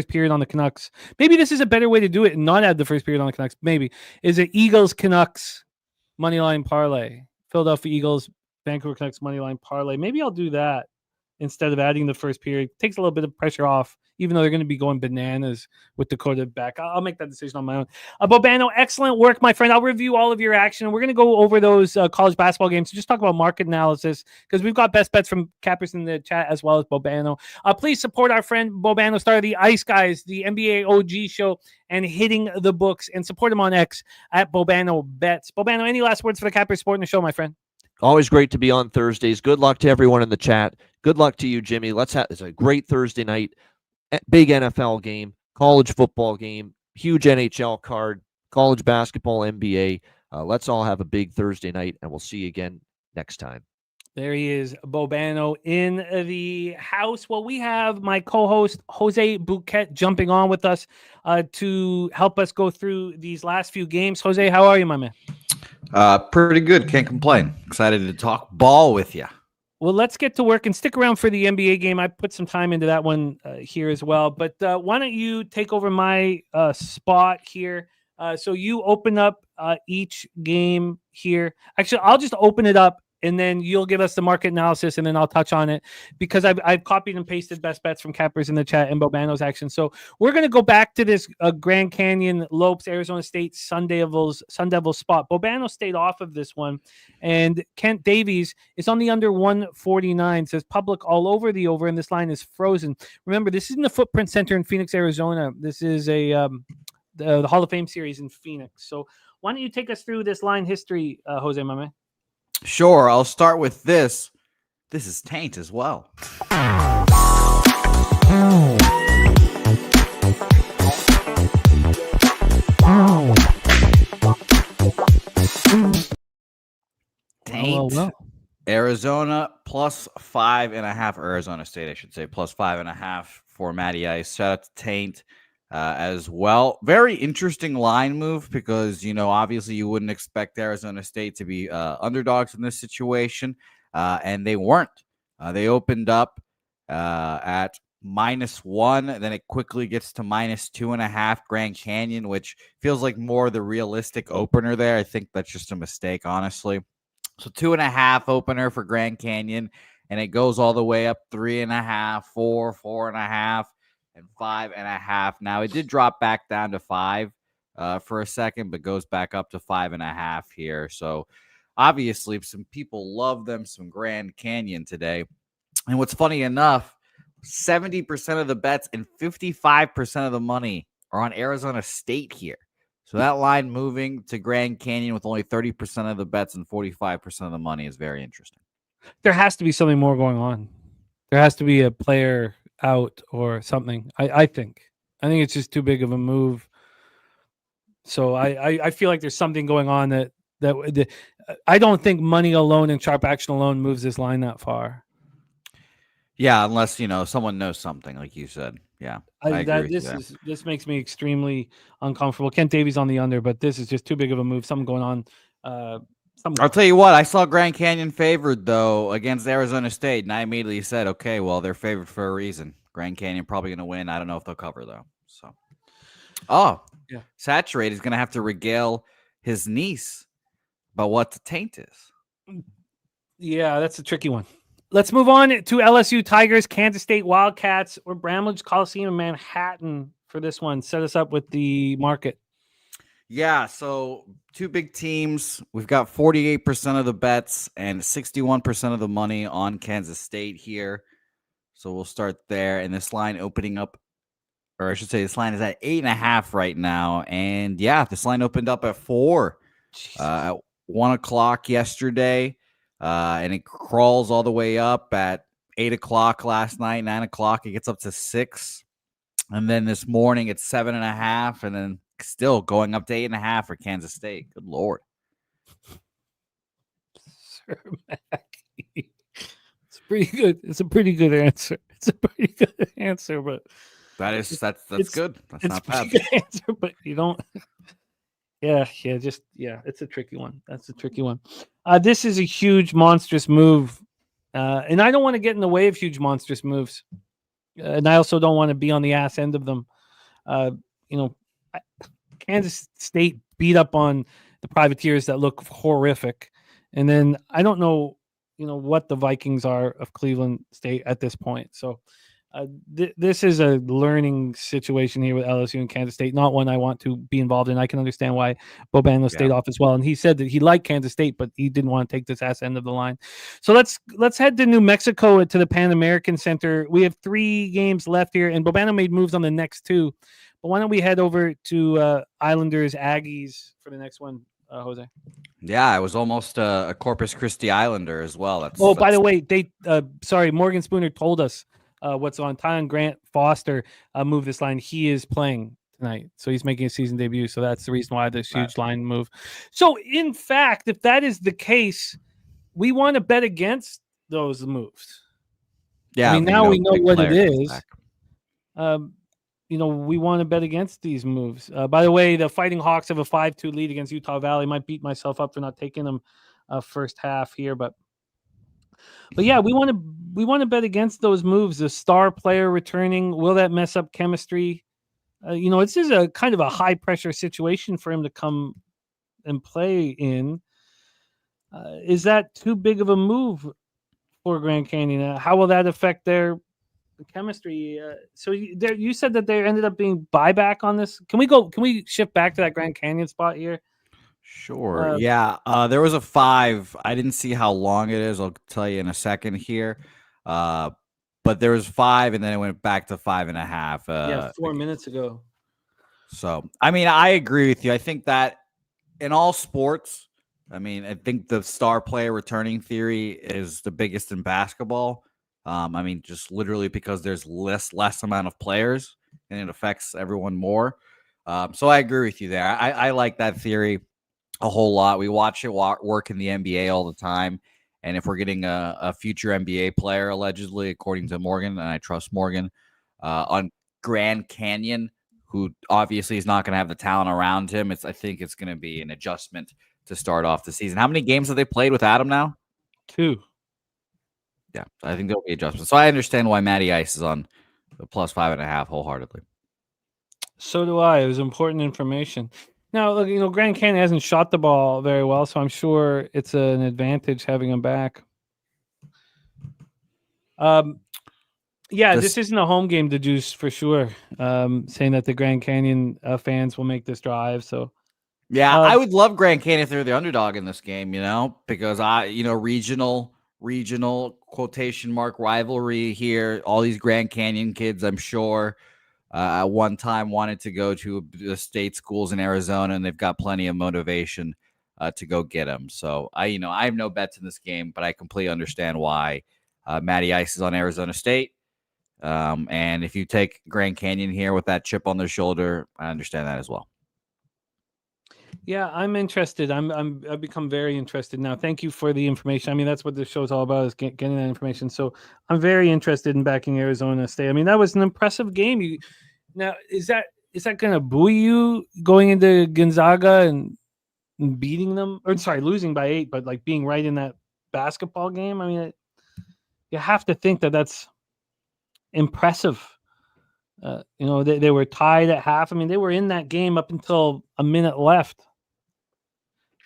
period on the Canucks. Maybe this is a better way to do it and not add the first period on the Canucks. Maybe is it Eagles Canucks moneyline parlay? Philadelphia Eagles Vancouver Canucks moneyline parlay. Maybe I'll do that instead of adding the first period. Takes a little bit of pressure off, even though they're going to be going bananas with Dakota back. I'll make that decision on my own. Bobano, excellent work, my friend. I'll review all of your action. We're going to go over those college basketball games. So just talk about market analysis because we've got best bets from Cappers in the chat as well as Bobano. Please support our friend Bobano, star of the Ice Guys, the NBA OG show, and Hitting the Books. And support him on X at Bobano Bets. Bobano, any last words for the Cappers supporting the show, my friend? Always great to be on Thursdays. Good luck to everyone in the chat. Good luck to you, Jimmy. It's a great Thursday night. Big NFL game, college football game, huge NHL card, college basketball, NBA. Let's all have a big Thursday night, and we'll see you again next time. There he is, Bobano in the house. Well, we have my co-host, Jose Bouquet, jumping on with us to help us go through these last few games. Jose, how are you, my man? Pretty good. Can't complain. Excited to talk ball with you. Well, let's get to work and stick around for the NBA game. I put some time into that one here as well. But why don't you take over my spot here? So you open up each game here. Actually, I'll just open it up, and then you'll give us the market analysis, and then I'll touch on it because I've copied and pasted best bets from Cappers in the chat and Bobano's action. So we're going to go back to this Grand Canyon, Lopes, Arizona State, Sun Devils spot. Bobano stayed off of this one, and Kent Davies is on the under 149. Says public all over the over, and this line is frozen. Remember, this is in the Footprint Center in Phoenix, Arizona. This is the Hall of Fame series in Phoenix. So why don't you take us through this line history, Jose, my man? Sure, I'll start with this. This is taint as well. Taint. Well. Arizona +5.5. Arizona State, I should say, +5.5 for Matty Ice. Shout out to Taint as well. Very interesting line move because, obviously you wouldn't expect Arizona State to be underdogs in this situation, and they weren't. They opened up at -1, then it quickly gets to -2.5 Grand Canyon, which feels like more the realistic opener there. I think that's just a mistake, honestly. So 2.5 opener for Grand Canyon, and it goes all the way up 3.5, 4, 4.5. and 5.5. Now, it did drop back down to 5 for a second, but goes back up to 5.5 here. So, obviously, some people love them some Grand Canyon today. And what's funny enough, 70% of the bets and 55% of the money are on Arizona State here. So, that line moving to Grand Canyon with only 30% of the bets and 45% of the money is very interesting. There has to be something more going on. There has to be a player out or something. I think it's just too big of a move. So I feel like there's something going on that I don't think money alone and sharp action alone moves this line that far. Yeah, unless someone knows something, like you said. Yeah. I agree with you there. This makes me extremely uncomfortable. Kent Davies on the under, but this is just too big of a move. Something going on. I'll tell you what, I saw Grand Canyon favored, though, against Arizona State, and I immediately said, okay, well, they're favored for a reason. Grand Canyon probably going to win. I don't know if they'll cover, though. So, yeah. Saturate is going to have to regale his niece about what the taint is. Yeah, that's a tricky one. Let's move on to LSU Tigers, Kansas State Wildcats, or Bramlage Coliseum in Manhattan for this one. Set us up with the market. Yeah, so two big teams. We've got 48% of the bets and 61% of the money on Kansas State here. So we'll start there. And this line opening up, or I should say this line is at 8.5 right now. And yeah, this line opened up at 4 at 1 o'clock yesterday. And it crawls all the way up at 8 o'clock last night, 9 o'clock. It gets up to 6. And then this morning it's 7.5. And then still going up to 8.5 for Kansas State. Good Lord. Sir Mackey. It's pretty good. It's a pretty good answer. But that's good. That's not bad. Good answer, but you don't. It's a tricky one. That's a tricky one. This is a huge, monstrous move. And I don't want to get in the way of huge, monstrous moves. And I also don't want to be on the ass end of them. Kansas State beat up on the Privateers that look horrific. And then I don't know, what the Vikings are of Cleveland State at this point. So this is a learning situation here with LSU and Kansas State, not one I want to be involved in. I can understand why Bobano stayed off as well. And he said that he liked Kansas State, but he didn't want to take this ass end of the line. So let's head to New Mexico to the Pan American Center. We have 3 games left here, and Bobano made moves on the next 2. But why don't we head over to Islanders Aggies for the next one, Jose? Yeah, it was almost a Corpus Christi Islander as well. By the way, Morgan Spooner told us what's on. Tyron Grant Foster moved this line. He is playing tonight, so he's making a season debut. So that's the reason why this huge line move. So, in fact, if that is the case, we want to bet against those moves. Yeah, I mean, now we know what it is. We want to bet against these moves. By the way, the Fighting Hawks have a 5-2 lead against Utah Valley. Might beat myself up for not taking them first half here, but yeah, we want to bet against those moves. The star player returning, will that mess up chemistry? This is a kind of a high pressure situation for him to come and play in. Is that too big of a move for Grand Canyon? How will that affect their chemistry? So you said that they ended up being buyback on this. Can we shift back to that Grand Canyon spot here? Sure. There was a 5. I didn't see how long it is. I'll tell you in a second here. But there was 5, and then it went back to 5.5. 4 minutes ago. So, I mean, I agree with you. I think that in all sports, I think the star player returning theory is the biggest in basketball. Just literally because there's less amount of players and it affects everyone more. So I agree with you there. I like that theory a whole lot. We watch it work in the NBA all the time. And if we're getting a future NBA player, allegedly, according to Morgan, and I trust Morgan, on Grand Canyon, who obviously is not going to have the talent around him, I think it's going to be an adjustment to start off the season. How many games have they played with Adam now? 2. Yeah, I think there'll be adjustments. So I understand why Matty Ice is on the plus 5.5 wholeheartedly. So do I. It was important information. Now, look, Grand Canyon hasn't shot the ball very well, so I'm sure it's an advantage having him back. This isn't a home game to juice for sure. Saying that the Grand Canyon fans will make this drive. So, yeah, I would love Grand Canyon if they're the underdog in this game, because regional quotation mark rivalry here. All these Grand Canyon kids, I'm sure, at one time wanted to go to the state schools in Arizona, and they've got plenty of motivation to go get them. So I have no bets in this game, but I completely understand why Matty Ice is on Arizona State. And if you take Grand Canyon here with that chip on their shoulder, I understand that as well. Yeah, I'm interested. I've become very interested now. Thank you for the information. I mean, that's what this show's all about, is getting that information. So I'm very interested in backing Arizona State. I mean, that was an impressive game. Now, is that going to buoy you going into Gonzaga and beating them? Or sorry, losing by 8, but like being right in that basketball game. I mean, you have to think that that's impressive. They were tied at half. I mean, they were in that game up until a minute left.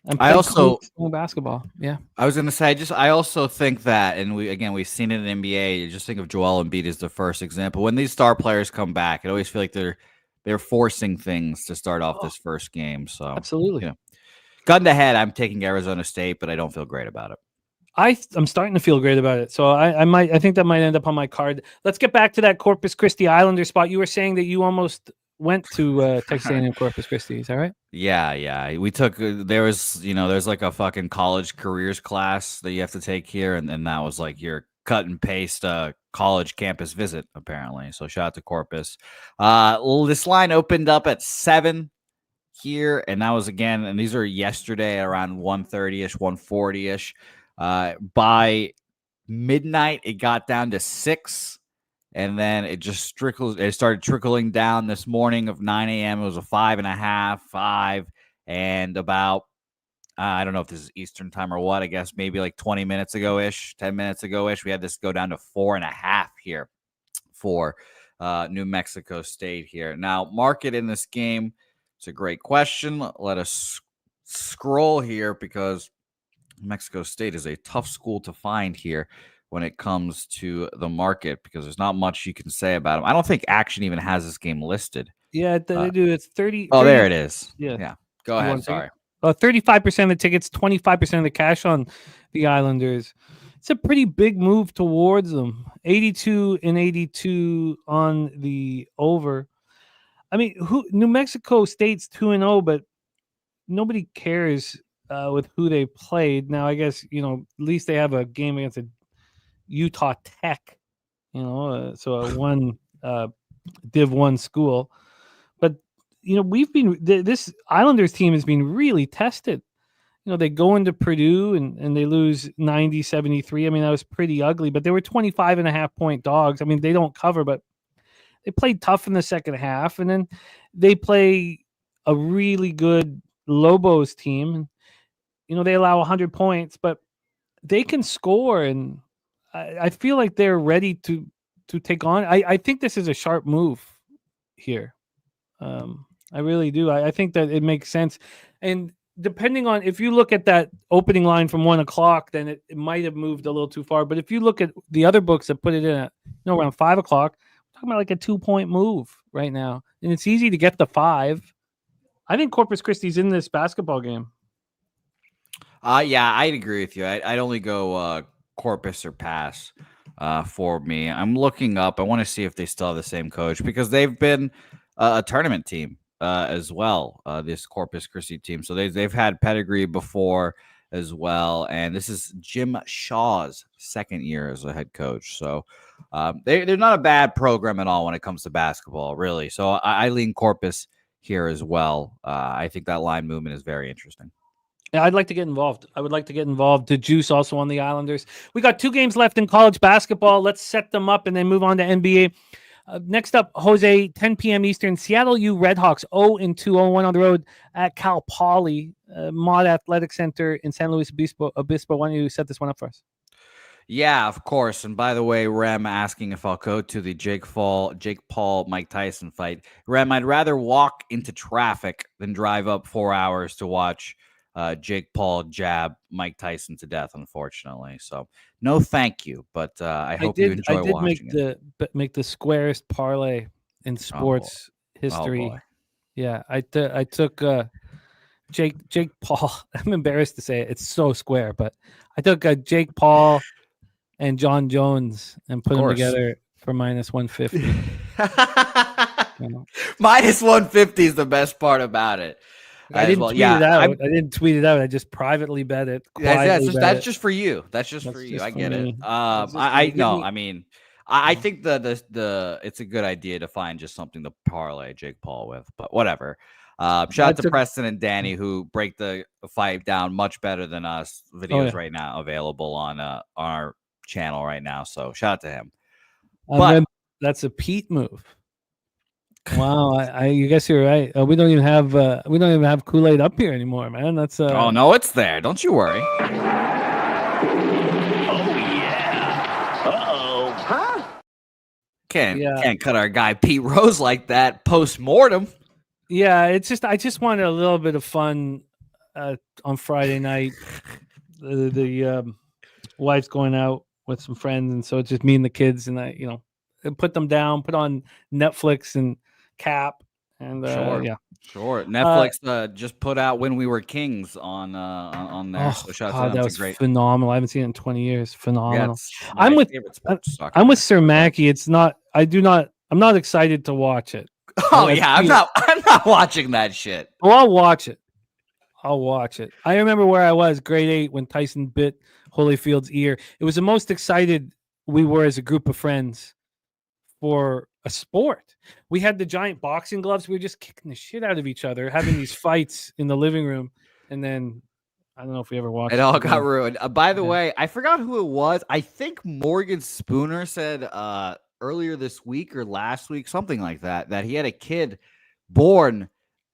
And I also basketball. Yeah, I was going to say, I also think that, and we've seen it in NBA. You just think of Joel Embiid as the first example. When these star players come back, I always feel like they're forcing things to start off this first game. So absolutely. Yeah. Gun to head, I'm taking Arizona State, but I don't feel great about it. I'm starting to feel great about it. So I think that might end up on my card. Let's get back to that Corpus Christi Islander spot. You were saying that you almost went to Texas A&M Corpus Christi. Is that right? Yeah. We took there's like a fucking college careers class that you have to take here, and that was like your cut and paste college campus visit apparently. So shout out to Corpus. This line opened up at 7 here, and that was again, and these are yesterday around 1:30ish, 1:40ish. By midnight, it got down to 6. And then it just started trickling down this morning of 9 a.m. It was a 5.5, 5. And about, I don't know if this is Eastern time or what, I guess maybe like 20 minutes ago-ish, 10 minutes ago-ish, we had this go down to 4.5 here for New Mexico State here. Now, market in this game, it's a great question. Let us scroll here because New Mexico State is a tough school to find here when it comes to the market, because there's not much you can say about them. I don't think Action even has this game listed. Yeah, they do. It's 30. Oh, 30, there it is. Yeah. Go ahead. Sorry. 35% of the tickets, 25% of the cash on the Islanders. It's a pretty big move towards them. 82 and 82 on the over. I mean, New Mexico State's 2-0, but nobody cares with who they played. Now, I guess, at least they have a game against a Utah Tech, so a Div 1 school. But, this Islanders team has been really tested. They go into Purdue and they lose 90-73. I mean, that was pretty ugly, but they were 25.5-point dogs. I mean, they don't cover, but they played tough in the second half. And then they play a really good Lobos team. They allow 100 points, but they can score, and I feel like they're ready to take on. I think this is a sharp move here. I really do. I think that it makes sense. And depending on, if you look at that opening line from 1:00, then it might have moved a little too far. But if you look at the other books that put it in at around 5:00, we're talking about like a 2-point move right now. And it's easy to get the 5. I think Corpus Christi's in this basketball game. Yeah, I'd agree with you. I'd only go Corpus or pass for me. I'm looking up. I want to see if they still have the same coach, because they've been a tournament team as well, this Corpus Christi team. So they've had pedigree before as well. And this is Jim Shaw's second year as a head coach. So they're not a bad program at all when it comes to basketball, really. So I lean Corpus here as well. I think that line movement is very interesting. Yeah, I'd like to get involved. I would like to get involved. The juice also on the Islanders. We got 2 games left in college basketball. Let's set them up and then move on to NBA. Next up, Jose, 10 p.m. Eastern, Seattle U Redhawks 0-2, 0-1 on the road at Cal Poly, Mod Athletic Center in San Luis Obispo. Why don't you set this one up for us? Yeah, of course. And by the way, Rem asking if I'll go to the Jake Paul, Mike Tyson fight. Rem, I'd rather walk into traffic than drive up 4 hours to watch Jake Paul jab Mike Tyson to death, unfortunately. So no thank you, but I hope you enjoy watching it. Make the squarest parlay in sports history. Yeah, I took Jake Paul. I'm embarrassed to say it. It's so square, but I took Jake Paul and John Jones and put them together for minus 150. Minus 150 is the best part about it. I didn't tweet it out. I didn't tweet it out. I just privately bet it. That's just for you. That's just for you. I get it. I I think the it's a good idea to find just something to parlay Jake Paul with, but whatever. Shout out to Preston and Danny who break the fight down much better than us. Videos right now available on our channel right now. So shout out to him. But that's a Pete move. Wow, you guess you're right. We don't even have Kool-Aid up here anymore, man. That's oh no, it's there. Don't you worry. Can't cut our guy Pete Rose like that post-mortem. Yeah, it's just I just wanted a little bit of fun on Friday night. The wife's going out with some friends, and so it's just me and the kids, and I put them down, put on Netflix and Cap, and Sure. Netflix just put out When We Were Kings on there. So shout out to them. That was great. Phenomenal. I haven't seen it in 20 years. Phenomenal. Yeah, I'm with Sir Mackey. I'm not excited to watch it. Oh yeah, I'm not watching that shit. Well, I'll watch it. I remember where I was, grade 8, when Tyson bit Holyfield's ear. It was the most excited we were as a group of friends for a sport. We had the giant boxing gloves. We were just kicking the shit out of each other, having these fights in the living room. And then I don't know if we ever watched it. It all got ruined. By the way, I forgot who it was. I think Morgan Spooner said earlier this week or last week, something like that he had a kid born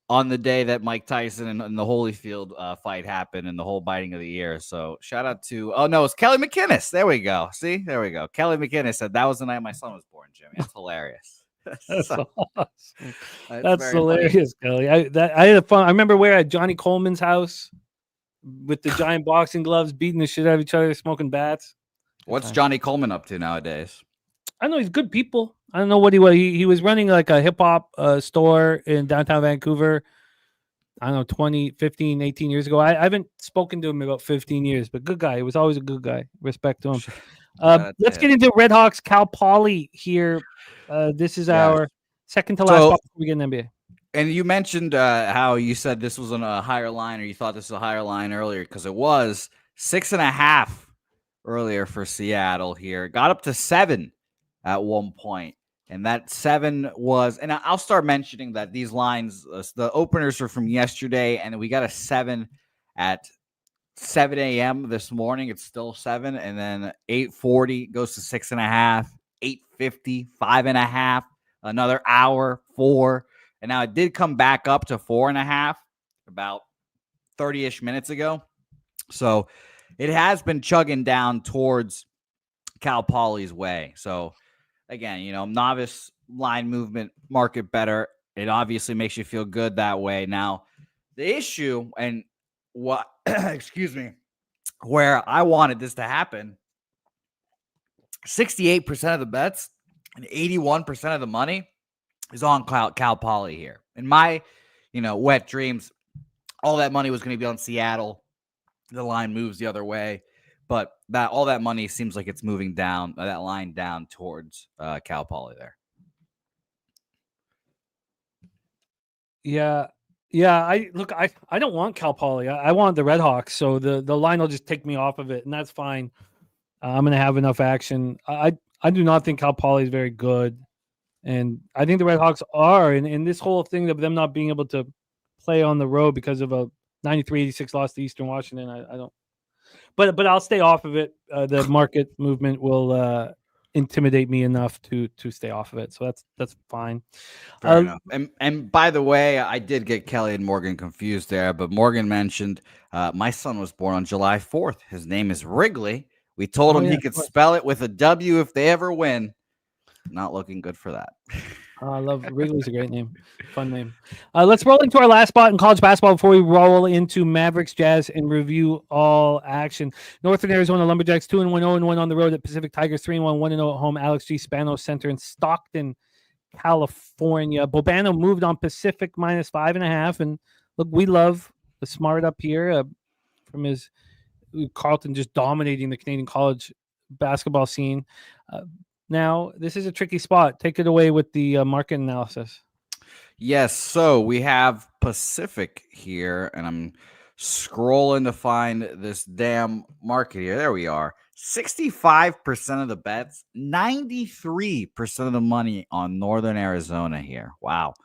on the day that Mike Tyson and the Holyfield fight happened and the whole biting of the ear. So shout out to, it's Kelly McInnes. There we go. See, there we go. Kelly McInnes said that was the night my son was born, Jimmy. That's hilarious. That's awesome. That's hilarious, funny. Kelly. I had fun. I remember we're at Johnny Coleman's house with the giant boxing gloves, beating the shit out of each other, smoking bats. What's Johnny Coleman up to nowadays? I know he's good people. I don't know what he was. He was running like a hip hop store in downtown Vancouver. I don't know, 15, 18 years ago. I haven't spoken to him in about 15 years, but good guy. He was always a good guy. Respect to him. Let's get into Red Hawks. Cal Poly here. This is our second to last before we get in NBA. And you mentioned how you said this was on a higher line, or you thought this was a higher line earlier, because it was 6.5 earlier for Seattle here. Got up to 7 at one point. And that 7 was, and I'll start mentioning that these lines, the openers are from yesterday, and we got a 7 at 7 a.m. this morning. It's still 7. And then 8:40 goes to 6.5, 8:50, 5.5, another hour, 4. And now it did come back up to 4.5 about 30-ish minutes ago. So it has been chugging down towards Cal Poly's way. So again, novice line movement, market better. It obviously makes you feel good that way. Now, the issue and what, where I wanted this to happen, 68% of the bets and 81% of the money is on Cal Poly here. In my, wet dreams, all that money was going to be on Seattle. The line moves the other way. But all that money seems like it's moving down, that line down towards Cal Poly there. Yeah. I don't want Cal Poly. I want the Red Hawks. So the line will just take me off of it, and that's fine. I'm going to have enough action. I do not think Cal Poly is very good. And I think the Red Hawks are. And this whole thing of them not being able to play on the road because of a 93-86 loss to Eastern Washington, I don't. But I'll stay off of it. The market movement will intimidate me enough to stay off of it. So that's fine. Fair enough. And by the way, I did get Kelly and Morgan confused there, but Morgan mentioned my son was born on July 4th. His name is Wrigley. We told him he could spell it with a W if they ever win. Not looking good for that. I love Wrigley's a great name. Fun name. Let's roll into our last spot in college basketball before we roll into Mavericks, Jazz, and review all action. Northern Arizona Lumberjacks 2-1, 0-1 on the road at Pacific Tigers 3-1, 1-0 at home. Alex G. Spano Center in Stockton, California. Bobano moved on Pacific minus 5.5. And look, we love the smart up here from his Carleton just dominating the Canadian college basketball scene. Now, this is a tricky spot. Take it away with the market analysis. Yes, so we have Pacific here, and I'm scrolling to find this damn market here. There we are. 65% of the bets, 93% of the money on Northern Arizona here. Wow.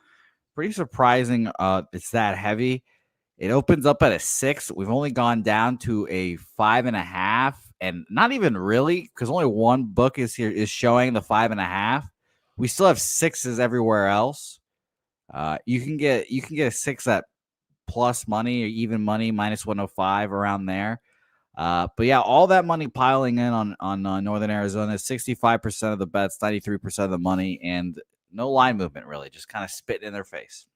Pretty surprising. It's that heavy. It opens up at a 6. We've only gone down to a 5.5, and not even really, because only one book is showing the 5.5. We still have 6s everywhere else. You can get a 6 at plus money or even money, minus 105 around there. But yeah, all that money piling in on Northern Arizona, 65% of the bets, 93% of the money, and no line movement really, just kind of spitting in their face.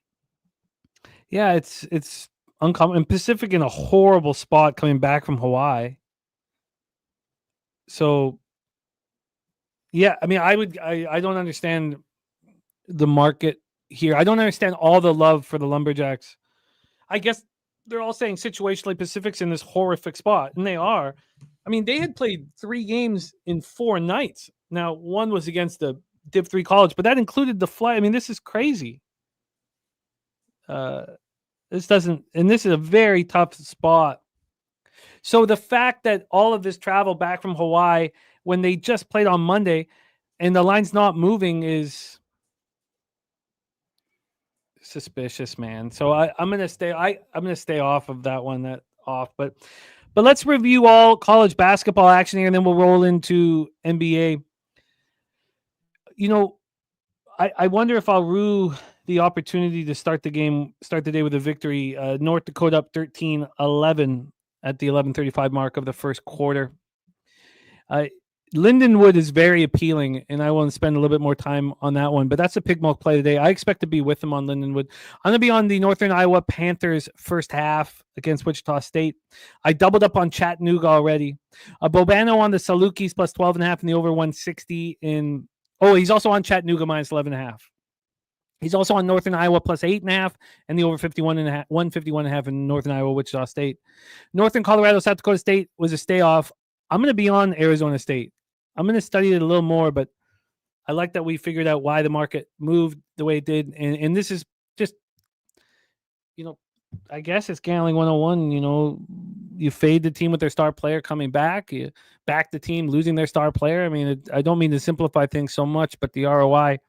Yeah, it's uncommon. And Pacific in a horrible spot coming back from Hawaii. So yeah, I mean, I don't understand the market here. I don't understand all the love for the Lumberjacks. I guess they're all saying situationally Pacific's in this horrific spot, and they are. I mean, they had played 3 games in 4 nights. Now, one was against the Div 3 college, but that included the flight. I mean, this is crazy. This is a very tough spot. So the fact that all of this travel back from Hawaii when they just played on Monday and the line's not moving is suspicious, man. So I'm gonna stay off of that one. But let's review all college basketball action here, and then we'll roll into NBA. You know, I wonder if I'll rue the opportunity to start the day with a victory. North Dakota up 13-11 at the 11:35 mark of the first quarter. Lindenwood is very appealing, and I want to spend a little bit more time on that one. But that's a pig milk play today. I expect to be with them on Lindenwood. I'm going to be on the Northern Iowa Panthers first half against Wichita State. I doubled up on Chattanooga already. Bobano on the Salukis plus 12.5 in the over 160. He's also on Chattanooga minus 11.5. He's also on Northern Iowa plus 8.5 and the over 151.5 in Northern Iowa, Wichita State. Northern Colorado, South Dakota State was a stay off. I'm going to be on Arizona State. I'm going to study it a little more, but I like that we figured out why the market moved the way it did. And this is just, I guess it's gambling 101. You fade the team with their star player coming back. You back the team losing their star player. I mean, I don't mean to simplify things so much, but the ROI,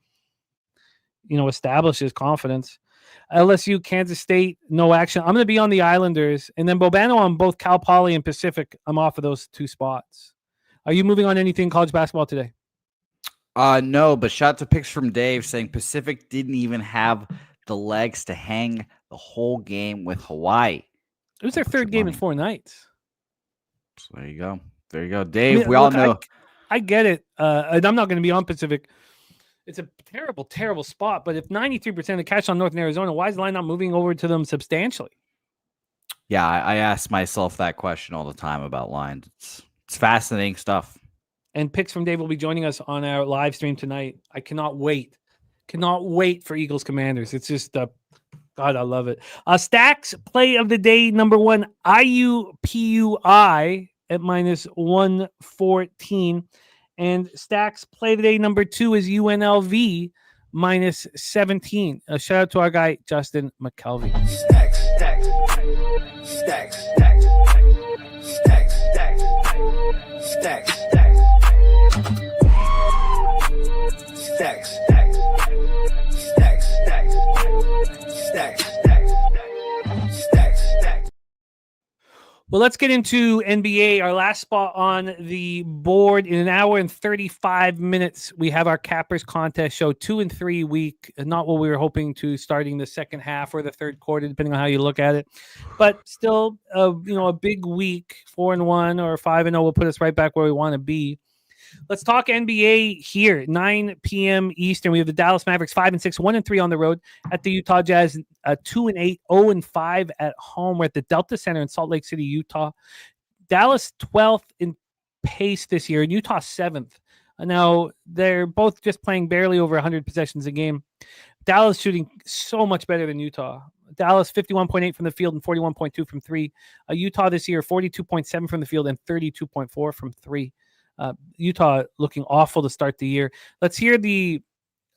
establishes confidence. LSU, Kansas State, no action. I'm going to be on the Islanders, and then Bobano on both Cal Poly and Pacific. I'm off of those 2 spots. Are you moving on anything college basketball today? No, but shout out to picks from Dave saying Pacific didn't even have the legs to hang the whole game with Hawaii. It was their 3rd game in 4 nights. So there you go. Dave, we all know. I get it. And I'm not going to be on Pacific. It's a terrible, terrible spot. But if 93% of the cash on Northern Arizona, why is the line not moving over to them substantially? Yeah, I ask myself that question all the time about lines. It's fascinating stuff. And Picks from Dave will be joining us on our live stream tonight. I cannot wait. Cannot wait for Eagles Commanders. It's just, God, I love it. Stacks play of the day, number 1, IUPUI at minus 114. And Stacks play today number 2 is UNLV minus 17. A shout out to our guy Justin McKelvey. Stacks. Well, let's get into NBA. Our last spot on the board in an hour and 35 minutes. We have our Cappers contest show 2 and 3 week. Not what we were hoping to starting the second half or the third quarter, depending on how you look at it. But still, a big week. 4-1 or 5-0 will put us right back where we want to be. Let's talk NBA here. 9 p.m. Eastern. We have the Dallas Mavericks 5-6, 1-3 on the road at the Utah Jazz. 2-8, 0-5 at home. We're at the Delta Center in Salt Lake City, Utah. Dallas 12th in pace this year, and Utah 7th. Now they're both just playing barely over 100 possessions a game. Dallas shooting so much better than Utah. Dallas 51.8 from the field and 41.2 from 3. Utah this year 42.7 from the field and 32.4 from 3. Utah looking awful to start the year. Let's hear the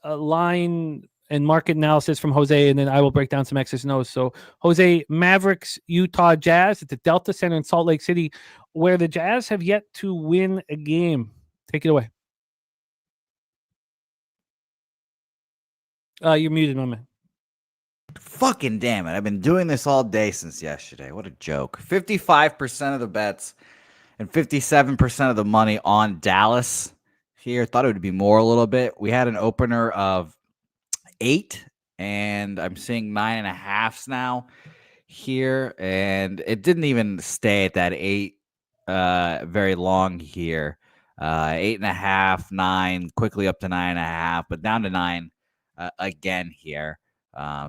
line and market analysis from Jose, and then I will break down some X's and O's. So, Jose, Mavericks, Utah Jazz at the Delta Center in Salt Lake City, where the Jazz have yet to win a game. Take it away. You're muted, my man. Fucking damn it. I've been doing this all day since yesterday. What a joke. 55% of the bets and 57% of the money on Dallas here. Thought it would be more a little bit. We had an opener of 8, and I'm seeing 9.5s now here, and it didn't even stay at that 8 very long here. 8.5, 9, quickly up to 9.5, but down to 9 again here.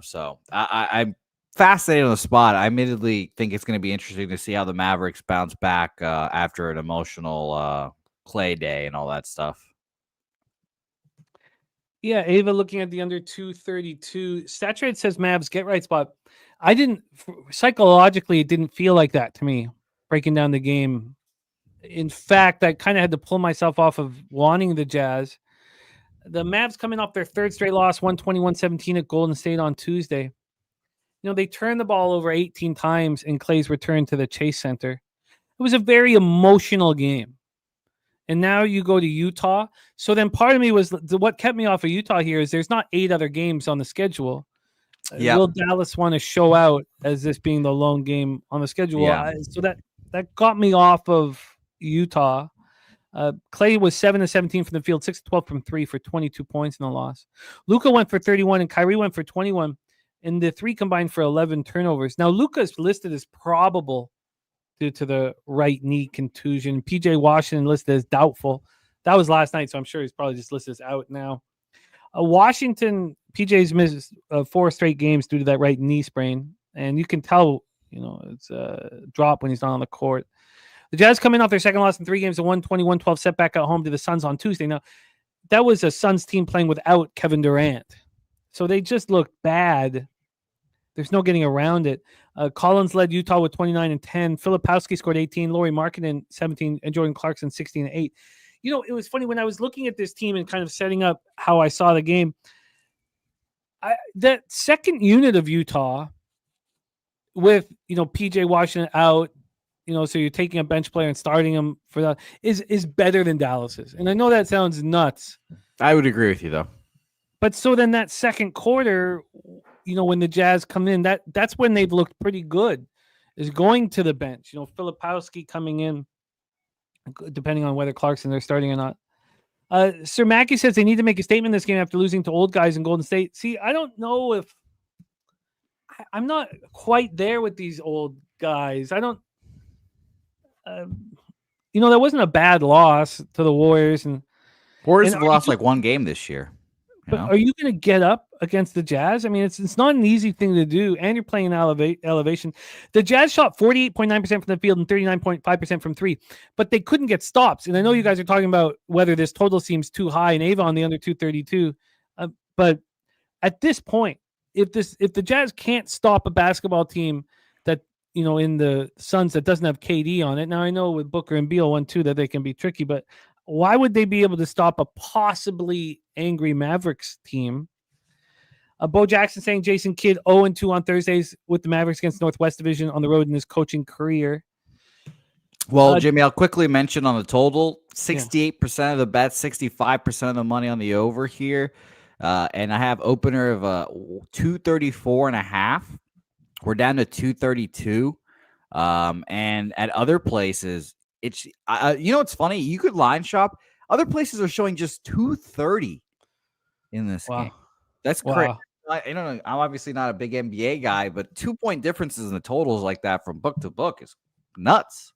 So I'm fascinated on the spot. I admittedly think it's going to be interesting to see how the Mavericks bounce back after an emotional Clay day and all that stuff. Yeah, Ava looking at the under 232. Saturate says Mavs get right spot. I didn't psychologically, it didn't feel like that to me breaking down the game. In fact, I kind of had to pull myself off of wanting the Jazz. The Mavs coming off their third straight loss, 121-17 at Golden State on Tuesday. You know, they turned the ball over 18 times in Clay's return to the Chase Center. It was a very emotional game. And now you go to Utah. So then part of me was what kept me off of Utah here is there's not 8 other games on the schedule. Will Dallas want to show out as this being the lone game on the schedule? Yeah. So that got me off of Utah. Clay was 7-17 from the field, 6-12 from 3 for 22 points in the loss. Luka went for 31 and Kyrie went for 21, and the 3 combined for 11 turnovers. Now Luka's listed as probable due to the right knee contusion. PJ Washington listed as doubtful. That was last night, so I'm sure he's probably just listed as out now. Washington, PJ's missed 4 straight games due to that right knee sprain, and you can tell, it's a drop when he's not on the court. The Jazz coming off their second loss in 3 games, a 121-12 setback at home to the Suns on Tuesday. Now, that was a Suns team playing without Kevin Durant. So they just looked bad. There's no getting around it. Collins led Utah with 29 and 10. Filipowski scored 18. Lauri Markkanen 17, and Jordan Clarkson 16 and 8. It was funny when I was looking at this team and kind of setting up how I saw the game. That second unit of Utah with PJ Washington out, so you're taking a bench player and starting him for that is better than Dallas's. And I know that sounds nuts. I would agree with you, though. But so then that second quarter, when the Jazz come in, that's when they've looked pretty good, is going to the bench. Filipowski coming in, depending on whether Clarkson they're starting or not. Sir Mackey says they need to make a statement in this game after losing to old guys in Golden State. See, I don't know if I'm not quite there with these old guys. I don't. That wasn't a bad loss to the Warriors, and Warriors have lost like 1 game this year. But are you going to get up against the Jazz? I mean, it's not an easy thing to do, and you're playing elevation. The Jazz shot 48.9% from the field and 39.5% from 3, but they couldn't get stops. And I know you guys are talking about whether this total seems too high and Ava on the under 232, but at this point, if the Jazz can't stop a basketball team that in the Suns that doesn't have KD on it. Now I know with Booker and Beal 1-2 that they can be tricky, but why would they be able to stop a possibly angry Mavericks team? Bo Jackson saying Jason Kidd 0-2 on Thursdays with the Mavericks against Northwest Division on the road in his coaching career. Well, Jimmy, I'll quickly mention on the total, 68% of the bets, 65% of the money on the over here. And I have opener of 234.5. We're down to 232. And at other places, it's it's funny. You could line shop. Other places are showing just 230 in this game. That's crazy. I don't know. I'm obviously not a big NBA guy, but 2-point differences in the totals like that from book to book is nuts.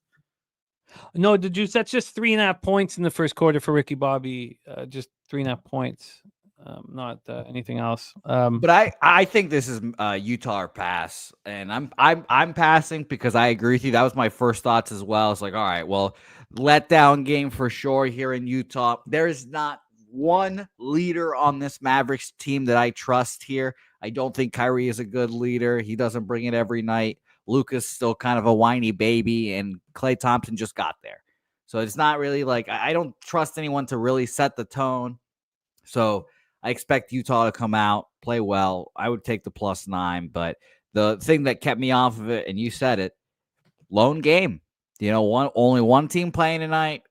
No, the juice. That's just 3.5 points in the first quarter for Ricky Bobby. Just 3.5 points. Not anything else. But I think this is Utah or pass, and I'm passing because I agree with you. That was my first thoughts as well. It's like, all right, well, letdown game for sure here in Utah. There is not one leader on this Mavericks team that I trust here. I don't think Kyrie is a good leader. He doesn't bring it every night. Luka's still kind of a whiny baby, and Klay Thompson just got there. So it's not really like I don't trust anyone to really set the tone. So I expect Utah to come out play well. I would take the +9, but the thing that kept me off of it, and you said it, lone game. Only one team playing tonight.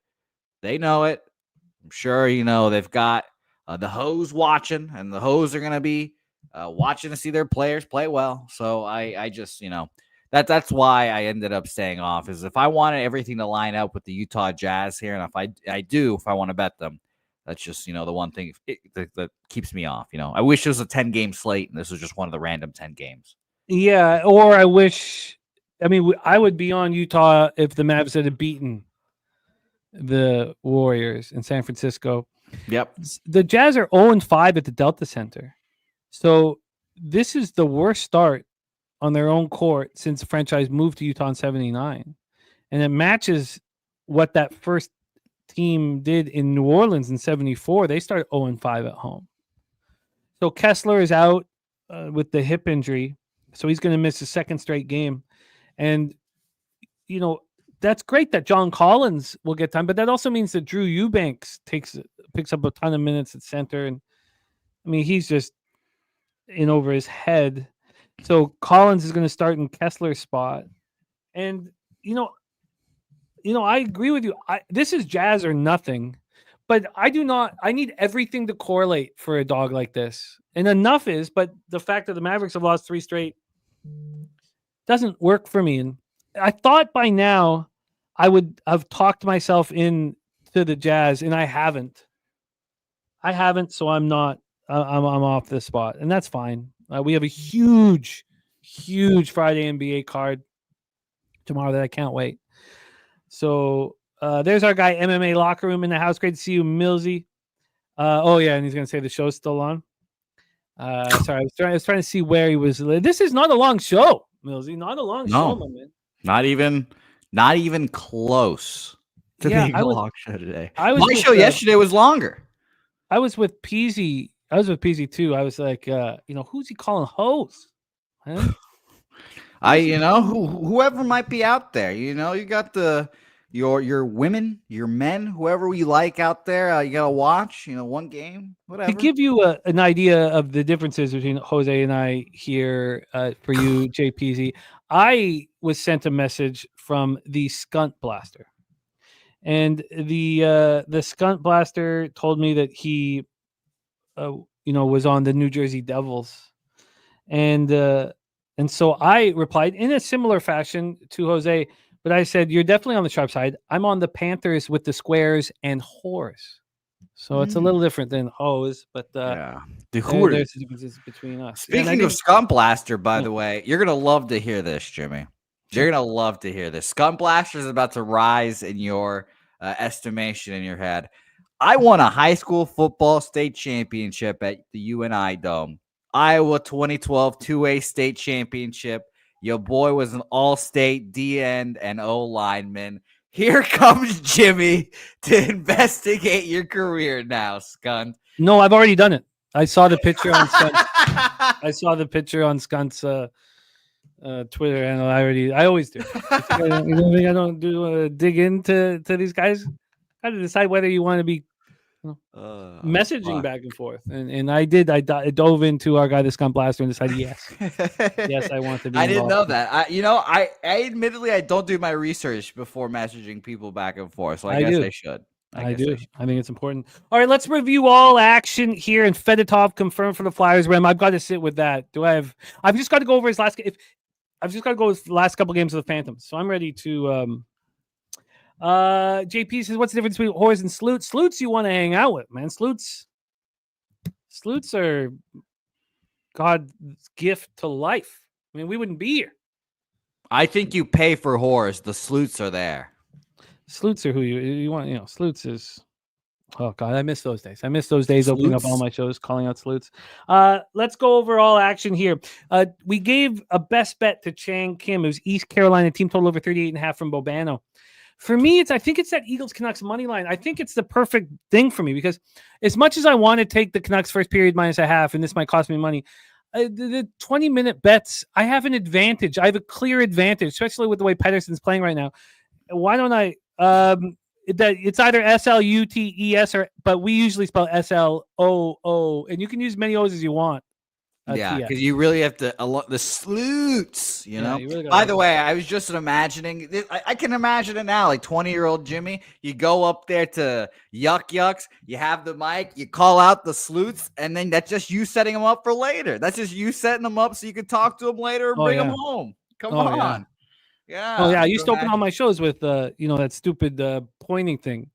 They know it. I'm sure, they've got the Hoes watching, and the Hoes are going to be watching to see their players play well. So I just, that's why I ended up staying off, is if I wanted everything to line up with the Utah Jazz here, and if I want to bet them, that's just, the one thing that keeps me off. I wish it was a 10-game slate, and this was just one of the random 10 games. Yeah, or I would be on Utah if the Mavs had beaten the Warriors in San Francisco. Yep. The Jazz are 0-5 at the Delta Center. So this is the worst start on their own court since the franchise moved to Utah in 79. And it matches what that first team did in New Orleans in 74. They started 0-5 at home. So Kessler is out with the hip injury. So he's going to miss his second straight game. And, that's great that John Collins will get time, but that also means that Drew Eubanks picks up a ton of minutes at center. And he's just in over his head. So Collins is going to start in Kessler's spot. And, I agree with you. This is Jazz or nothing, but I need everything to correlate for a dog like this. And enough is, but the fact that the Mavericks have lost 3 straight doesn't work for me. And I thought by now I would have talked myself into the Jazz, and I haven't. So I'm not. I'm off this spot, and that's fine. We have a huge Friday NBA card tomorrow that I can't wait. So there's our guy, MMA Locker Room in the house. Great to see you, Millsy. And he's going to say the show's still on. Sorry, I was trying to see where he was. This is not a long show, Millsy. Not a long show, my man. Not even close to being a long show today. My show yesterday was longer. I was with Peasy. Too. I was like, who's he calling hoes? Huh? Whoever might be out there, you got your women, your men, whoever we like out there. You got to watch, one game, whatever. To give you an idea of the differences between Jose and I here for you, JPZ, I was sent a message from the Skunt Blaster. And the Skunt Blaster told me that he, was on the New Jersey Devils. And so I replied in a similar fashion to Jose, but I said, you're definitely on the sharp side. I'm on the Panthers with the squares and whores. So it's a little different than hose, but there's differences between us. Speaking of Skunt Blaster, by the way, you're going to love to hear this, Jimmy. You're going to love to hear this. Skunt Blaster is about to rise in your estimation in your head. I won a high school football state championship at the UNI Dome. Iowa 2012 2A state championship. Your boy was an all-state D-end and O lineman. Here comes Jimmy to investigate your career now, Skunt. No, I've already done it. I saw the picture on Skunt. I saw the picture on Skunt's Twitter handle. I always do. I don't do dig into these guys. I got to decide whether you want to be messaging back and forth, and I did. I dove into our guy, the Skunt Blaster, and decided yes, I want to be. I didn't know that. I admittedly I don't do my research before messaging people back and forth, so I guess I should. I do. I think it's important. All right, let's review all action here. And Fedotov confirmed for the Flyers. Rem, I've got to sit with that. I've just got to go over his last. I've just got to go with the last couple games of the Phantoms, so I'm ready to. JP says, what's the difference between whores and sleuts? Sleuts you want to hang out with, man. Sleuts are God's gift to life. I mean, we wouldn't be here. I think you pay for whores. The sleuts are there. Sleuts are who you want. Sleuts is. Oh God, I miss those days. I miss those days opening up all my shows, calling out sleuts. Let's go over all action here. We gave a best bet to Chang Kim. It was East Carolina, team total over 38.5 from Bobano. For me, I think it's that Eagles Canucks money line. I think it's the perfect thing for me because as much as I want to take the Canucks first period minus a half, and this might cost me money, the 20-minute bets, I have an advantage. I have a clear advantage, especially with the way Pedersen's playing right now. Why don't I? It's either SLUTES but we usually spell SLOO, and you can use as many O's as you want. Yeah, TF. because you really have to the sleuts, you know. you really By gotta the way, I was just imagining. I can imagine it now. Like 20-year-old Jimmy, you go up there to Yucks. You have the mic. You call out the sleuts, and then that's just you setting them up for later. That's just you setting them up so you can talk to them later and bring them home. Come on. Yeah. Oh yeah, I used to open all my shows with that stupid pointing thing.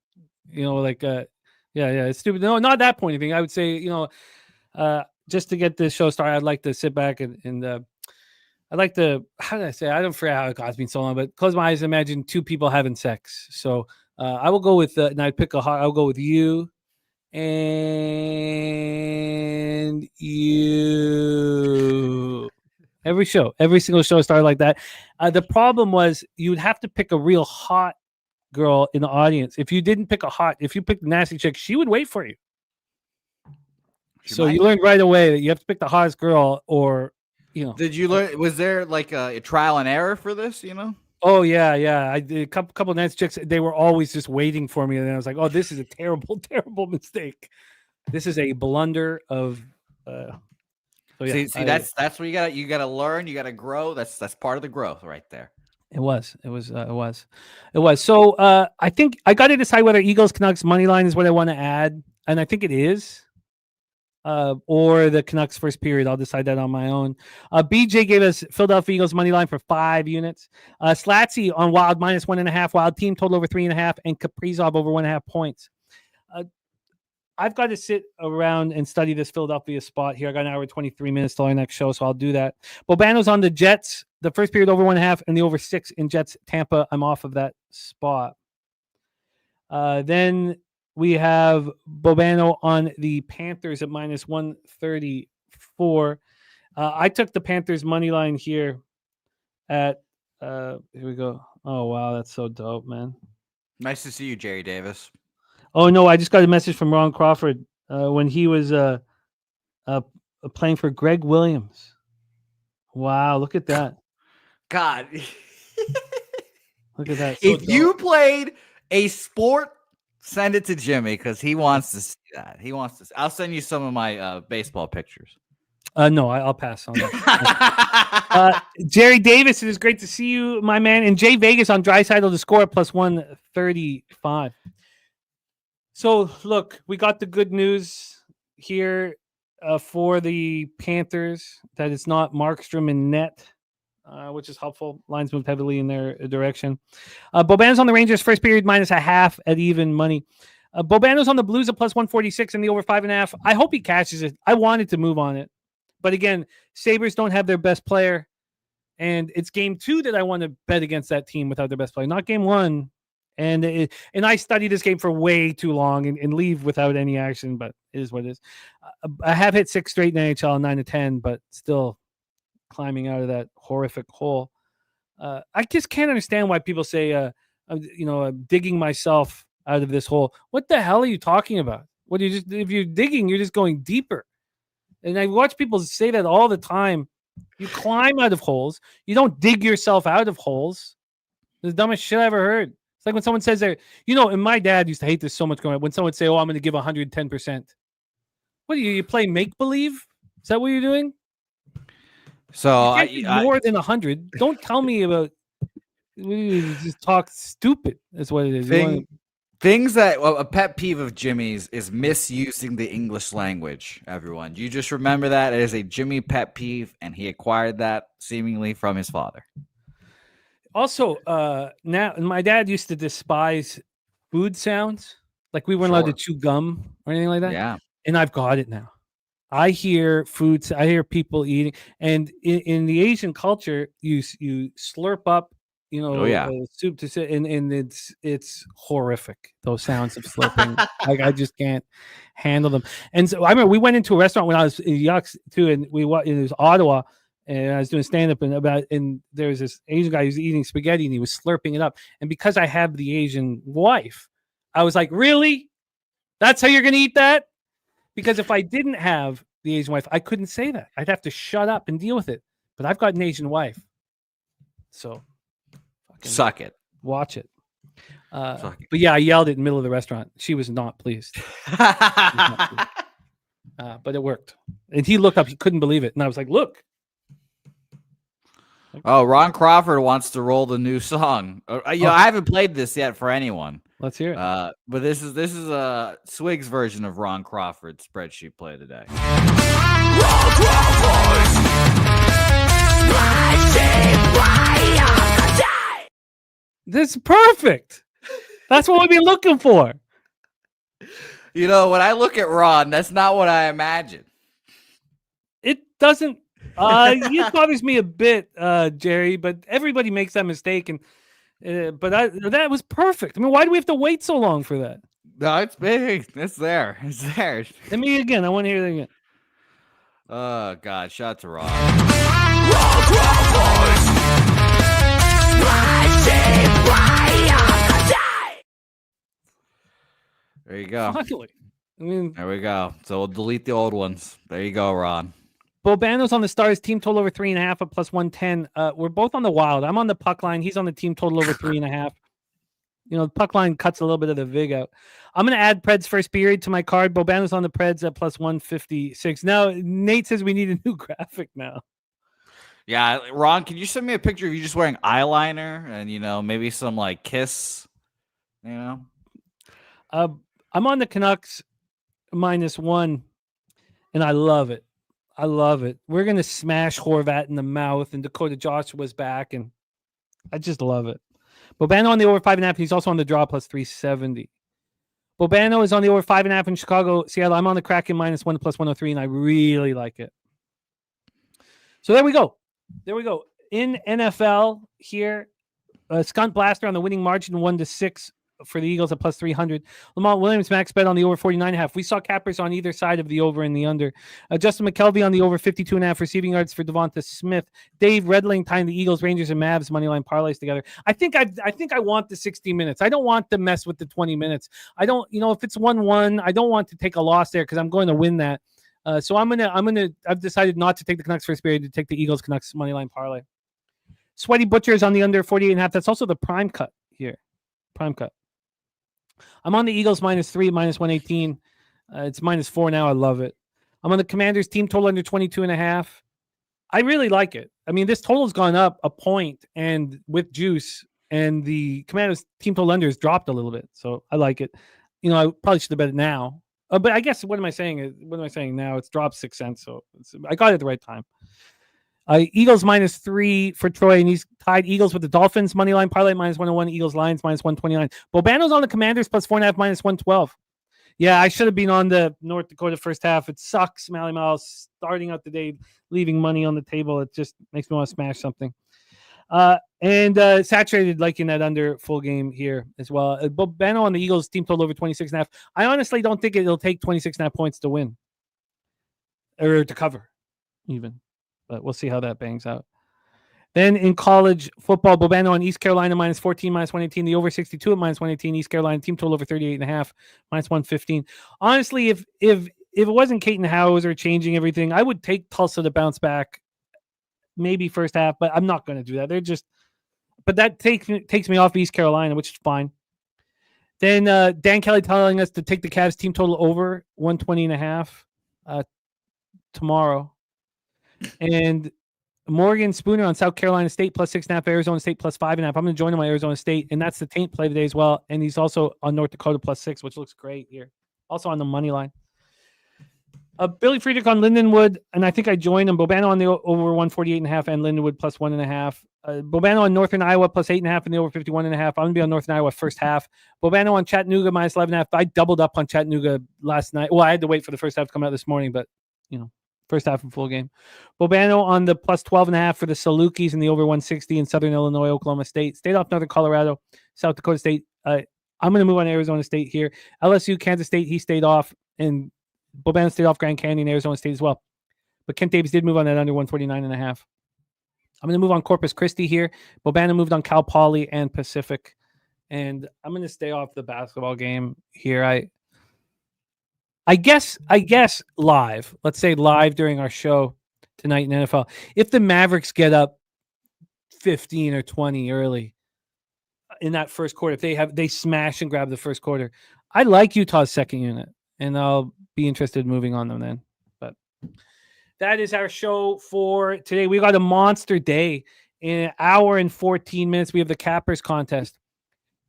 It's stupid. No, not that pointing thing. I would say, just to get this show started, I'd like to sit back and I'd like to, how did I say? I don't forget how it cost me so long, but close my eyes and imagine two people having sex. So I will go with, and I'd pick I'll go with you and you. Every single show started like that. The problem was you would have to pick a real hot girl in the audience. If you didn't pick if you picked a nasty chick, she would wait for you. You learned right away that you have to pick the hottest girl, or Did you learn? Was there like a trial and error for this? Oh yeah. I did a couple of nasty chicks. They were always just waiting for me, and then I was like, "Oh, this is a terrible, terrible mistake. This is a blunder of." See, that's what you gotta learn. You gotta grow. That's part of the growth right there. It was. So I think I got to decide whether Eagles Canucks money line is what I want to add, and I think it is. Or the Canucks first period. I'll decide that on my own. BJ gave us Philadelphia Eagles money line for 5 units. Slatsy on Wild -1.5. Wild team total over 3.5, and Kaprizov over 1.5 points. I've got to sit around and study this Philadelphia spot here. I got an hour and 23 minutes till our next show, so I'll do that. Bobano's on the Jets, the first period over 1.5, and the over 6 in Jets Tampa. I'm off of that spot. Then we have Bobano on the Panthers at -134. I took the Panthers money line here at here we go. Oh wow, that's so dope, man. Nice to see you, Jerry Davis. Oh no, I just got a message from Ron Crawford when he was playing for Greg Williams. Wow, look at that. God. Look at that. If you played a sport, send it to Jimmy because he wants to see that. I'll send you some of my baseball pictures. No, I'll pass on that. Jerry Davis, it is great to see you, my man. And Jay Vegas on Draisaitl to score at +135. So, look, we got the good news here for the Panthers that it's not Markstrom in net, which is helpful. Lines moved heavily in their direction. Bobano's on the Rangers first period -0.5 at even money. Bobano's on the Blues at +146 and the over 5.5. I hope he catches it. I wanted to move on it. But again, Sabres don't have their best player. And it's game 2 that I want to bet against that team without their best player, not game 1. And I studied this game for way too long and leave without any action, but it is what it is. I have hit 6 straight in NHL, 9 to 10, but still climbing out of that horrific hole. I just can't understand why people say, I'm digging myself out of this hole. What the hell are you talking about? If you're digging, you're just going deeper. And I watch people say that all the time. You climb out of holes. You don't dig yourself out of holes. It's the dumbest shit I ever heard. It's like when someone says and my dad used to hate this so much growing up, when someone would say, I'm going to give 110%. What do you play make-believe? Is that what you're doing? So more than 100. Don't tell me about just talk stupid. That's what it is. Things that a pet peeve of Jimmy's is misusing the English language. Everyone, you just remember that it is a Jimmy pet peeve, and he acquired that seemingly from his father. Also, now my dad used to despise food sounds. Like we weren't allowed to chew gum or anything like that. Yeah, and I've got it now. I hear foods. I hear people eating, and in the Asian culture, you slurp up, soup to sit, and it's horrific. Those sounds of slurping, like I just can't handle them. And so I remember we went into a restaurant when I was in Yucks too, and it was Ottawa, and I was doing stand up, and there was this Asian guy who was eating spaghetti, and he was slurping it up. And because I have the Asian wife, I was like, really? That's how you're going to eat that? Because if I didn't have the Asian wife, I couldn't say that. I'd have to shut up and deal with it. But I've got an Asian wife. So suck it. Watch it. But yeah, I yelled it in the middle of the restaurant. She was not pleased. but it worked. And he looked up, he couldn't believe it. And I was like, look. Oh, Ron Crawford wants to roll the new song. I haven't played this yet for anyone. Let's hear it. But this is a Swig's version of Ron Crawford's spreadsheet play today. This is perfect. That's what we've been looking for. You know, when I look at Ron, that's not what I imagine. It doesn't. It bothers me a bit, Jerry. But everybody makes that mistake, and that was perfect. I mean, why do we have to wait so long for that? No, it's big. It's there. It's there. Let me again. I want to hear it again. Oh God! Shout out to Ron. There you go. Finally. I mean, there we go. So we'll delete the old ones. There you go, Ron. Bobano's on the Stars, team total over 3.5 at +110. We're both on the Wild. I'm on the puck line. He's on the team total over 3.5. You know, the puck line cuts a little bit of the vig out. I'm going to add Preds first period to my card. Bobano's on the Preds at +156. Now, Nate says we need a new graphic now. Yeah, Ron, can you send me a picture of you just wearing eyeliner and, you know, maybe some like kiss, you know? I'm on the Canucks -1, and I love it. I love it. We're going to smash Horvat in the mouth, and Dakota Joshua's back, and I just love it. Bobano on the over 5.5. He's also on the draw +370. Bobano is on the over 5.5 in Chicago, Seattle. I'm on the Kraken -1 +103, and I really like it. So there we go. In NFL here, Skunt Blaster on the winning margin 1-6 for the Eagles at +300. Lamont Williams max bet on the over 49.5. We saw cappers on either side of the over and the under. Justin McKelvey on the over 52.5 receiving yards for Devonta Smith. Dave Redling tying the Eagles, Rangers, and Mavs moneyline parlays together. I think I want the 60 minutes. I don't want to mess with the 20 minutes. I don't, if it's 1-1, I don't want to take a loss there because I'm going to win that. So I've decided not to take the Canucks first period, to take the Eagles Canucks moneyline parlay. Sweaty Butcher is on the under 48.5. That's also the prime cut here. Prime cut. I'm on the Eagles -3, -118. It's -4 now. I love it. I'm on the Commanders team total under 22.5. I really like it. I mean, this total's gone up a point, and with juice, and the Commanders team total under has dropped a little bit. So I like it. I probably should have bet it now. But I guess what am I saying now? It's dropped 6 cents. So I got it at the right time. Eagles -3 for Troy, and he's tied Eagles with the Dolphins money line parlay -101. Eagles Lions -129. Bobano's on the Commanders +4.5 -112. Yeah, I should have been on the North Dakota first half. It sucks, Mally Miles, starting out the day, leaving money on the table. It just makes me want to smash something. And saturated liking that under full game here as well. Bobano on the Eagles team total over 26.5. I honestly don't think it'll take 26.5 points to win or to cover even. But we'll see how that bangs out. Then in college football, Bobano on East Carolina -14, -118. The over 62 at -118. East Carolina team total over 38.5, -115. Honestly, if it wasn't Caton Hauser changing everything, I would take Tulsa to bounce back, maybe first half, but I'm not going to do that. But that takes me off East Carolina, which is fine. Then Dan Kelly telling us to take the Cavs team total over 120.5 tomorrow. And Morgan Spooner on South Carolina State +6.5, Arizona State +5.5. I'm going to join him on Arizona State, and that's the taint play today as well. And he's also on North Dakota +6, which looks great here. Also on the money line. Billy Friedrich on Lindenwood, and I think I joined him. Bobano on the over 148.5 and Lindenwood +1.5. Bobano on Northern Iowa +8.5 and the over 51.5. I'm going to be on Northern Iowa first half. Bobano on Chattanooga -11.5. I doubled up on Chattanooga last night. Well, I had to wait for the first half to come out this morning, but first half and full game. Bobano on the +12.5 for the Salukis and the over 160 in Southern Illinois, Oklahoma State. Stayed off Northern Colorado, South Dakota State. I'm going to move on Arizona State here. LSU, Kansas State, he stayed off, and Bobano stayed off Grand Canyon, Arizona State as well. But Kent Davis did move on that under 149.5. I'm going to move on Corpus Christi here. Bobano moved on Cal Poly and Pacific. And I'm going to stay off the basketball game here. I guess live. Let's say live during our show tonight in NFL. If the Mavericks get up 15 or 20 early in that first quarter, if they smash and grab the first quarter, I like Utah's second unit, and I'll be interested in moving on them then. But that is our show for today. We got a monster day. In an hour and 14 minutes, we have the Cappers contest.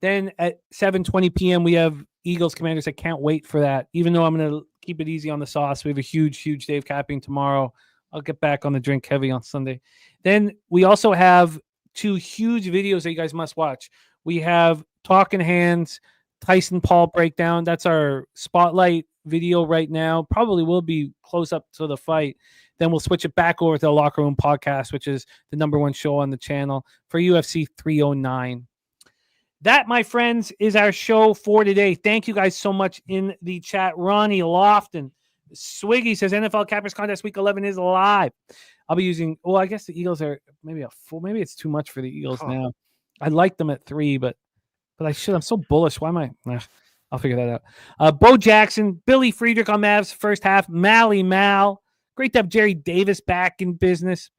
Then at 7:20 p.m., we have Eagles Commanders. I can't wait for that. Even though I'm going to keep it easy on the sauce, we have a huge day of capping tomorrow. I'll get back on the drink heavy on Sunday. Then we also have 2 huge videos that you guys must watch. We have Talking Hands, Tyson Paul breakdown. That's our spotlight video right now. Probably will be close up to the fight. Then we'll switch it back over to the Locker Room Podcast, which is the #1 show on the channel for UFC 309. That, my friends, is our show for today. Thank you guys so much in the chat. Ronnie Lofton, Swiggy says NFL Cappers Contest Week 11 is live. I'll be using, I guess the Eagles are maybe a full, maybe it's too much for the Eagles now. I like them at 3, but I'm so bullish. Why am I? I'll figure that out. Bo Jackson, Billy Friedrich on Mavs first half, Mally Mal. Great to have Jerry Davis back in business.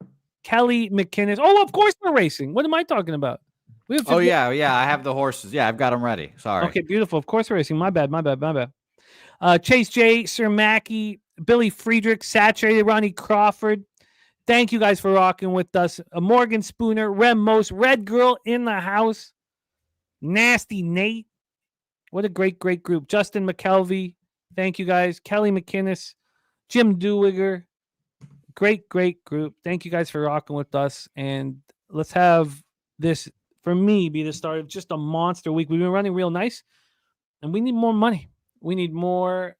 Kelly McKinnis. Oh, of course we're racing. What am I talking about? We have yeah. I have the horses. Yeah, I've got them ready. Sorry. Okay, beautiful. Of course we're racing. My bad. Chase J, Sir Mackey, Billy Friedrich, Saturated, Ronnie Crawford. Thank you guys for rocking with us. Morgan Spooner, Rem Most, Red Girl in the house, Nasty Nate. What a great group. Justin McKelvey. Thank you guys. Kelly McKinnis, Jim Dewigger. Great group. Thank you guys for rocking with us. And let's have this, for me, be the start of just a monster week. We've been running real nice, and we need more money. We're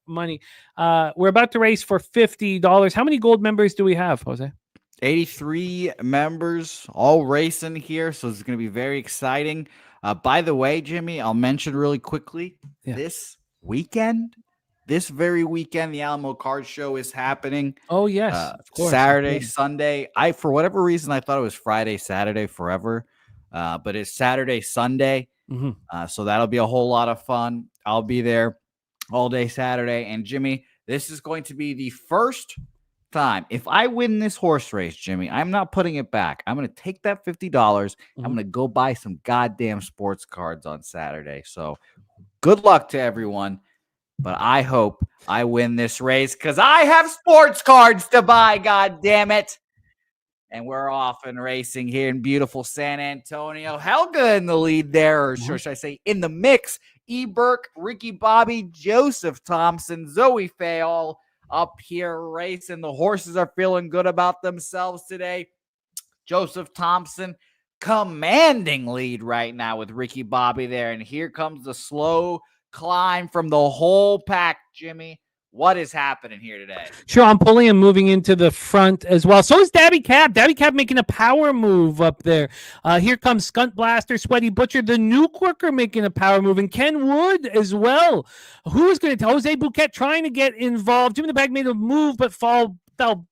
about to race for $50. How many gold members do we have, Jose? 83 members all racing here, so it's going to be very exciting. By the way, Jimmy, I'll mention really quickly, this very weekend, the Alamo Card Show is happening. Oh, yes. Of course. Saturday, Sunday. For whatever reason, I thought it was Friday, Saturday, forever. But it's Saturday, Sunday. Mm-hmm. So that'll be a whole lot of fun. I'll be there all day Saturday. And Jimmy, this is going to be the first time. If I win this horse race, Jimmy, I'm not putting it back. I'm going to take that $50. I'm going to go buy some goddamn sports cards on Saturday. So good luck to everyone. But I hope I win this race because I have sports cards to buy, God damn it. And we're off and racing here in beautiful San Antonio. Helga in the lead there, or should I say in the mix. E. Burke, Ricky Bobby, Joseph Thompson, Zoe Fay all up here racing. The horses are feeling good about themselves today. Joseph Thompson commanding lead right now with Ricky Bobby there. And here comes the slow climb from the whole pack, Jimmy. What is happening here today? Sean Pulliam moving into the front as well. So is Dabby Cab. Dabby Cab making a power move up there. Here comes Skunt Blaster, Sweaty Butcher, the new Quirker making a power move, and Ken Wood as well. Who is going to tell Jose Bouquet trying to get involved? Jimmy the Bag made a move but fell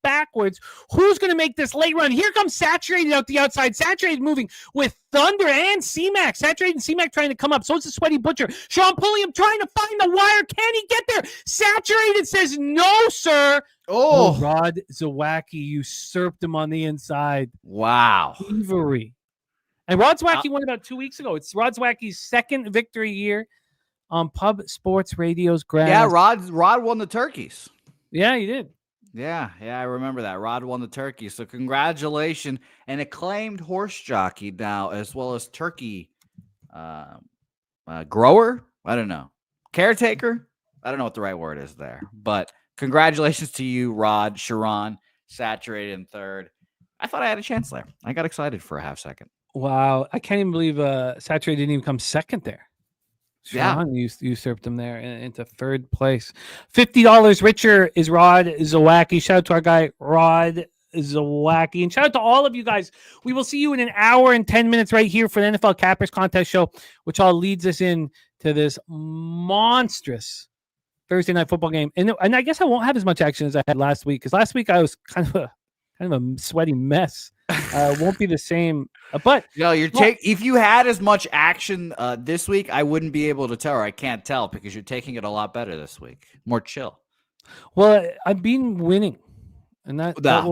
backwards. Who's going to make this late run? Here comes Saturated out the outside. Saturated moving with Thunder and C-Mac. Saturated and C-Mac trying to come up. So it's the Sweaty Butcher. Sean Pulliam trying to find the wire. Can he get there? Saturated says, no, sir. Oh, Rod Zawacki usurped him on the inside. Wow. Thievery. And Rod Zawacki won about 2 weeks ago. It's Rod Zawacki's second victory here on Pub Sports Radio's grass. Yeah, Rod won the turkeys. Yeah, he did. Yeah, I remember that. Rod won the turkey. So congratulations. An acclaimed horse jockey now, as well as turkey grower. I don't know. Caretaker. I don't know what the right word is there. But congratulations to you, Rod, Sharon, Saturated in third. I thought I had a chance there. I got excited for a half second. Wow. I can't even believe Saturated didn't even come second there. Sean usurped him there into third place. $50 richer is Rod Zawacki. Shout out to our guy, Rod Zawacki. And shout out to all of you guys. We will see you in an hour and 10 minutes right here for the NFL Cappers Contest Show, which all leads us in to this monstrous Thursday night football game. And I guess I won't have as much action as I had last week, because last week I was kind of a sweaty mess. Won't be the same. But if you had as much action this week, I wouldn't be able to tell, or I can't tell, because you're taking it a lot better this week. More chill. Well, I've been winning, and that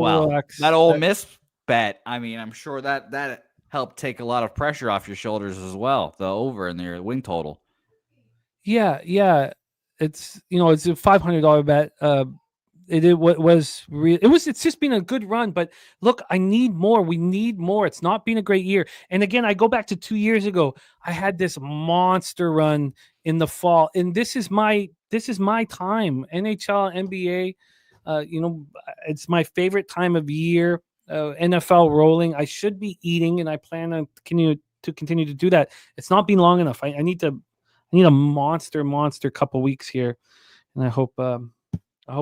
Ole Miss bet. I mean, I'm sure that helped take a lot of pressure off your shoulders as well. The over in your win total. Yeah. it's a $500 bet. It's just been a good run, but look, I need more. We need more. It's not been a great year. And again, I go back to 2 years ago. I had this monster run in the fall, and this is my time. NHL, NBA, it's my favorite time of year. NFL rolling. I should be eating, and I plan on continue to do that. It's not been long enough. I need a monster couple weeks here, and I hope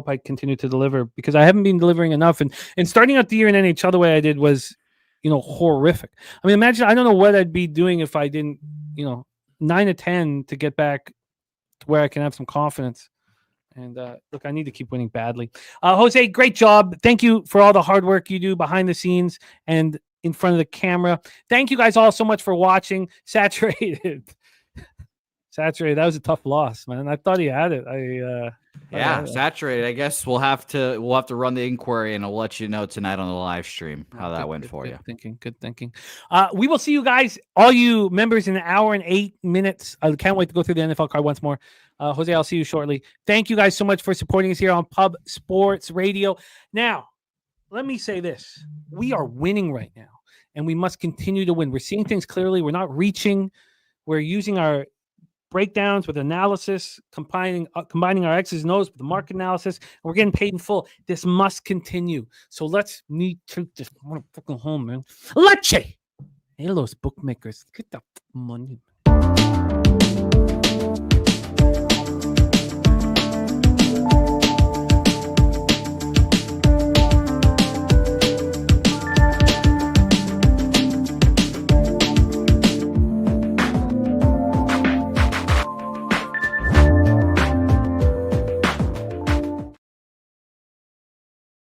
I continue to deliver, because I haven't been delivering enough. And starting out the year in NHL the way I did was, horrific. I mean, imagine, I don't know what I'd be doing if I didn't, 9 to 10 to get back to where I can have some confidence. And look, I need to keep winning badly. Jose, great job. Thank you for all the hard work you do behind the scenes and in front of the camera. Thank you guys all so much for watching. Saturated. That was a tough loss, man. I thought he had it. Saturated. I guess we'll have to run the inquiry, and I'll let you know tonight on the live stream how that went for you. Good thinking. We will see you guys, all you members, in an hour and 8 minutes. I can't wait to go through the NFL card once more. Jose, I'll see you shortly. Thank you guys so much for supporting us here on Pub Sports Radio. Now, let me say this. We are winning right now, and we must continue to win. We're seeing things clearly. We're not reaching. We're using our breakdowns with analysis, combining our X's and O's with the market analysis, and we're getting paid in full. This must continue. So let's take this motherfucking home, man. Leche! Hey, those bookmakers, get the money.